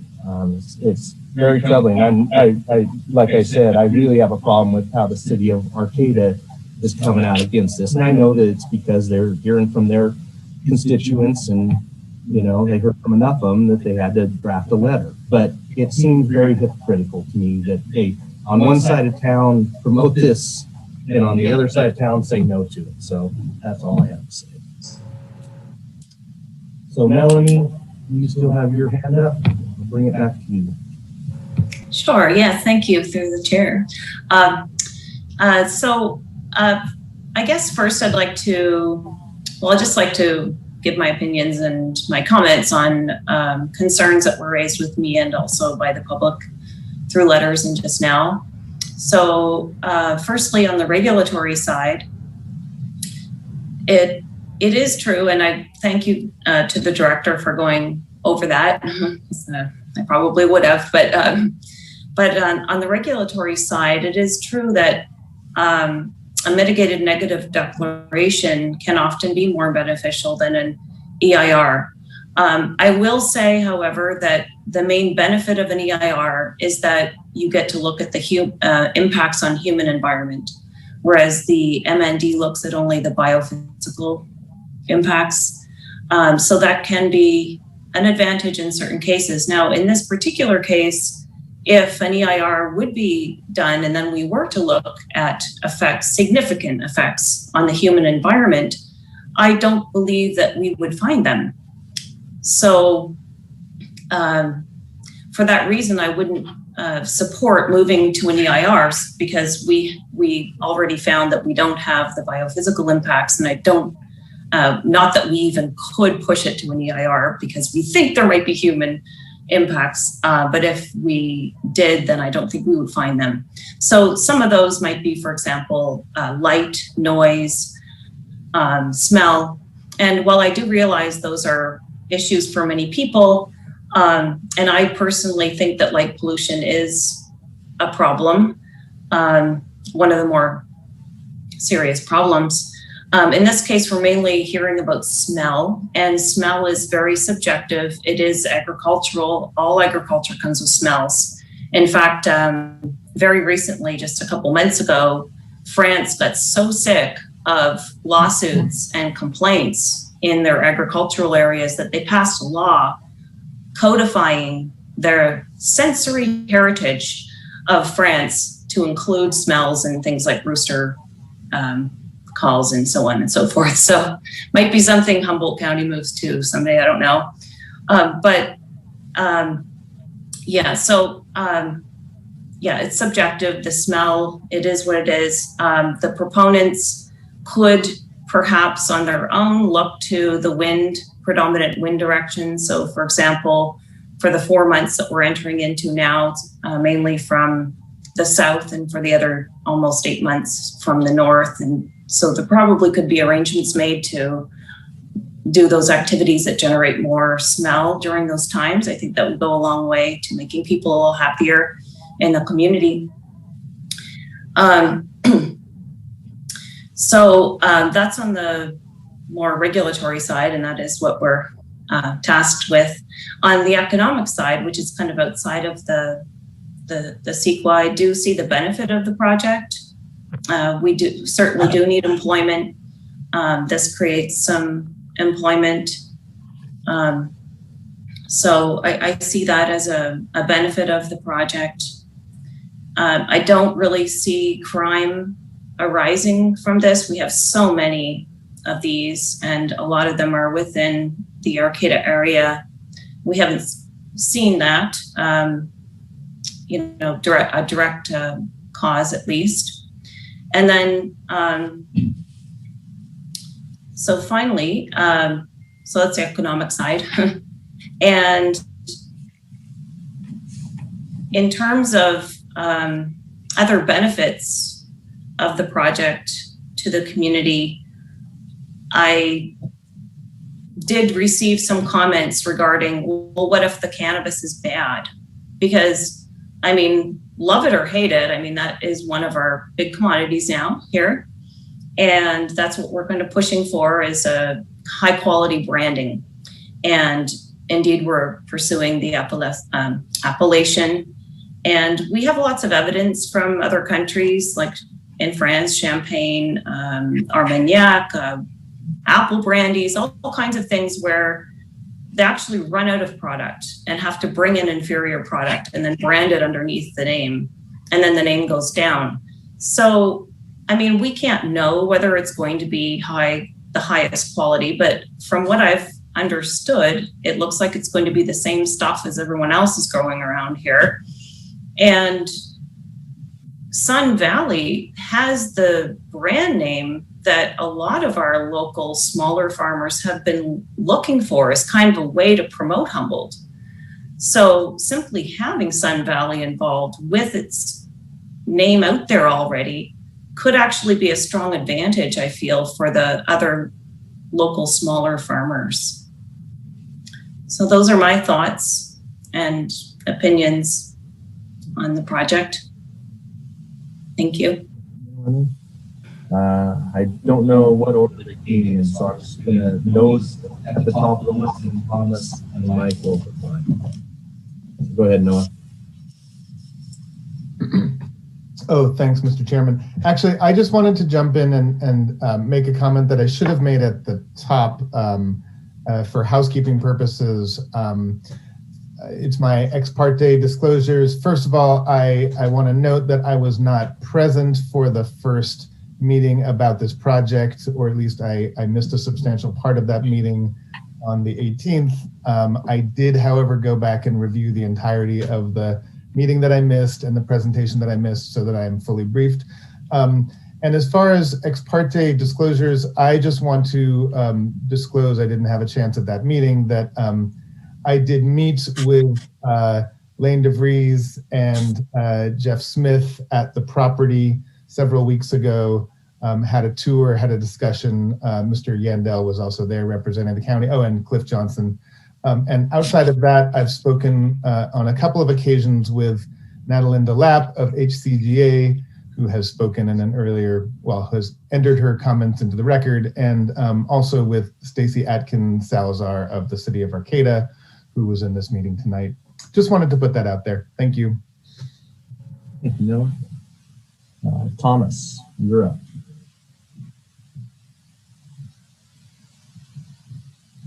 A: It's very troubling. I like I said, I really have a problem with how the city of Arcata is coming out against this. And I know that it's because they're hearing from their constituents, and they heard from enough of them that they had to draft a letter. But it seems very hypocritical to me that they, on one side of town, promote this and on the other side of town say no to it. So that's all I have to say. So Melanie, you still have your hand up? I'll bring it back to you.
J: Sure. Yeah. Thank you through the chair. I guess first I'd like to, I'd just like to give my opinions and my comments on concerns that were raised with me and also by the public through letters and just now. So firstly, on the regulatory side, it is true, and I thank you to the director for going over that. I probably would have, but on the regulatory side, it is true that a mitigated negative declaration can often be more beneficial than an EIR. I will say, however, that the main benefit of an EIR is that you get to look at the impacts on human environment, whereas the MND looks at only the biophysical impacts. So that can be an advantage in certain cases. Now, in this particular case, if an EIR would be done and then we were to look at effects, significant effects on the human environment, I don't believe that we would find them. So for that reason, I wouldn't support moving to an EIR because we already found that we don't have the biophysical impacts, and I don't, not that we even could push it to an EIR because we think there might be human impacts, but if we did, then I don't think we would find them. So some of those might be, for example, light, noise, smell. And while I do realize those are issues for many people, and I personally think that light pollution is a problem, one of the more serious problems. In this case, we're mainly hearing about smell, and smell is very subjective. It is agricultural. All agriculture comes with smells. In fact, very recently, just a couple months ago, France got so sick of lawsuits and complaints in their agricultural areas that they passed a law codifying their sensory heritage of France to include smells and things like rooster calls and so on and so forth. So might be something Humboldt County moves to someday, I don't know. It's subjective. The smell, it is what it is. The proponents could perhaps on their own look to the wind, predominant wind direction. So for example, for the 4 months that we're entering into now, mainly from the south, and for the other almost 8 months from the north. And so there probably could be arrangements made to do those activities that generate more smell during those times. I think that would go a long way to making people a little happier in the community. So that's on the more regulatory side, and that is what we're tasked with. On the economic side, which is kind of outside of the CEQA, I do see the benefit of the project. We certainly do need employment. This creates some employment. So I see that as a benefit of the project. I don't really see crime arising from this. We have so many of these, and a lot of them are within the Arcata area. We haven't seen that, a direct cause at least. And then, so finally, so that's the economic side. And in terms of other benefits of the project to the community, I did receive some comments regarding, well, what if the cannabis is bad? Because, I mean, love it or hate it, I mean, that is one of our big commodities now here. And that's what we're going to pushing for, is a high quality branding. And indeed, we're pursuing the appellation. And we have lots of evidence from other countries, like in France, Champagne, Armagnac, apple brandies, all kinds of things where they actually run out of product and have to bring in inferior product and then brand it underneath the name, and then the name goes down. So I mean, we can't know whether it's going to be the highest quality, but from what I've understood, it looks like it's going to be the same stuff as everyone else is growing around here. And Sun Valley has the brand name that a lot of our local smaller farmers have been looking for as kind of a way to promote Humboldt. So simply having Sun Valley involved with its name out there already could actually be a strong advantage, I feel, for the other local smaller farmers. So those are my thoughts and opinions on the project. Thank you.
A: I don't know what order the meeting is, so I'm just going to nose at the top of the list and Thomas and Michael. Go ahead, Noah.
H: Oh, thanks, Mr. Chairman. Actually, I just wanted to jump in and make a comment that I should have made at the top for housekeeping purposes. It's my ex parte disclosures. First of all, I want to note that I was not present for the first meeting about this project, or at least I missed a substantial part of that meeting on the 18th. I did, however, go back and review the entirety of the meeting that I missed and the presentation that I missed so that I am fully briefed. And as far as ex parte disclosures, I just want to disclose, I didn't have a chance at that meeting, that I did meet with Lane DeVries and Jeff Smith at the property several weeks ago, had a tour, had a discussion. Mr. Yandel was also there representing the county. Oh, and Cliff Johnson. And outside of that, I've spoken on a couple of occasions with Natalinda Lapp of HCGA, who has spoken in an earlier, well, has entered her comments into the record, and also with Stacy Atkins Salazar of the city of Arcata, who was in this meeting tonight. Just wanted to put that out there. Thank you.
A: Thank you, Noah. Thomas, you're up.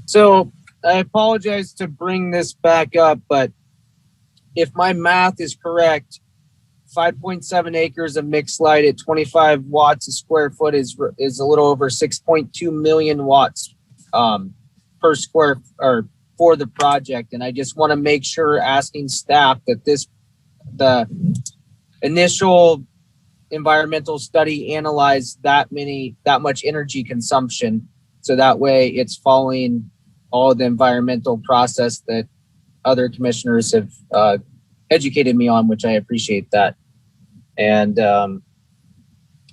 C: So I apologize to bring this back up, but if my math is correct, 5.7 acres of mixed light at 25 watts a square foot is a little over 6.2 million watts per square or for the project. And I just want to make sure, asking staff, that the initial environmental study analyzed that much energy consumption, so that way it's following all the environmental process that other commissioners have educated me on, which I appreciate that. And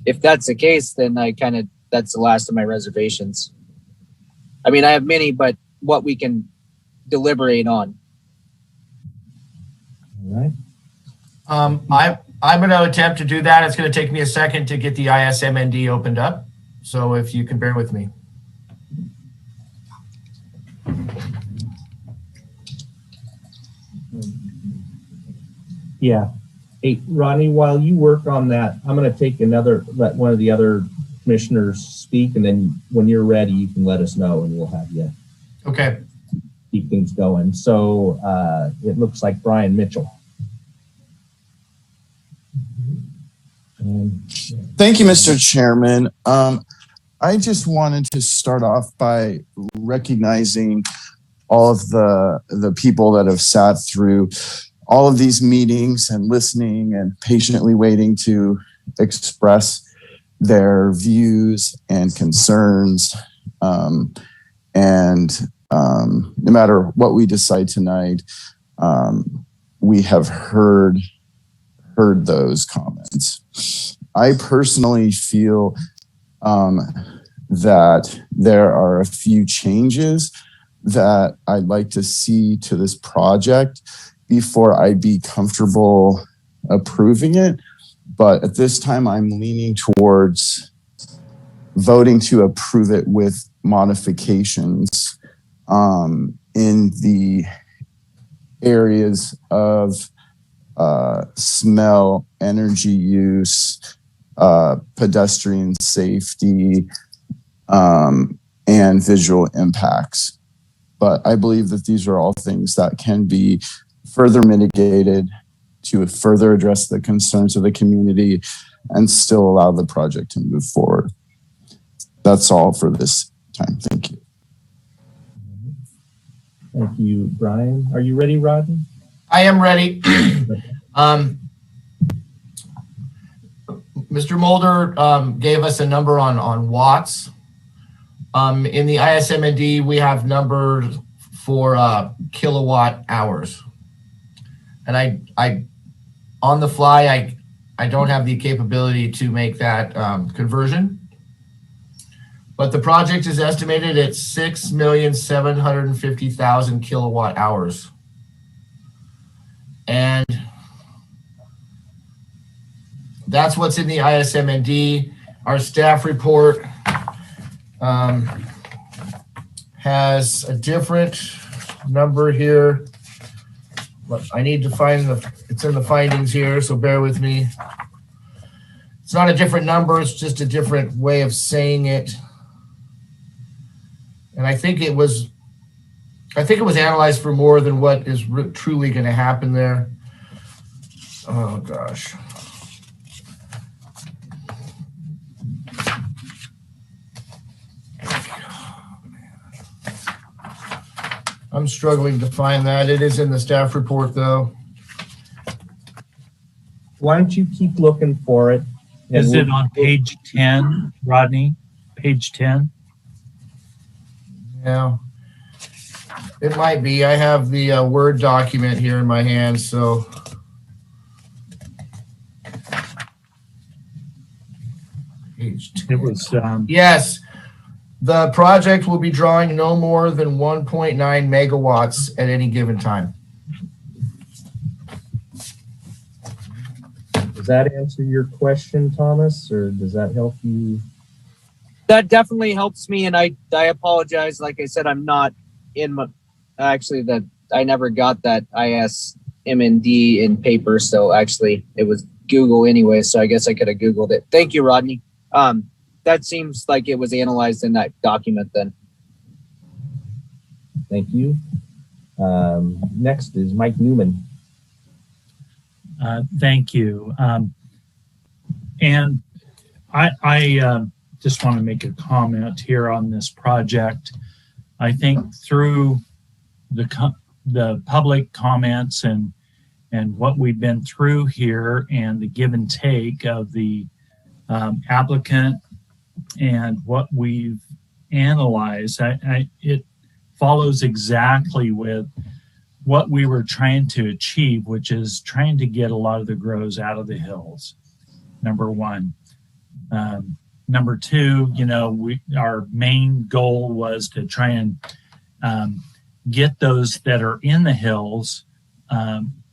C: if that's the case, then that's the last of my reservations. I mean, I have many, but what we can deliberate on.
A: All right.
I: I'm going to attempt to do that. It's going to take me a second to get the ISMND opened up. So if you can bear with me.
A: Yeah. Hey, Ronnie, while you work on that, I'm going to let one of the other commissioners speak, and then when you're ready, you can let us know and we'll have you keep things going. So it looks like Brian Mitchell.
D: Thank you, Mr. Chairman. I just wanted to start off by recognizing all of the people that have sat through all of these meetings and listening and patiently waiting to express their views and concerns. No matter what we decide tonight, we have heard those comments. I personally feel that there are a few changes that I'd like to see to this project before I'd be comfortable approving it. But at this time, I'm leaning towards voting to approve it with modifications in the areas of smell, energy use, pedestrian safety, and visual impacts. But I believe that these are all things that can be further mitigated to further address the concerns of the community and still allow the project to move forward. That's all for this time. Thank you.
A: Thank you, Brian. Are you ready, Rodney?
I: I am ready. Mr. Mulder gave us a number on watts. In the ISMND, we have numbers for kilowatt hours. And I on the fly, I don't have the capability to make that conversion. But the project is estimated at 6,750,000 kilowatt hours. And that's what's in the ISMND. Our staff report has a different number here. But I need to find it's in the findings here, so bear with me. It's not a different number, it's just a different way of saying it. And I think it was analyzed for more than what is truly going to happen there. Oh gosh. I'm struggling to find that. It is in the staff report though.
A: Why don't you keep looking for it?
K: Is it on page 10, Rodney? Page 10?
I: Yeah, it might be. I have the Word document here in my hand, so. Page 10.
K: It was.
I: Yes, the project will be drawing no more than 1.9 megawatts at any given time.
A: Does that answer your question, Thomas, or does that help you?
C: That definitely helps me, and I apologize. Like I said, I'm not in my, actually that I never got that ISMND in paper, so actually it was Google anyway, so I guess I could have Googled it. Thank you, Rodney. That seems like it was analyzed in that document then.
A: Thank you. Next is Mike Newman.
K: Thank you. And I just want to make a comment here on this project. I think through the public comments and what we've been through here and the give and take of the applicant and what we've analyzed, it follows exactly with what we were trying to achieve, which is trying to get a lot of the grows out of the hills, number one. Number two, our main goal was to try and get those that are in the hills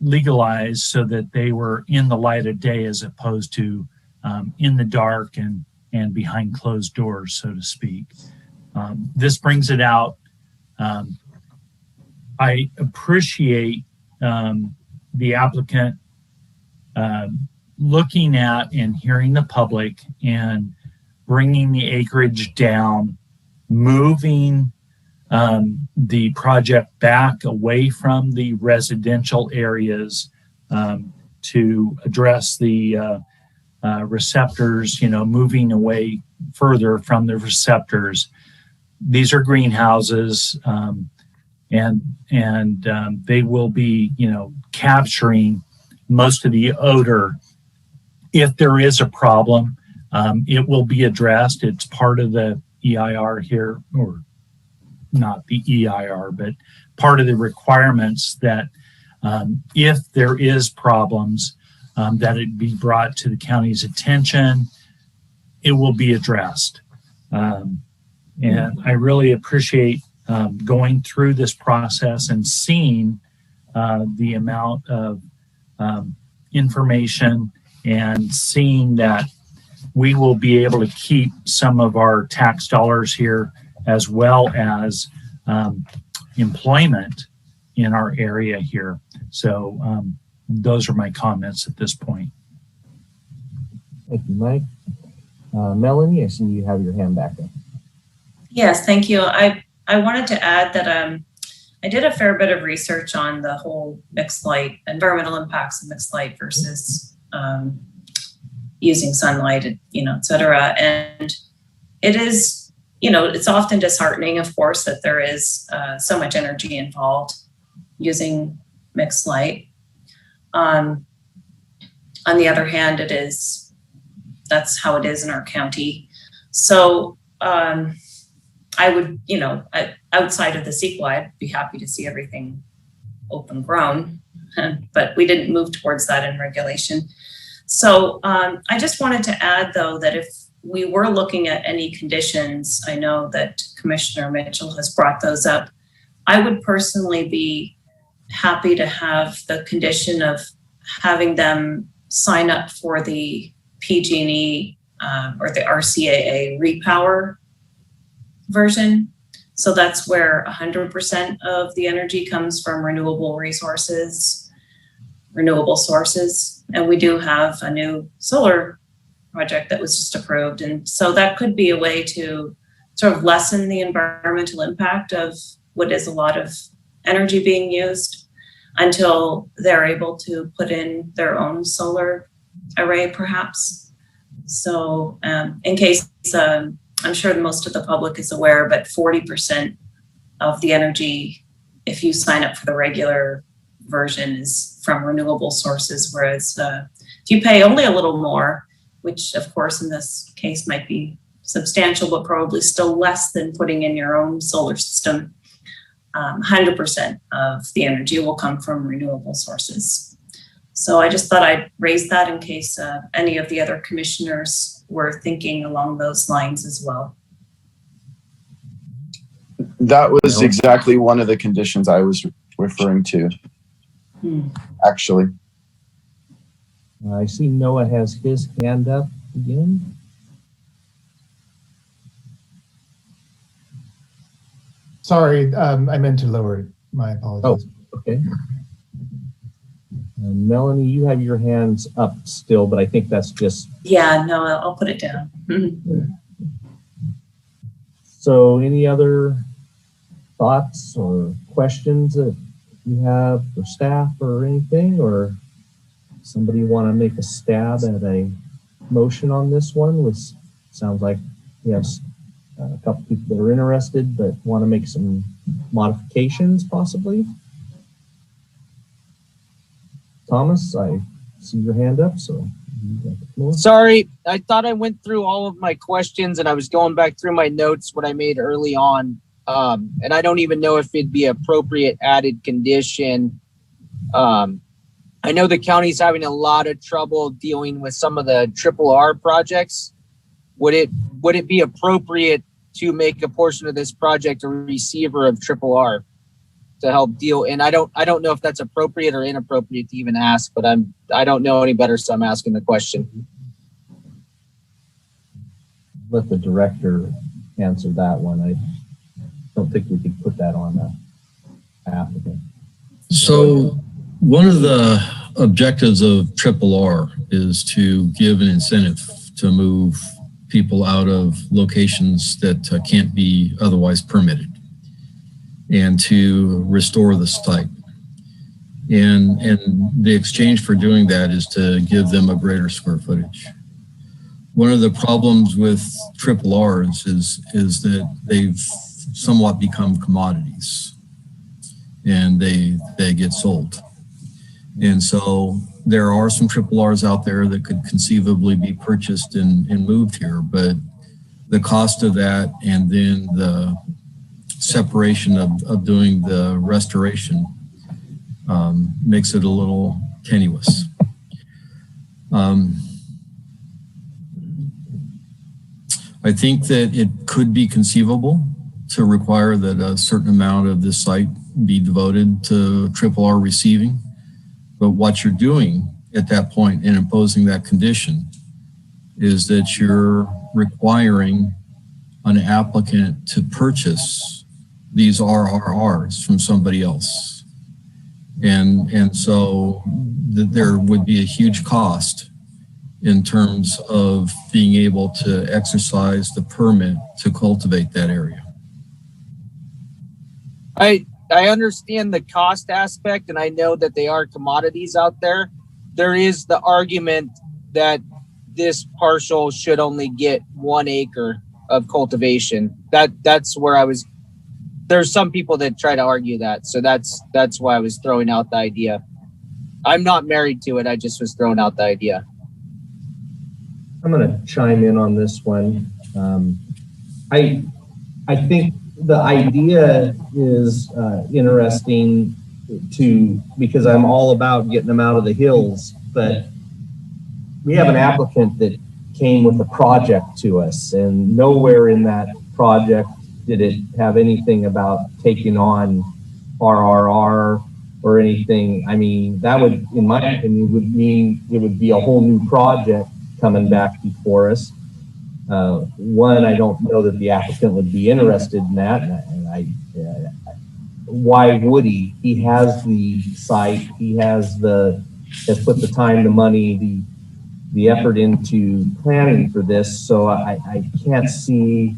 K: legalized so that they were in the light of day as opposed to in the dark and behind closed doors, so to speak. This brings it out. I appreciate the applicant looking at and hearing the public and bringing the acreage down, moving the project back away from the residential areas to address the receptors, moving away further from the receptors. These are greenhouses, and they will be, capturing most of the odor. If there is a problem, it will be addressed. It's part of the EIR here, or not the EIR, but part of the requirements that if there is problems, that it be brought to the county's attention, it will be addressed. And I really appreciate going through this process and seeing the amount of information and seeing that we will be able to keep some of our tax dollars here as well as employment in our area here. So those are my comments at this point.
A: Thank you, Mike. Melanie, I see you have your hand back up.
J: Yes, thank you. I wanted to add that I did a fair bit of research on the whole mixed light, environmental impacts of mixed light versus using sunlight, et cetera. And it is, it's often disheartening, of course, that there is so much energy involved using mixed light. On the other hand, that's how it is in our county. So I would, outside of the CEQA, I'd be happy to see everything open grown, but we didn't move towards that in regulation. So I just wanted to add, though, that if we were looking at any conditions, I know that Commissioner Mitchell has brought those up. I would personally be happy to have the condition of having them sign up for the PG&E or the RCAA repower version. So that's where 100% of the energy comes from renewable sources. And we do have a new solar project that was just approved. And so that could be a way to sort of lessen the environmental impact of what is a lot of energy being used until they're able to put in their own solar array, perhaps. So in case, I'm sure most of the public is aware, but 40% of the energy, if you sign up for the regular version, is from renewable sources, whereas if you pay only a little more, which of course in this case might be substantial, but probably still less than putting in your own solar system, 100% of the energy will come from renewable sources. So I just thought I'd raise that in case any of the other commissioners were thinking along those lines as well.
D: That was exactly one of the conditions I was referring to, actually.
A: I see Noah has his hand up again.
H: Sorry, I meant to lower it. My apologies.
A: Oh, okay. Melanie, you have your hands up still, but I think that's just...
J: Yeah, no, I'll put it down.
A: So any other thoughts or questions that you have for staff or anything, or somebody want to make a stab at a motion on this one? Which sounds like we have a couple people that are interested but want to make some modifications possibly. Thomas, I see your hand up, so.
C: Sorry, I thought I went through all of my questions and I was going back through my notes, what I made early on. And I don't even know if it'd be appropriate added condition. I know the county's having a lot of trouble dealing with some of the R projects. Would it be appropriate to make a portion of this project a receiver of R to help deal? And I don't know if that's appropriate or inappropriate to even ask, but I don't know any better, so I'm asking the question.
A: Let the director answer that one. I don't think we could put that on the applicant.
E: So one of the objectives of R is to give an incentive to move people out of locations that can't be otherwise permitted and to restore the site. And the exchange for doing that is to give them a greater square footage. One of the problems with RRs is that they've somewhat become commodities and they get sold. And so there are some RRs out there that could conceivably be purchased and moved here, but the cost of that and then the separation of doing the restoration makes it a little tenuous. I think that it could be conceivable to require that a certain amount of this site be devoted to RR receiving. But what you're doing at that point in imposing that condition is that you're requiring an applicant to purchase these RRRs from somebody else. And so there would be a huge cost in terms of being able to exercise the permit to cultivate that area.
C: I understand the cost aspect, and I know that they are commodities out there. There is the argument that this parcel should only get 1 acre of cultivation. That's where I was. There's some people that try to argue that, so that's why I was throwing out the idea. I'm not married to it. I just was throwing out the idea.
A: I'm going to chime in on this one. I think the idea is interesting because I'm all about getting them out of the hills, but we have an applicant that came with a project to us, and nowhere in that project did it have anything about taking on RRR or anything. I mean, that would, in my opinion, would mean it would be a whole new project coming back before us. One, I don't know that the applicant would be interested in that, and why would he? He has the site, he has put the time, the money, the effort into planning for this, so I can't see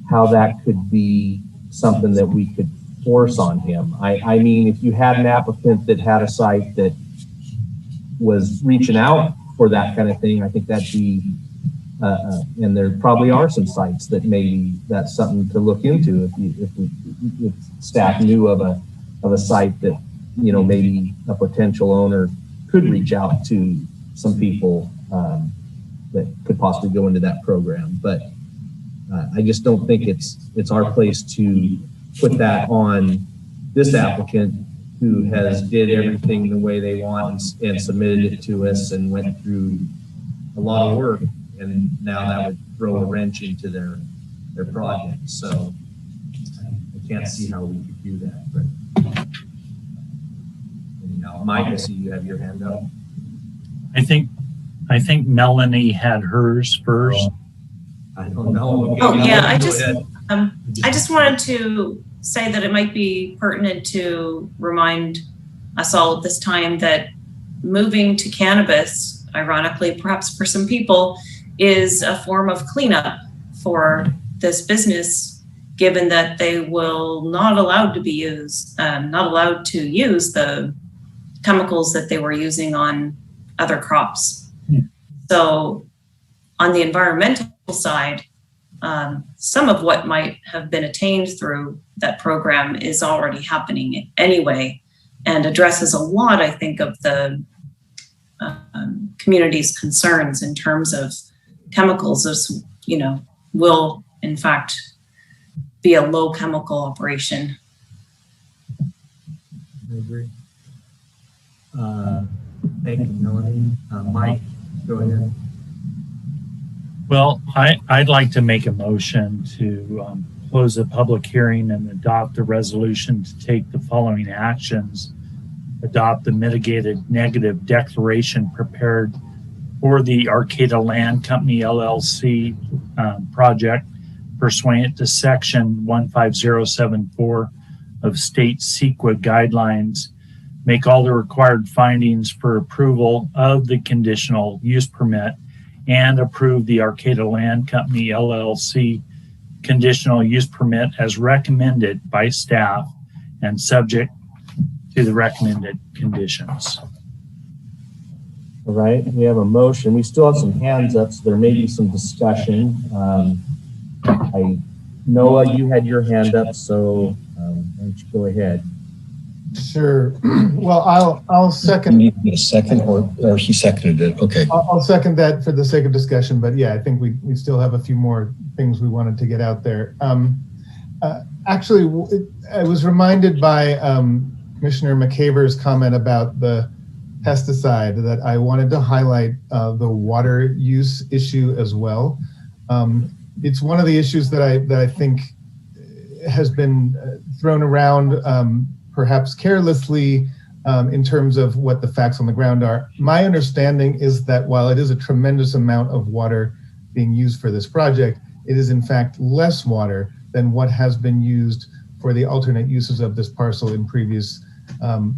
A: how that could be something that we could force on him. I mean, if you had an applicant that had a site that was reaching out for that kind of thing, I think that'd be, and there probably are some sites that maybe that's something to look into if staff knew of a site that, you know, maybe a potential owner could reach out to some people that could possibly go into that program. But I just don't think it's our place to put that on this applicant who has did everything the way they want and submitted it to us and went through a lot of work, and now that would throw a wrench into their project. So I can't see how we could do that. But anyhow, Mike, I see you have your hand up.
K: I think Melanie had hers first.
A: I don't know.
J: Oh yeah, I just wanted to say that it might be pertinent to remind us all at this time that moving to cannabis, ironically, perhaps for some people, is a form of cleanup for this business, given that they will not allowed to use the chemicals that they were using on other crops. So on the environmental side, some of what might have been attained through that program is already happening anyway, and addresses a lot, I think, of the community's concerns in terms of chemicals, as you know, will in fact be a low chemical operation.
A: I agree. Thank you, Melanie. Mike, go ahead.
K: Well, I'd like to make a motion to close the public hearing and adopt a resolution to take the following actions. Adopt the mitigated negative declaration prepared for the Arcata Land Company LLC project pursuant to section 15074 of state CEQA guidelines. Make all the required findings for approval of the conditional use permit and approve the Arcata Land Company LLC conditional use permit as recommended by staff and subject to the recommended conditions.
A: All right, we have a motion. We still have some hands up, so there may be some discussion. Noah, you had your hand up, so why don't you go ahead?
H: Sure. Well, I'll second.
E: You need a second, or he seconded it. Okay.
H: I'll second that for the sake of discussion, but yeah, I think we still have a few more things we wanted to get out there. Actually, I was reminded by Commissioner McCaver's comment about the pesticide that I wanted to highlight the water use issue as well. It's one of the issues that I think has been thrown around perhaps carelessly in terms of what the facts on the ground are. My understanding is that while it is a tremendous amount of water being used for this project, it is in fact less water than what has been used for the alternate uses of this parcel in previous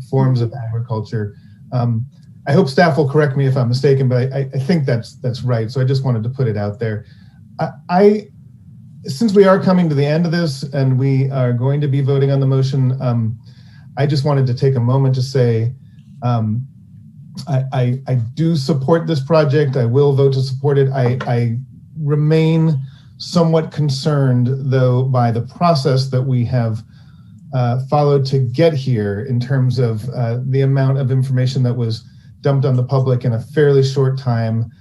H: forms of agriculture. I hope staff will correct me if I'm mistaken, but I think that's right. So I just wanted to put it out there. Since we are coming to the end of this and we are going to be voting on the motion, I just wanted to take a moment to say, I do support this project. I will vote to support it. I remain somewhat concerned, though, by the process that we have followed to get here in terms of the amount of information that was dumped on the public in a fairly short time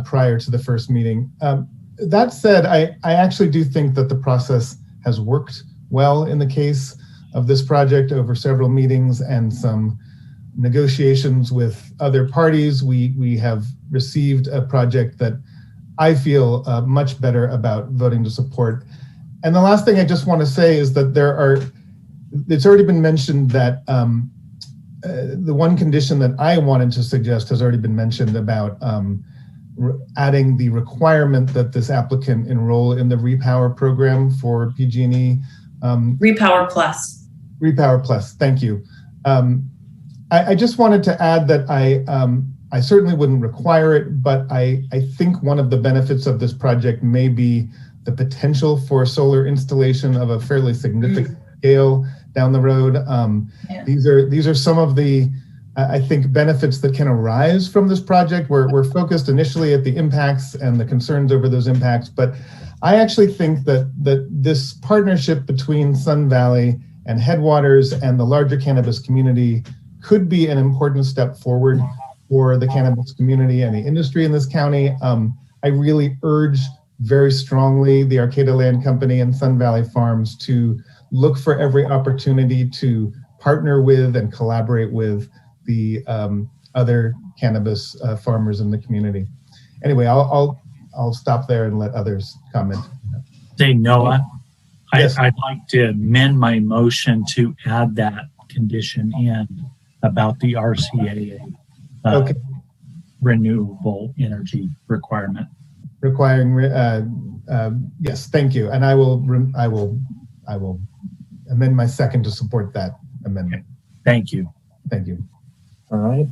H: prior to the first meeting. That said, I actually do think that the process has worked well in the case of this project over several meetings and some negotiations with other parties. We have received a project that I feel much better about voting to support. And the last thing I just want to say is that it's already been mentioned that the one condition that I wanted to suggest has already been mentioned about adding the requirement that this applicant enroll in the Repower program for PG&E.
J: Repower Plus.
H: Repower Plus, thank you. I just wanted to add that I certainly wouldn't require it, but I think one of the benefits of this project may be the potential for solar installation of a fairly significant scale down the road. These are some of the, I think, benefits that can arise from this project. We're focused initially at the impacts and the concerns over those impacts, but I actually think that this partnership between Sun Valley and Headwaters and the larger cannabis community could be an important step forward for the cannabis community and the industry in this county. I really urge very strongly the Arcata Land Company and Sun Valley Farms to look for every opportunity to partner with and collaborate with the other cannabis farmers in the community. Anyway, I'll stop there and let others comment.
K: Say Noah,
H: Yes.
K: I'd like to amend my motion to add that condition in about the RCAA
H: Okay.
K: renewable energy requirement.
H: Requiring, yes, thank you. And I will amend my second to support that amendment.
K: Thank you.
H: Thank you.
A: All right.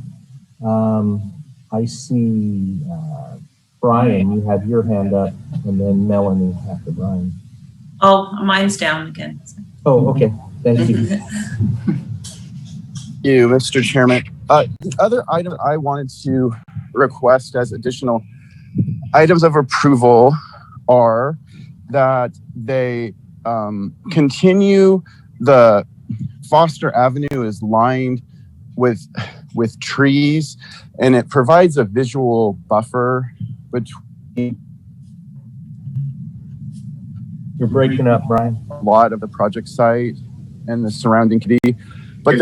A: I see Brian, you have your hand up, and then Melanie after Brian.
J: Oh, mine's down again.
A: Oh, okay. Thank you.
D: You, Mr. Chairman. The other item I wanted to request as additional items of approval are that they continue the Foster Avenue is lined with trees, and it provides a visual buffer between.
A: You're breaking up, Brian.
D: A lot of the project site and the surrounding community, but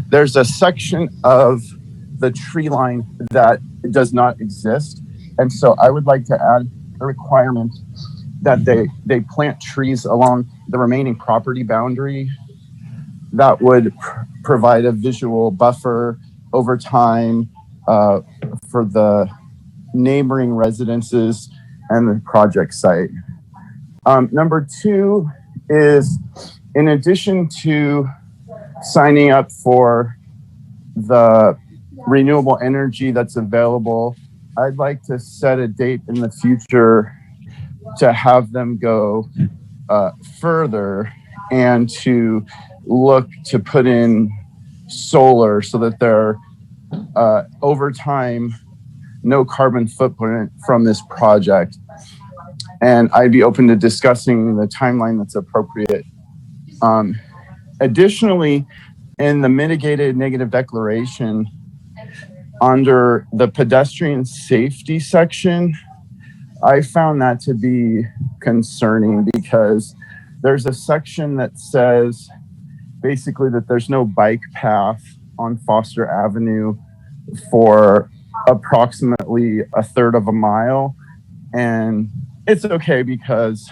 D: there's a section of the tree line that does not exist, and so I would like to add a requirement that they plant trees along the remaining property boundary that would provide a visual buffer over time for the neighboring residences and the project site. Number two is, in addition to signing up for the renewable energy that's available, I'd like to set a date in the future to have them go further and to look to put in solar so that they're over time no carbon footprint from this project. And I'd be open to discussing the timeline that's appropriate. Additionally, in the mitigated negative declaration under the pedestrian safety section, I found that to be concerning because there's a section that says basically that there's no bike path on Foster Avenue for approximately a third of a mile. And it's okay because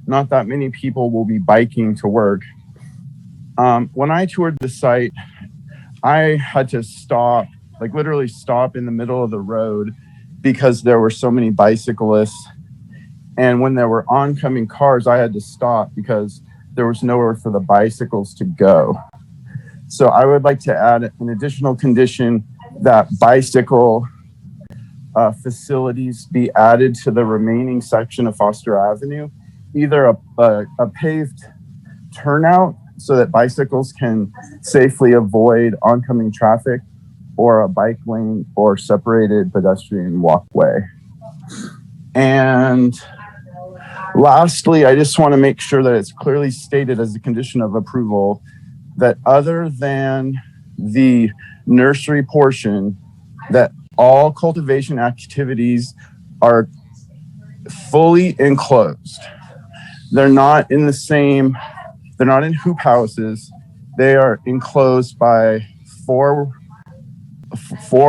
D: not that many people will be biking to work. When I toured the site, I had to stop, like literally stop in the middle of the road because there were so many bicyclists. And when there were oncoming cars, I had to stop because there was nowhere for the bicycles to go. So I would like to add an additional condition that bicycle facilities be added to the remaining section of Foster Avenue, either a paved turnout so that bicycles can safely avoid oncoming traffic, or a bike lane or separated pedestrian walkway. And lastly, I just want to make sure that it's clearly stated as a condition of approval that other than the nursery portion, that all cultivation activities are fully enclosed. They're not in the same, they're not in hoop houses. They are enclosed by four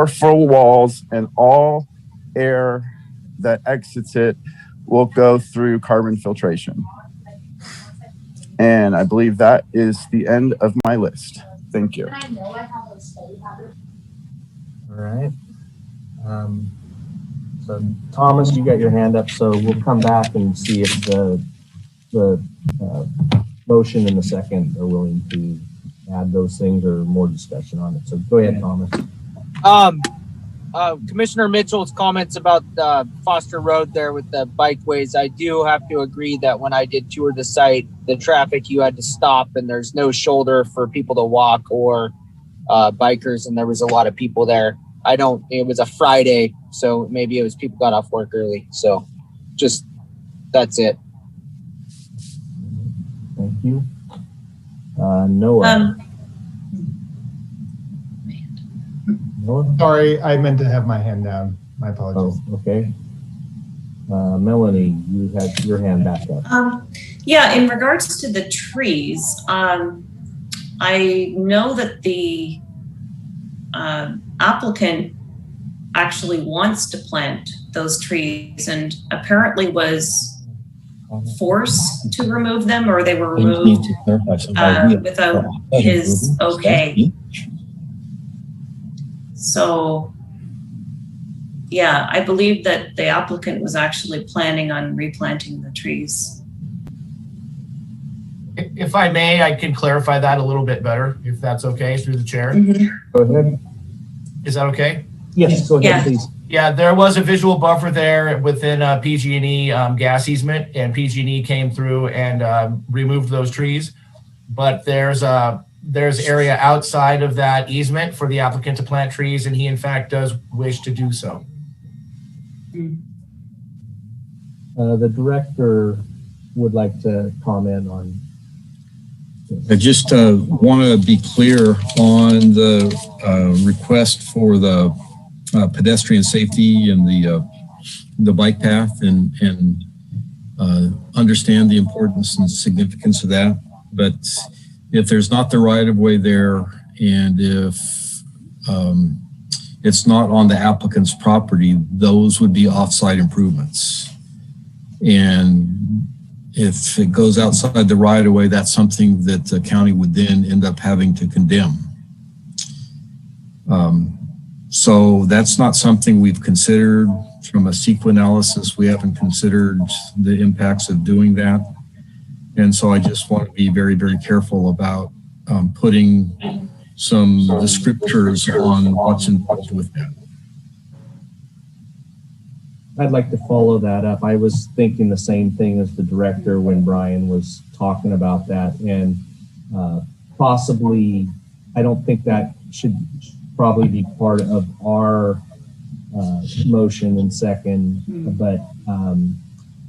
D: full walls, and all air that exits it will go through carbon filtration. And I believe that is the end of my list. Thank you.
A: All right. So Thomas, you got your hand up, so we'll come back and see if the motion and the second are willing to add those things or more discussion on it. So go ahead, Thomas.
C: Commissioner Mitchell's comments about Foster Road there with the bikeways, I do have to agree that when I did tour the site, the traffic, you had to stop and there's no shoulder for people to walk or bikers, and there was a lot of people there. It was a Friday, so maybe it was people got off work early. So just, that's it.
A: Thank you. Noah. Noah?
H: Sorry, I meant to have my hand down. My apologies.
A: Oh, okay. Melanie, you had your hand back up.
J: Yeah, in regards to the trees, I know that the applicant actually wants to plant those trees and apparently was forced to remove them, or they were removed without his okay. So, yeah, I believe that the applicant was actually planning on replanting the trees.
I: If I may, I can clarify that a little bit better, if that's okay, through the chair.
J: Mm-hmm.
A: Go ahead.
I: Is that okay?
A: Yes, go ahead, please.
I: Yeah, there was a visual buffer there within PG&E gas easement, and PG&E came through and removed those trees. But there's area outside of that easement for the applicant to plant trees, and he in fact does wish to do so.
A: The director would like to comment on this.
E: I just want to be clear on the request for the pedestrian safety and the bike path, and understand the importance and significance of that. But if there's not the right of way there, and if it's not on the applicant's property, those would be off-site improvements. And if it goes outside the right of way, that's something that the county would then end up having to condemn. So that's not something we've considered from a CEQA analysis. We haven't considered the impacts of doing that. And so I just want to be very, very careful about putting some descriptors on what's involved with that.
A: I'd like to follow that up. I was thinking the same thing as the director when Brian was talking about that, and possibly, I don't think that should probably be part of our motion and second, but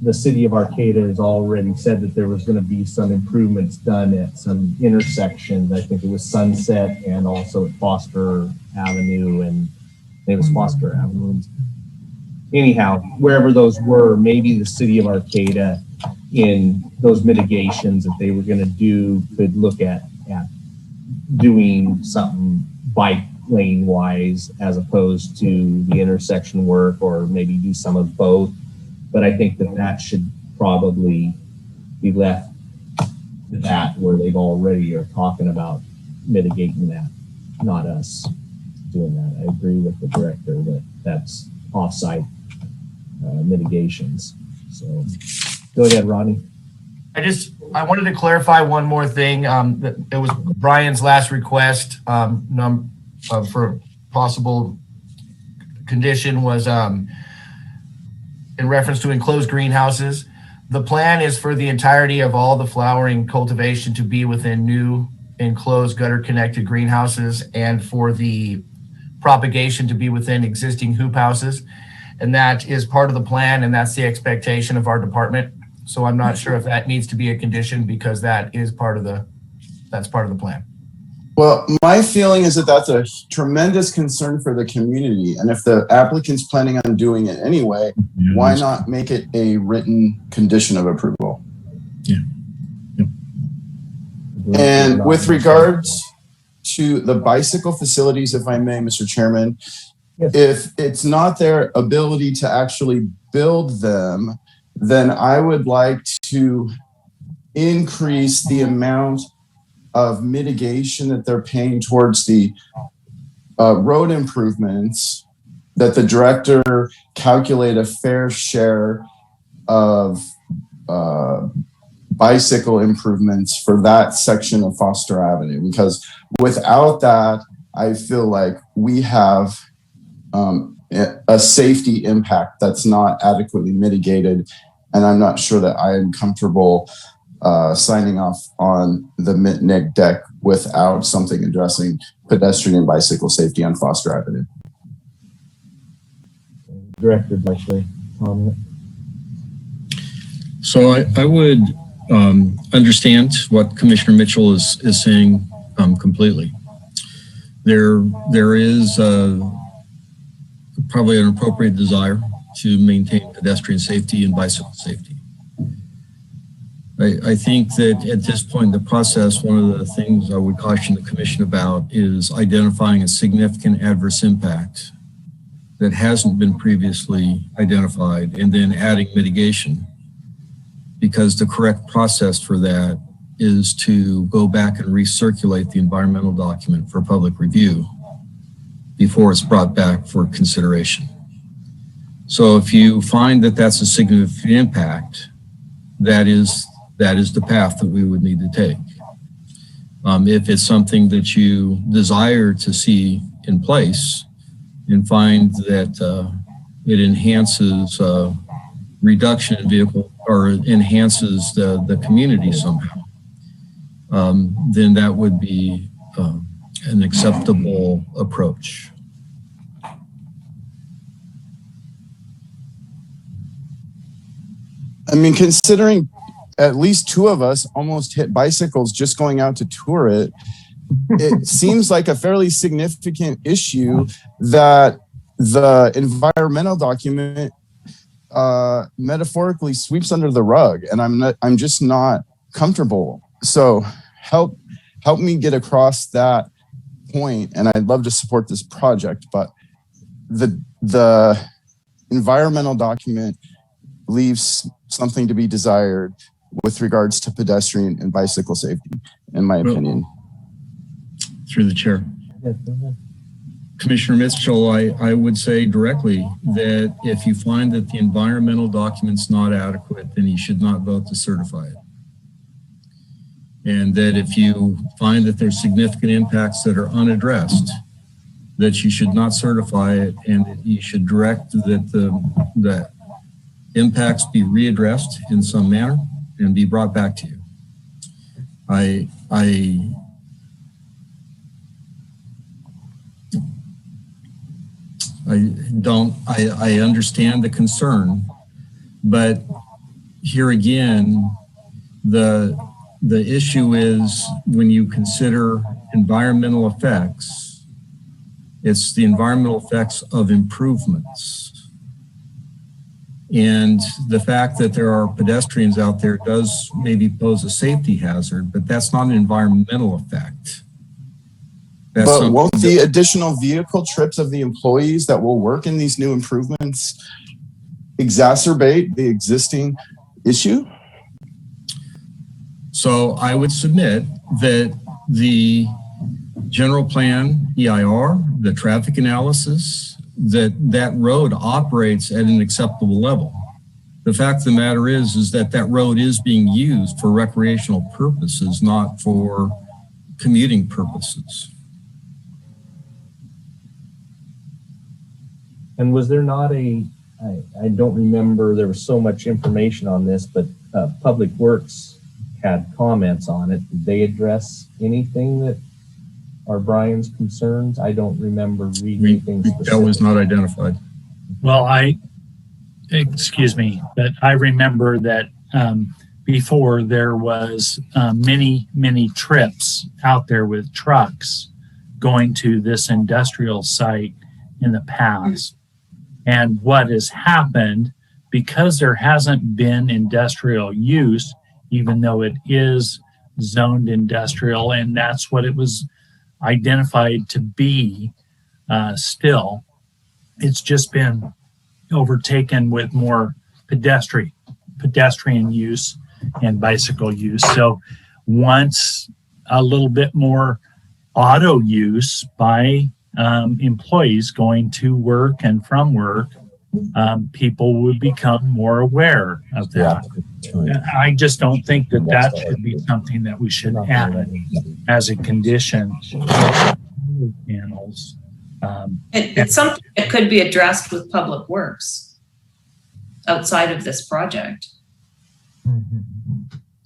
A: the city of Arcata has already said that there was going to be some improvements done at some intersections. I think it was Sunset and also at Foster Avenue, and it was Foster Avenue. Anyhow, wherever those were, maybe the city of Arcata in those mitigations that they were going to do could look at doing something bike lane wise as opposed to the intersection work, or maybe do some of both. But I think that should probably be left to that, where they've already are talking about mitigating that, not us doing that. I agree with the director that that's off-site mitigations. So go ahead, Rodney.
I: I wanted to clarify one more thing. It was Brian's last request for possible condition was in reference to enclosed greenhouses. The plan is for the entirety of all the flowering cultivation to be within new enclosed gutter connected greenhouses, and for the propagation to be within existing hoop houses. And that is part of the plan, and that's the expectation of our department. So I'm not sure if that needs to be a condition, because that is part of the plan.
D: Well, my feeling is that that's a tremendous concern for the community. And if the applicant's planning on doing it anyway, why not make it a written condition of approval?
E: Yeah.
D: And with regards to the bicycle facilities, if I may, Mr. Chairman, if it's not their ability to actually build them, then I would like to increase the amount of mitigation that they're paying towards the road improvements, that the director calculate a fair share of bicycle improvements for that section of Foster Avenue, because without that, I feel like we have a safety impact that's not adequately mitigated. And I'm not sure that I am comfortable signing off on the Mitnick deck without something addressing pedestrian and bicycle safety on Foster Avenue.
A: Director, would like to comment?
E: So I would understand what Commissioner Mitchell is saying completely. There is probably an appropriate desire to maintain pedestrian safety and bicycle safety. I think that at this point in the process, one of the things I would caution the commission about is identifying a significant adverse impact that hasn't been previously identified, and then adding mitigation, because the correct process for that is to go back and recirculate the environmental document for public review before it's brought back for consideration. So if you find that that's a significant impact, that is the path that we would need to take. If it's something that you desire to see in place and find that it enhances reduction in vehicle, or enhances the community somehow, then that would be an acceptable approach.
D: I mean, considering at least two of us almost hit bicycles just going out to tour it, it seems like a fairly significant issue that the environmental document metaphorically sweeps under the rug, and I'm just not comfortable. So help me get across that point, and I'd love to support this project, but the environmental document leaves something to be desired with regards to pedestrian and bicycle safety, in my opinion.
E: Through the chair. Commissioner Mitchell, I would say directly that if you find that the environmental document's not adequate, then you should not vote to certify it. And that if you find that there's significant impacts that are unaddressed, that you should not certify it, and that you should direct that that impacts be readdressed in some manner and be brought back to you. I understand the concern, but here again, the issue is when you consider environmental effects, it's the environmental effects of improvements. And the fact that there are pedestrians out there does maybe pose a safety hazard, but that's not an environmental effect.
D: But won't the additional vehicle trips of the employees that will work in these new improvements exacerbate the existing issue?
E: So I would submit that the general plan, EIR, the traffic analysis, that road operates at an acceptable level. The fact of the matter is that road is being used for recreational purposes, not for commuting purposes.
A: And was there not I don't remember, there was so much information on this, but Public Works had comments on it. Did they address anything that are Brian's concerns? I don't remember reading anything specific.
E: That was not identified.
K: Well, excuse me, but I remember that before there was many trips out there with trucks going to this industrial site in the past. And what has happened, because there hasn't been industrial use, even though it is zoned industrial, and that's what it was identified to be still, it's just been overtaken with more pedestrian use and bicycle use. So once a little bit more auto use by employees going to work and from work, people would become more aware of that. I just don't think that should be something that we should add as a condition. Panels.
J: It's something that could be addressed with Public Works outside of this project.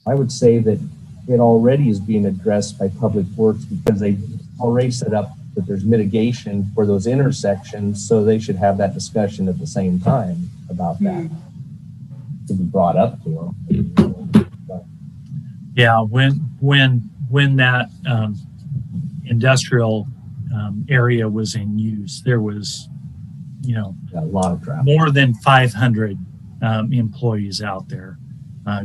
A: I would say that it already is being addressed by Public Works because they already set up that there's mitigation for those intersections, so they should have that discussion at the same time about that. To be brought up to them.
K: Yeah, when that industrial area was in use, there was,
A: a lot of traffic.
K: More than 500 employees out there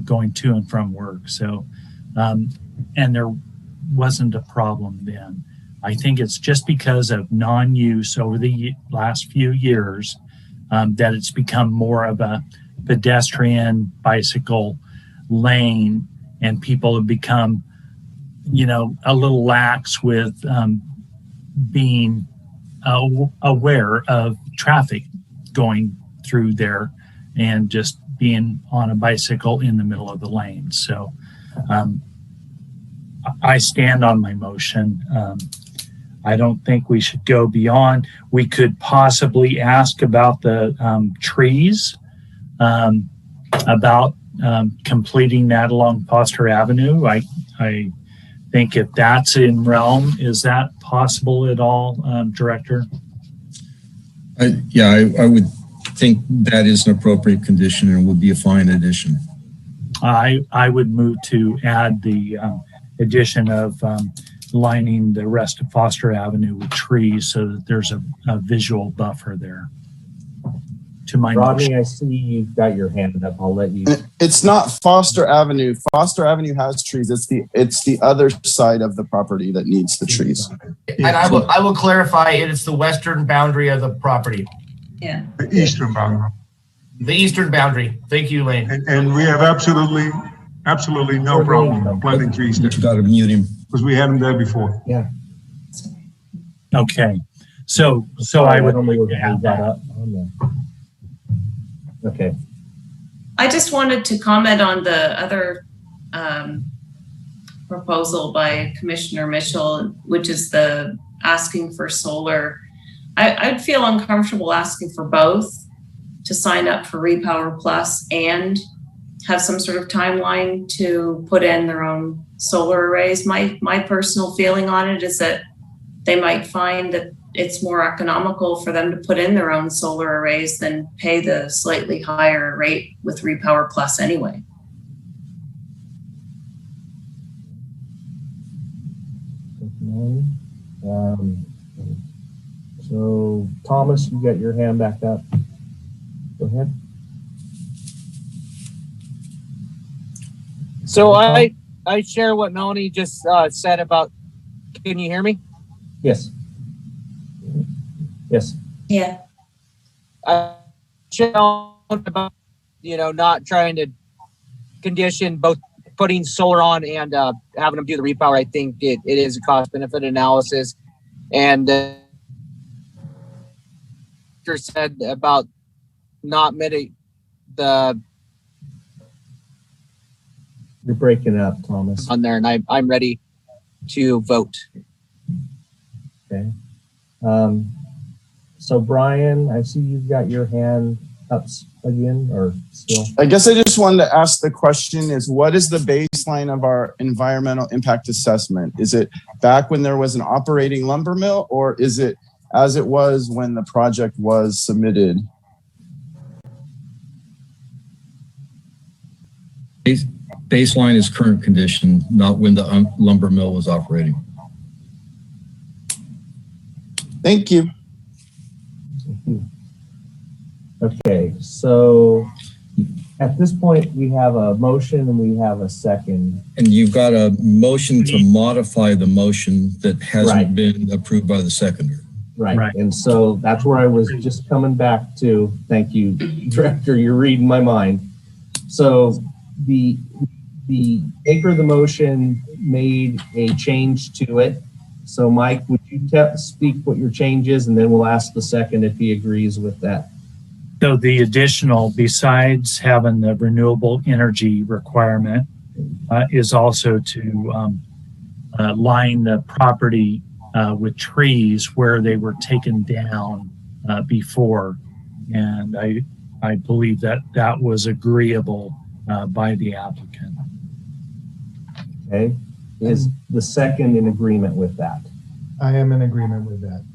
K: going to and from work. So, and there wasn't a problem then. I think it's just because of non-use over the last few years that it's become more of a pedestrian bicycle lane, and people have become, a little lax with being aware of traffic going through there and just being on a bicycle in the middle of the lane. So I stand on my motion. I don't think we should go beyond. We could possibly ask about the trees, about completing that along Foster Avenue. I think if that's in realm, is that possible at all, Director?
E: I would think that is an appropriate condition and would be a fine addition.
K: I would move to add the addition of lining the rest of Foster Avenue with trees so that there's a visual buffer there. To my
A: Rodney,
K: motion.
A: I see you've got your hand up. I'll let you.
D: It's not Foster Avenue. Foster Avenue has trees. It's the other side of the property that needs the trees.
I: And I will clarify it. It's the western boundary of the property.
J: Yeah.
L: The eastern boundary.
I: The eastern boundary. Thank you, Lane.
L: And we have absolutely no problem planting trees there.
E: You got to mute him.
L: Because we had them there before.
A: Yeah.
K: Okay. So I would
A: add that up. Okay.
J: I just wanted to comment on the other proposal by Commissioner Mitchell, which is the asking for solar. I'd feel uncomfortable asking for both, to sign up for Repower Plus and have some sort of timeline to put in their own solar arrays. My personal feeling on it is that they might find that it's more economical for them to put in their own solar arrays than pay the slightly higher rate with Repower Plus anyway.
A: So Thomas, you got your hand back up. Go ahead.
C: So I share what Melanie just said about, can you hear me?
A: Yes. Yes.
J: Yeah.
C: I share about, not trying to condition both putting solar on and having them do the repower. I think it is a cost benefit analysis. And said about not mitigate the.
A: You're breaking up, Thomas.
C: On there, and I'm ready to vote.
A: Okay. So Brian, I see you've got your hand up again, or still?
D: I guess I just wanted to ask the question is, what is the baseline of our environmental impact assessment? Is it back when there was an operating lumber mill, or is it as it was when the project was submitted?
E: Baseline is current condition, not when the lumber mill was operating.
D: Thank you.
A: Okay, so at this point, we have a motion and we have a second.
E: And you've got a motion to modify the motion that hasn't been approved by the seconder.
A: Right. And so that's where I was just coming back to. Thank you, Director. You're reading my mind. So the maker of the motion made a change to it. So Mike, would you speak what your change is, and then we'll ask the second if he agrees with that.
K: So the additional, besides having the renewable energy requirement, is also to line the property with trees where they were taken down before. And I believe that that was agreeable by the applicant.
A: Okay. Is the second in agreement with that?
H: I am in agreement with that.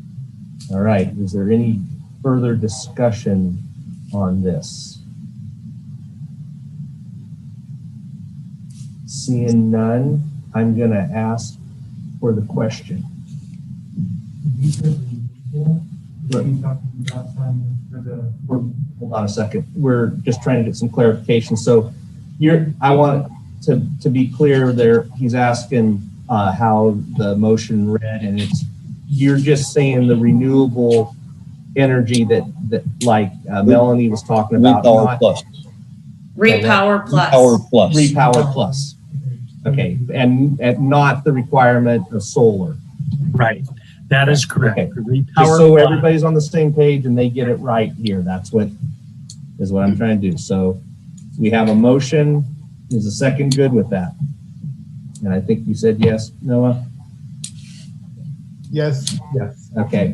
A: All right. Is there any further discussion on this? Seeing none, I'm going to ask for the question. Hold on a second. We're just trying to get some clarification. So I want to be clear there. He's asking how the motion read, and you're just saying the renewable energy that like Melanie was talking about.
J: Repower Plus. Repower
A: Plus. Okay, and not the requirement of solar.
K: Right, that is correct.
A: Okay. Just so everybody's on the same page and they get it right here. That's what I'm trying to do. So we have a motion. Is the second good with that? And I think you said yes, Noah?
H: Yes.
A: Yes. Okay.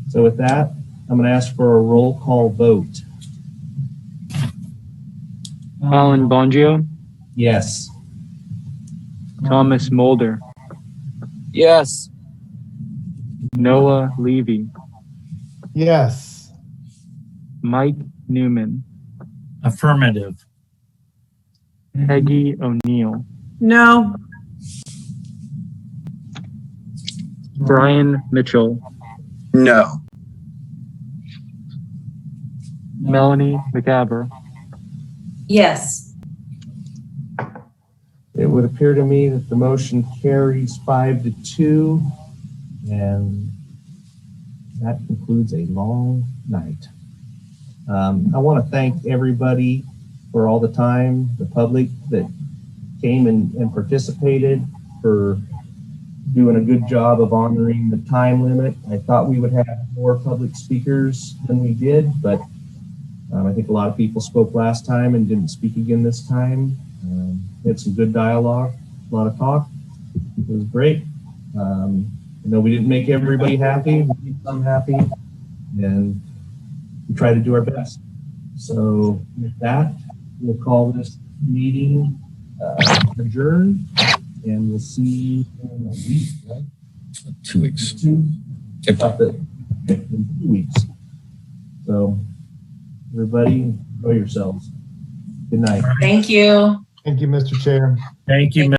A: So with that, I'm going to ask for a roll call vote.
M: Alan Bongio?
A: Yes.
M: Thomas Mulder?
C: Yes.
M: Noah Levy?
H: Yes.
M: Mike Newman?
K: Affirmative.
M: Peggy O'Neill?
V: No.
M: Brian Mitchell?
Q: No.
M: Melanie McAver?
J: Yes.
A: It would appear to me that the motion carries 5-2, and that concludes a long night. I want to thank everybody for all the time, the public that came and participated, for doing a good job of honoring the time limit. I thought we would have more public speakers than we did, but I think a lot of people spoke last time and didn't speak again this time. We had some good dialogue, a lot of talk. It was great. I know we didn't make everybody happy, we made some happy, and we try to do our best. So with that, we'll call this meeting adjourned, and we'll see you in a week, right?
E: 2 weeks.
A: In 2 weeks. So everybody, enjoy yourselves. Good night.
J: Thank you.
H: Thank you, Mr. Chair.
K: Thank you,